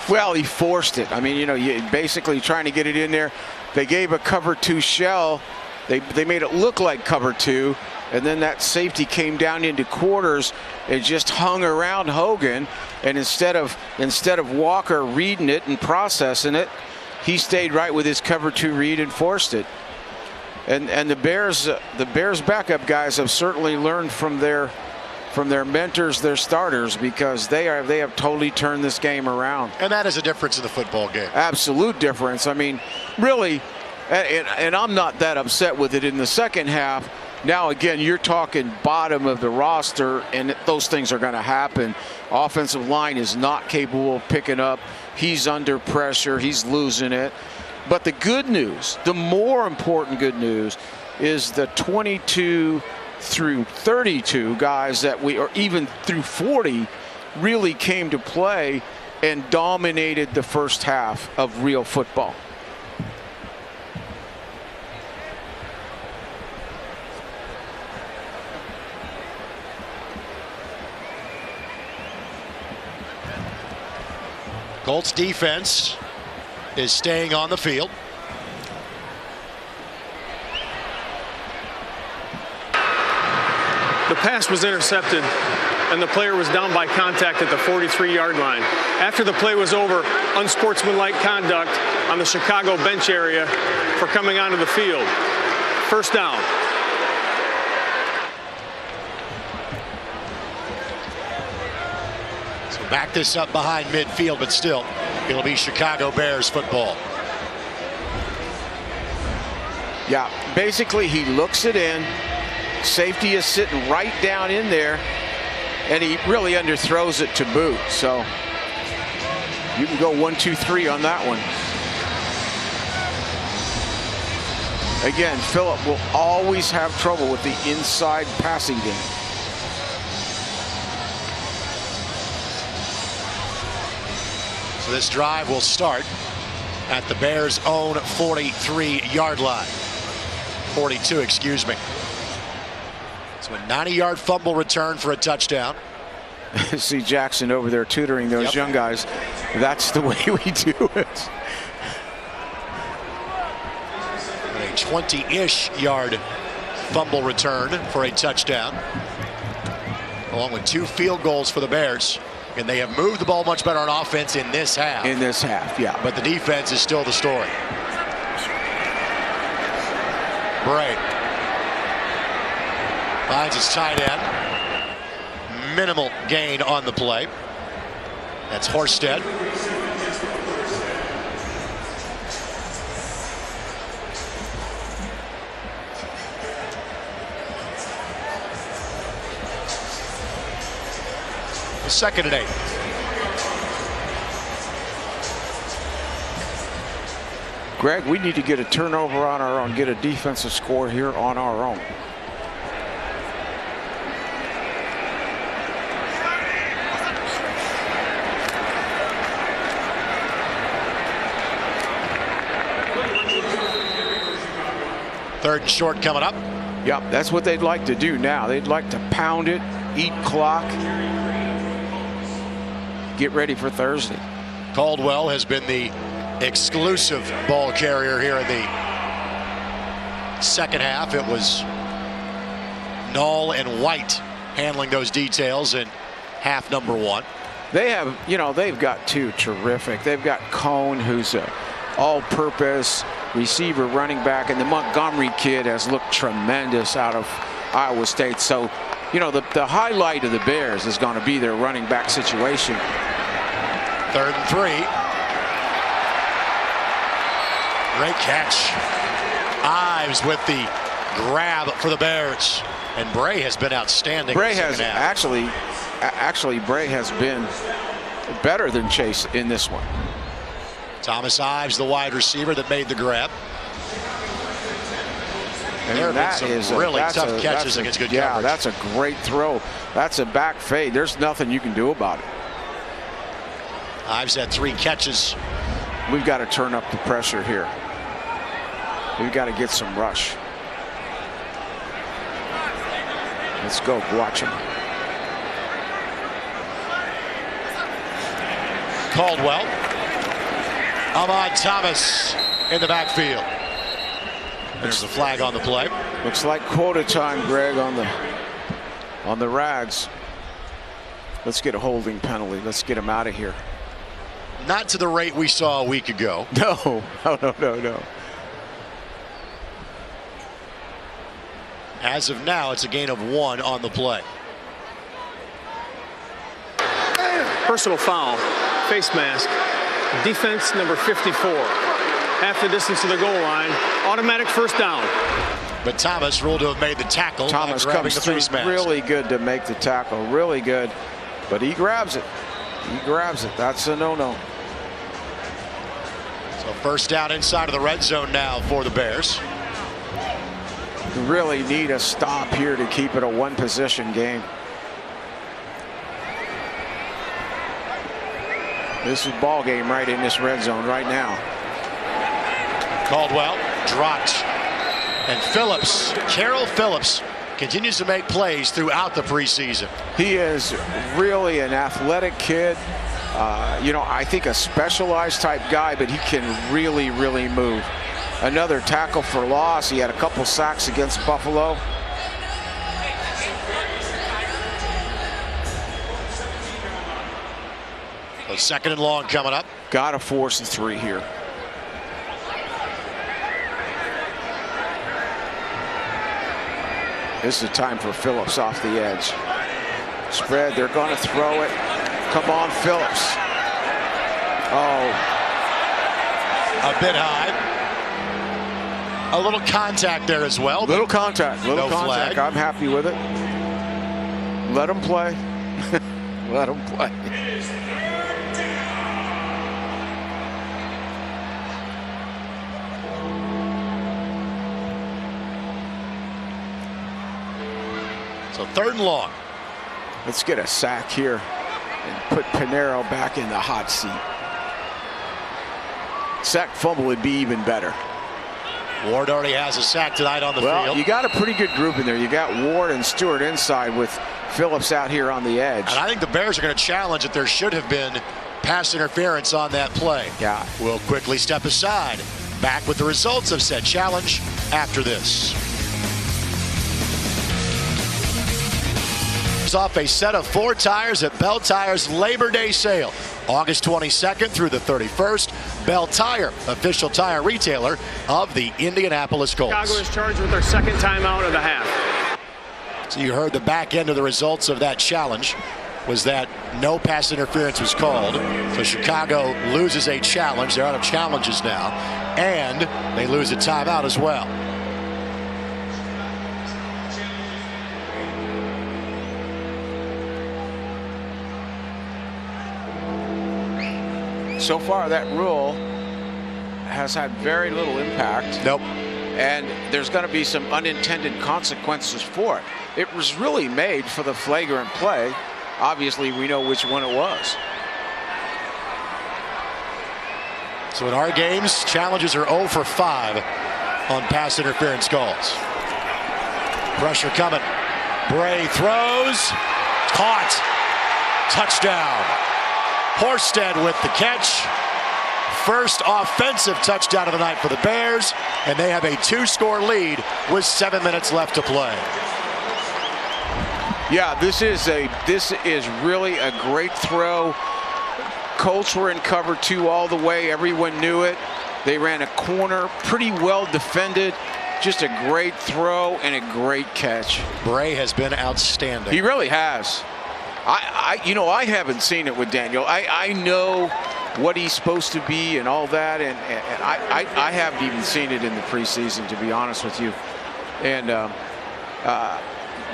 Well, he forced it. I mean, you know, basically trying to get it in there. They gave a cover 2 shell. They made it look like cover 2, and then that safety came down into quarters and just hung around Hogan. And instead of Walker reading it and processing it, he stayed right with his cover 2 read and forced it. And the Bears backup guys have certainly learned from their mentors, their starters, because they have totally turned this game around. And that is a difference in the football game. Absolute difference. I mean, really. And I'm not that upset with it in the second half. Now, again, you're talking bottom of the roster, and those things are going to happen. Offensive line is not capable of picking up. He's under pressure. He's losing it. But the good news, the more important good news, is the 22 through 32 guys or even through 40, really came to play and dominated the first half of real football. Colts defense is staying on the field. The pass was intercepted, and the player was down by contact at the 43-yard line. After the play was over, unsportsmanlike conduct on the Chicago bench area for coming onto the field. First down. Back this up behind midfield, but still, it'll be Chicago Bears football. Yeah, basically he looks it in. Safety is sitting right down in there, and he really underthrows it to boot. So you can go 1, 2, 3 on that one. Again, Phillip will always have trouble with the inside passing game. So this drive will start at the Bears' own 43-yard line. 42, excuse me. So a 90-yard fumble return for a touchdown. See Jackson over there tutoring those young guys. That's the way we do it. A 20-ish yard fumble return for a touchdown, along with 2 field goals for the Bears. And they have moved the ball much better on offense in this half. In this half, yeah. But the defense is still the story. Bray finds his tight end. Minimal gain on the play. That's Horsted. Second and 8. Greg, we need to get a turnover on our own, get a defensive score here on our own. Third and short coming up. Yep, that's what they'd like to do now. They'd like to pound it, eat clock, get ready for Thursday. Caldwell has been the exclusive ball carrier here in the second half. It was Null and White handling those details in half number 1. They have, they've got 2 terrific. They've got Cone, who's a all-purpose receiver, running back, and the Montgomery kid has looked tremendous out of Iowa State. So, the highlight of the Bears is going to be their running back situation. Third and 3. Great catch. Ives with the grab for the Bears. And Bray has been outstanding. Bray has actually Bray has been better than Chase in this one. Thomas Ives, the wide receiver that made the grab. And there have been some really tough catches against good coverage. Yeah, that's a great throw. That's a back fade. There's nothing you can do about it. Ives had 3 catches. We've got to turn up the pressure here. We've got to get some rush. Let's go. Watch him. Caldwell. Ahmad Thomas in the backfield. There's the flag on the play. Looks like quota time, Greg, on the Rags. Let's get a holding penalty. Let's get him out of here. Not to the rate we saw a week ago. No. As of now, it's a gain of 1 on the play. Personal foul, face mask, defense number 54. Half the distance to the goal line, automatic first down. But Thomas ruled to have made the tackle. Thomas comes through really good to make the tackle, really good. But he grabs it. That's a no-no. So first down inside of the red zone now for the Bears. You really need a stop here to keep it a 1-possession game. This is ball game right in this red zone right now. Caldwell dropped. And Phillips, Carroll Phillips, continues to make plays throughout the preseason. He is really an athletic kid. I think a specialized type guy, but he can really, really move. Another tackle for loss. He had a couple sacks against Buffalo. So second and long coming up. Got to force the 3 here. This is time for Phillips off the edge. Spread, they're going to throw it. Come on, Phillips. Oh. A bit high. A little contact there as well. Little contact. No flag. I'm happy with it. Let them play. Let them play. So 3rd and long. Let's get a sack here and put Pinero back in the hot seat. Sack fumble would be even better. Ward already has a sack tonight on the field. You got a pretty good group in there. You got Ward and Stewart inside with Phillips out here on the edge. And I think the Bears are going to challenge that there should have been pass interference on that play. Yeah. We'll quickly step aside. Back with the results of said challenge after this. Off a set of 4 tires at Bell Tire's Labor Day sale. August 22nd through the 31st. Bell Tire, official tire retailer of the Indianapolis Colts. Chicago is charged with their 2nd timeout of the half. So you heard the back end of the results of that challenge was that no pass interference was called. So Chicago loses a challenge. They're out of challenges now. And they lose a timeout as well. So far, that rule has had very little impact. Nope. And there's going to be some unintended consequences for it. It was really made for the flagrant play. Obviously, we know which one it was. So in our games, challenges are 0 for 5 on pass interference calls. Pressure coming. Bray throws. Caught. Touchdown. Horsted with the catch. First offensive touchdown of the night for the Bears, and they have a 2-score lead with 7 minutes left to play. Yeah, this is really a great throw. Colts were in cover 2 all the way. Everyone knew it. They ran a corner, pretty well defended. Just a great throw and a great catch. Bray has been outstanding. He really has. I haven't seen it with Daniel. I know what he's supposed to be and all that, and I haven't even seen it in the preseason, to be honest with you. And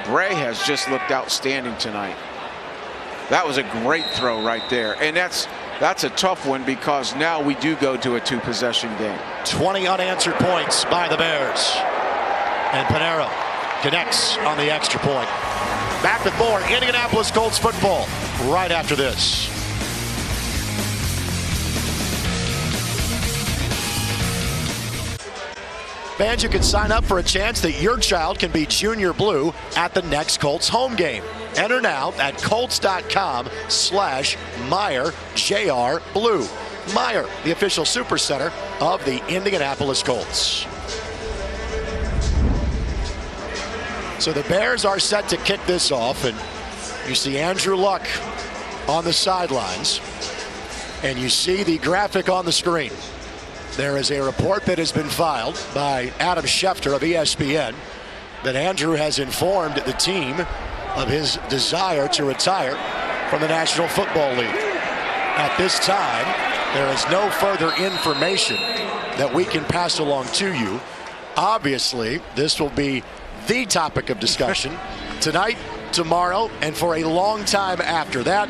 Bray has just looked outstanding tonight. That was a great throw right there, and that's a tough one because now we do go to a 2-possession game. 20 unanswered points by the Bears, and Pinero connects on the extra point. Back with more Indianapolis Colts football right after this. Fans, you can sign up for a chance that your child can be Junior Blue at the next Colts home game. Enter now at Colts.com/MeyerJRBlue. Meyer, the official supercenter of the Indianapolis Colts. So the Bears are set to kick this off, and you see Andrew Luck on the sidelines, and you see the graphic on the screen. There is a report that has been filed by Adam Schefter of ESPN that Andrew has informed the team of his desire to retire from the National Football League. At this time, there is no further information that we can pass along to you. Obviously, this will be the topic of discussion tonight, tomorrow, and for a long time after that.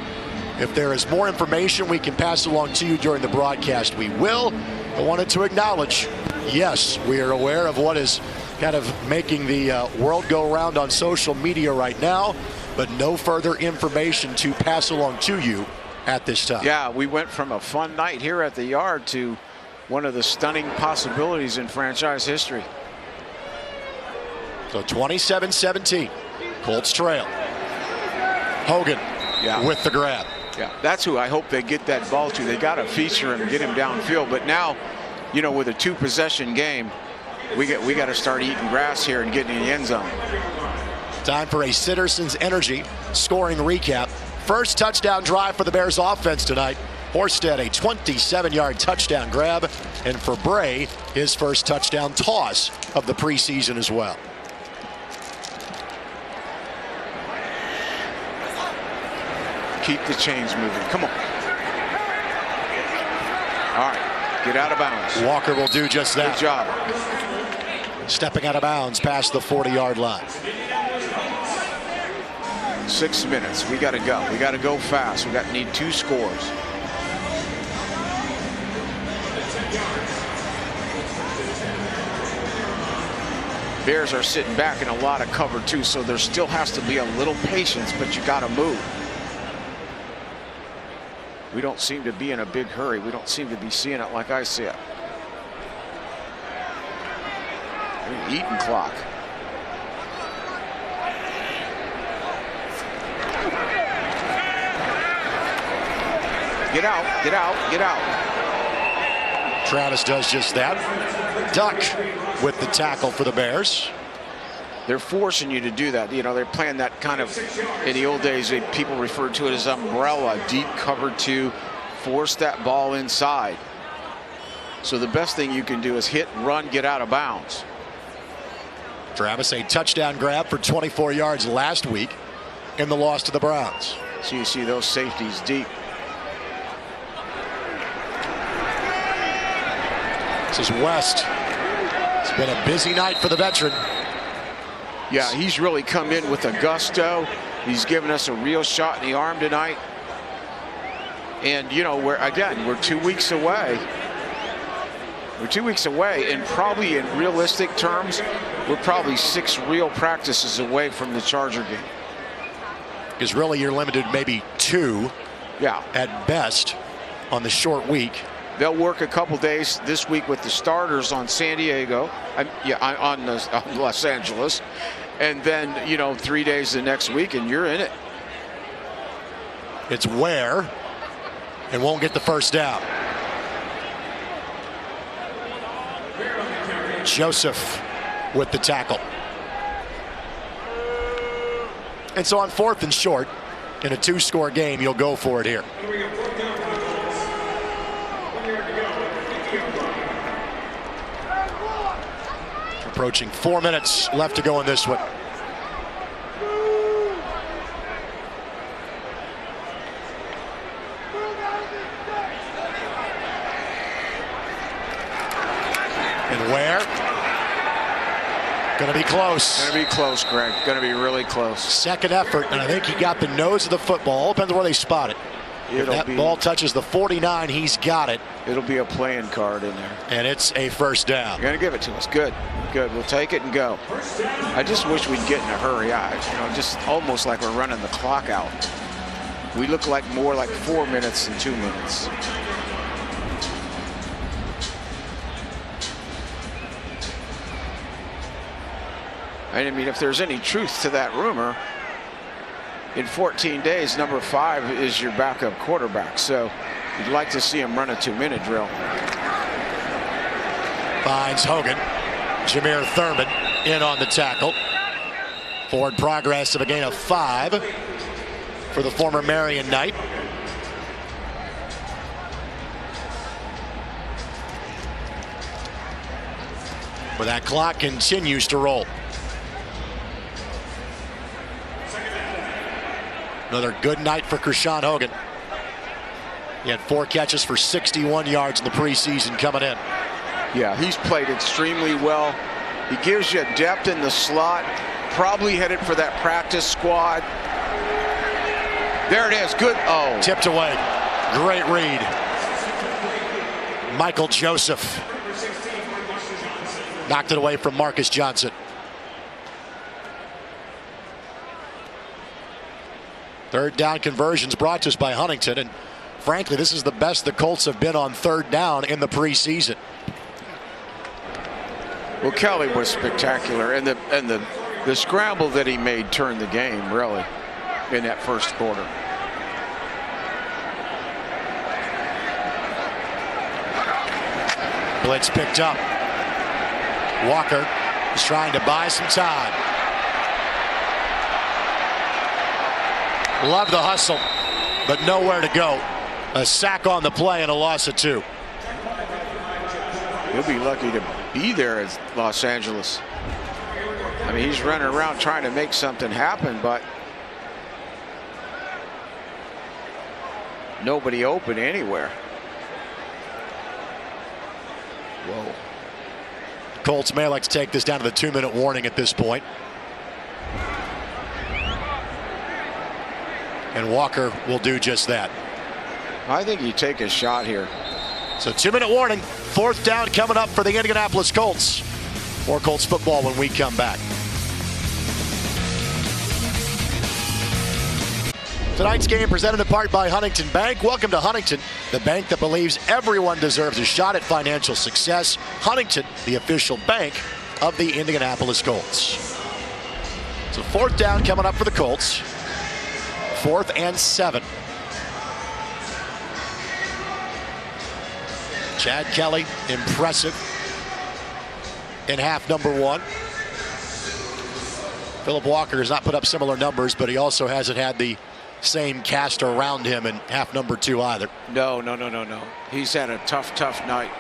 If there is more information we can pass along to you during the broadcast, we will. I wanted to acknowledge, yes, we are aware of what is kind of making the world go around on social media right now, but no further information to pass along to you at this time. Yeah, we went from a fun night here at the Yard to one of the stunning possibilities in franchise history. So 27-17, Colts trail. Hogan with the grab. Yeah, that's who I hope they get that ball to. They got to feature him, get him downfield. But now, you know, with a 2-possession game, we got to start eating grass here and getting in the end zone. Time for a Citizens Energy scoring recap. First touchdown drive for the Bears offense tonight. Horsted, a 27-yard touchdown grab. And for Bray, his first touchdown toss of the preseason as well. Keep the chains moving. Come on. All right. Get out of bounds. Walker will do just that. Good job. stepping out of bounds past the 40-yard line. 6 minutes. We got to go. We got to go fast. We need 2 scores. Bears are sitting back in a lot of cover too, so there still has to be a little patience, but you got to move. We don't seem to be in a big hurry. We don't seem to be seeing it like I see it. Eating clock. Get out, get out, get out. Travis does just that. Duck with the tackle for the Bears. They're forcing you to do that. You know, they're playing that kind of, in the old days, people referred to it as umbrella, deep cover 2, force that ball inside. So the best thing you can do is hit, run, get out of bounds. Travis, a touchdown grab for 24 yards last week in the loss to the Browns. So you see those safeties deep. This is West. It's been a busy night for the veteran. Yeah, he's really come in with a gusto. He's given us a real shot in the arm tonight. And, you know, we're 2 weeks away. We're 2 weeks away, and probably in realistic terms, we're probably 6 real practices away from the Charger game. Because really you're limited maybe 2 at best on the short week. They'll work a couple days this week with the starters on San Diego, on Los Angeles, and then, you know, 3 days the next week, and you're in it. It's Ware, and won't get the first down. Joseph with the tackle. And so on 4th and short, in a 2-score game, you'll go for it here. Approaching 4 minutes left to go in this one. And Ware? Going to be close. Going to be close, Greg. Going to be really close. Second effort, and I think he got the nose of the football. Depends on where they spot it. If that ball touches the 49, he's got it. It'll be a playing card in there. And it's a first down. You're going to give it to us. Good. Good. We'll take it and go. I just wish we'd get in a hurry. Just almost like we're running the clock out. We look like more like 4 minutes than 2 minutes. I mean, if there's any truth to that rumor, in 14 days, number 5 is your backup quarterback. So you'd like to see him run a 2-minute drill. Finds Hogan. Jameer Thurman in on the tackle. Forward progress of a gain of 5 for the former Marion Knight. Where that clock continues to roll. Another good night for Kershawn Hogan. He had 4 catches for 61 yards in the preseason coming in. Yeah, he's played extremely well. He gives you depth in the slot. Probably headed for that practice squad. There it is. Good. Oh. Tipped away. Great read. Michael Joseph knocked it away from Marcus Johnson. Third down conversions brought to us by Huntington, and frankly, this is the best the Colts have been on third down in the preseason. Well, Kelly was spectacular, and the scramble that he made turned the game, really, in that first quarter. Blitz picked up. Walker is trying to buy some time. Love the hustle, but nowhere to go. A sack on the play and a loss of 2. He'll be lucky to be there at Los Angeles. I mean, he's running around trying to make something happen, but nobody open anywhere. Whoa. Colts may like to take this down to the 2-minute warning at this point. And Walker will do just that. I think you take a shot here. So 2-minute warning. 4th down coming up for the Indianapolis Colts. More Colts football when we come back. Tonight's game presented in part by Huntington Bank. Welcome to Huntington, the bank that believes everyone deserves a shot at financial success. Huntington, the official bank of the Indianapolis Colts. So 4th down coming up for the Colts. 4th and 7. Chad Kelly, impressive in half number 1. Philip Walker has not put up similar numbers, but he also hasn't had the same cast around him in half number 2 either. No. He's had a tough night.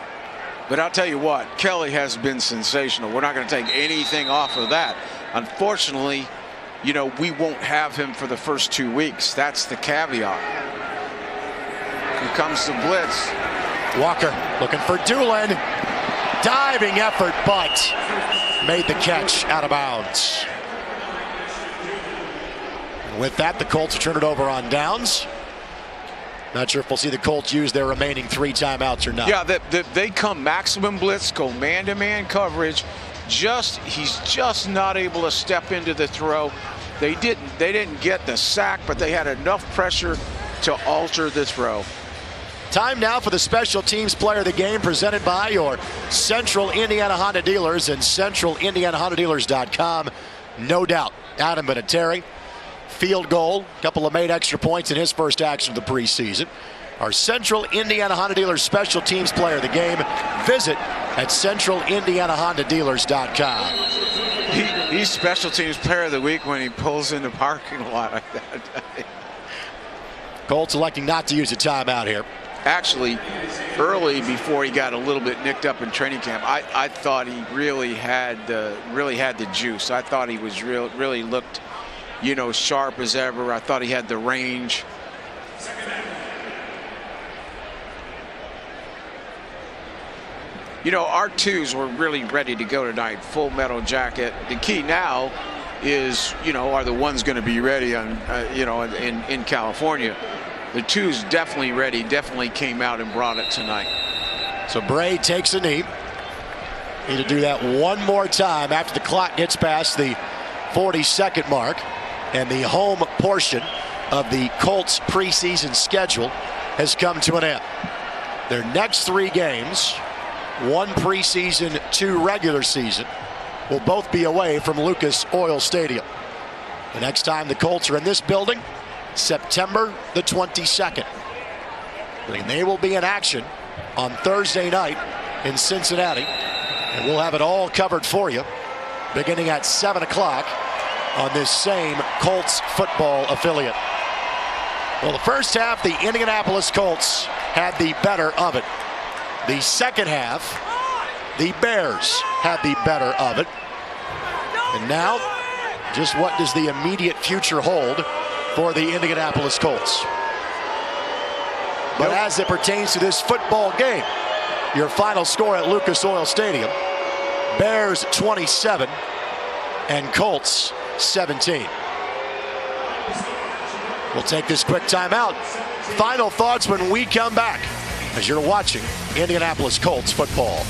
But I'll tell you what, Kelly has been sensational. We're not going to take anything off of that. Unfortunately, you know, we won't have him for the first 2 weeks. That's the caveat. Here comes the blitz. Walker looking for Doolin. Diving effort, but made the catch out of bounds. And with that, the Colts will turn it over on downs. Not sure if we'll see the Colts use their remaining 3 timeouts or not. Yeah, they come maximum blitz, go man-to-man coverage. He's just not able to step into the throw. They didn't get the sack, but they had enough pressure to alter the throw. Time now for the special teams player of the game, presented by your Central Indiana Honda dealers and CentralIndianaHondaDealers.com. No doubt, Adam Vinatieri, field goal, a couple of made extra points in his first action of the preseason. Our Central Indiana Honda Dealers special teams player of the game. Visit at CentralIndianaHondaDealers.com. He's special teams player of the week when he pulls in the parking lot like that. Colts electing not to use a timeout here. Actually, early before he got a little bit nicked up in training camp, I thought he really had the juice. I thought he was really looked, you know, sharp as ever. I thought he had the range. You know, our 2s were really ready to go tonight. Full metal jacket. The key now is, you know, are the ones going to be ready on, you know, in California? The 2's definitely ready, definitely came out and brought it tonight. So Bray takes a knee. Need to do that one more time after the clock gets past the 40-second mark. And the home portion of the Colts preseason schedule has come to an end. Their next 3 games, 1 preseason, 2 regular season, will both be away from Lucas Oil Stadium. The next time the Colts are in this building, September the 22nd. And they will be in action on Thursday night in Cincinnati. And we'll have it all covered for you beginning at 7 o'clock on this same Colts football affiliate. Well, the first half, the Indianapolis Colts had the better of it. The second half, the Bears had the better of it. And now, just what does the immediate future hold for the Indianapolis Colts? But as it pertains to this football game, your final score at Lucas Oil Stadium, Bears 27 and Colts 17. We'll take this quick timeout. Final thoughts when we come back as you're watching Indianapolis Colts football.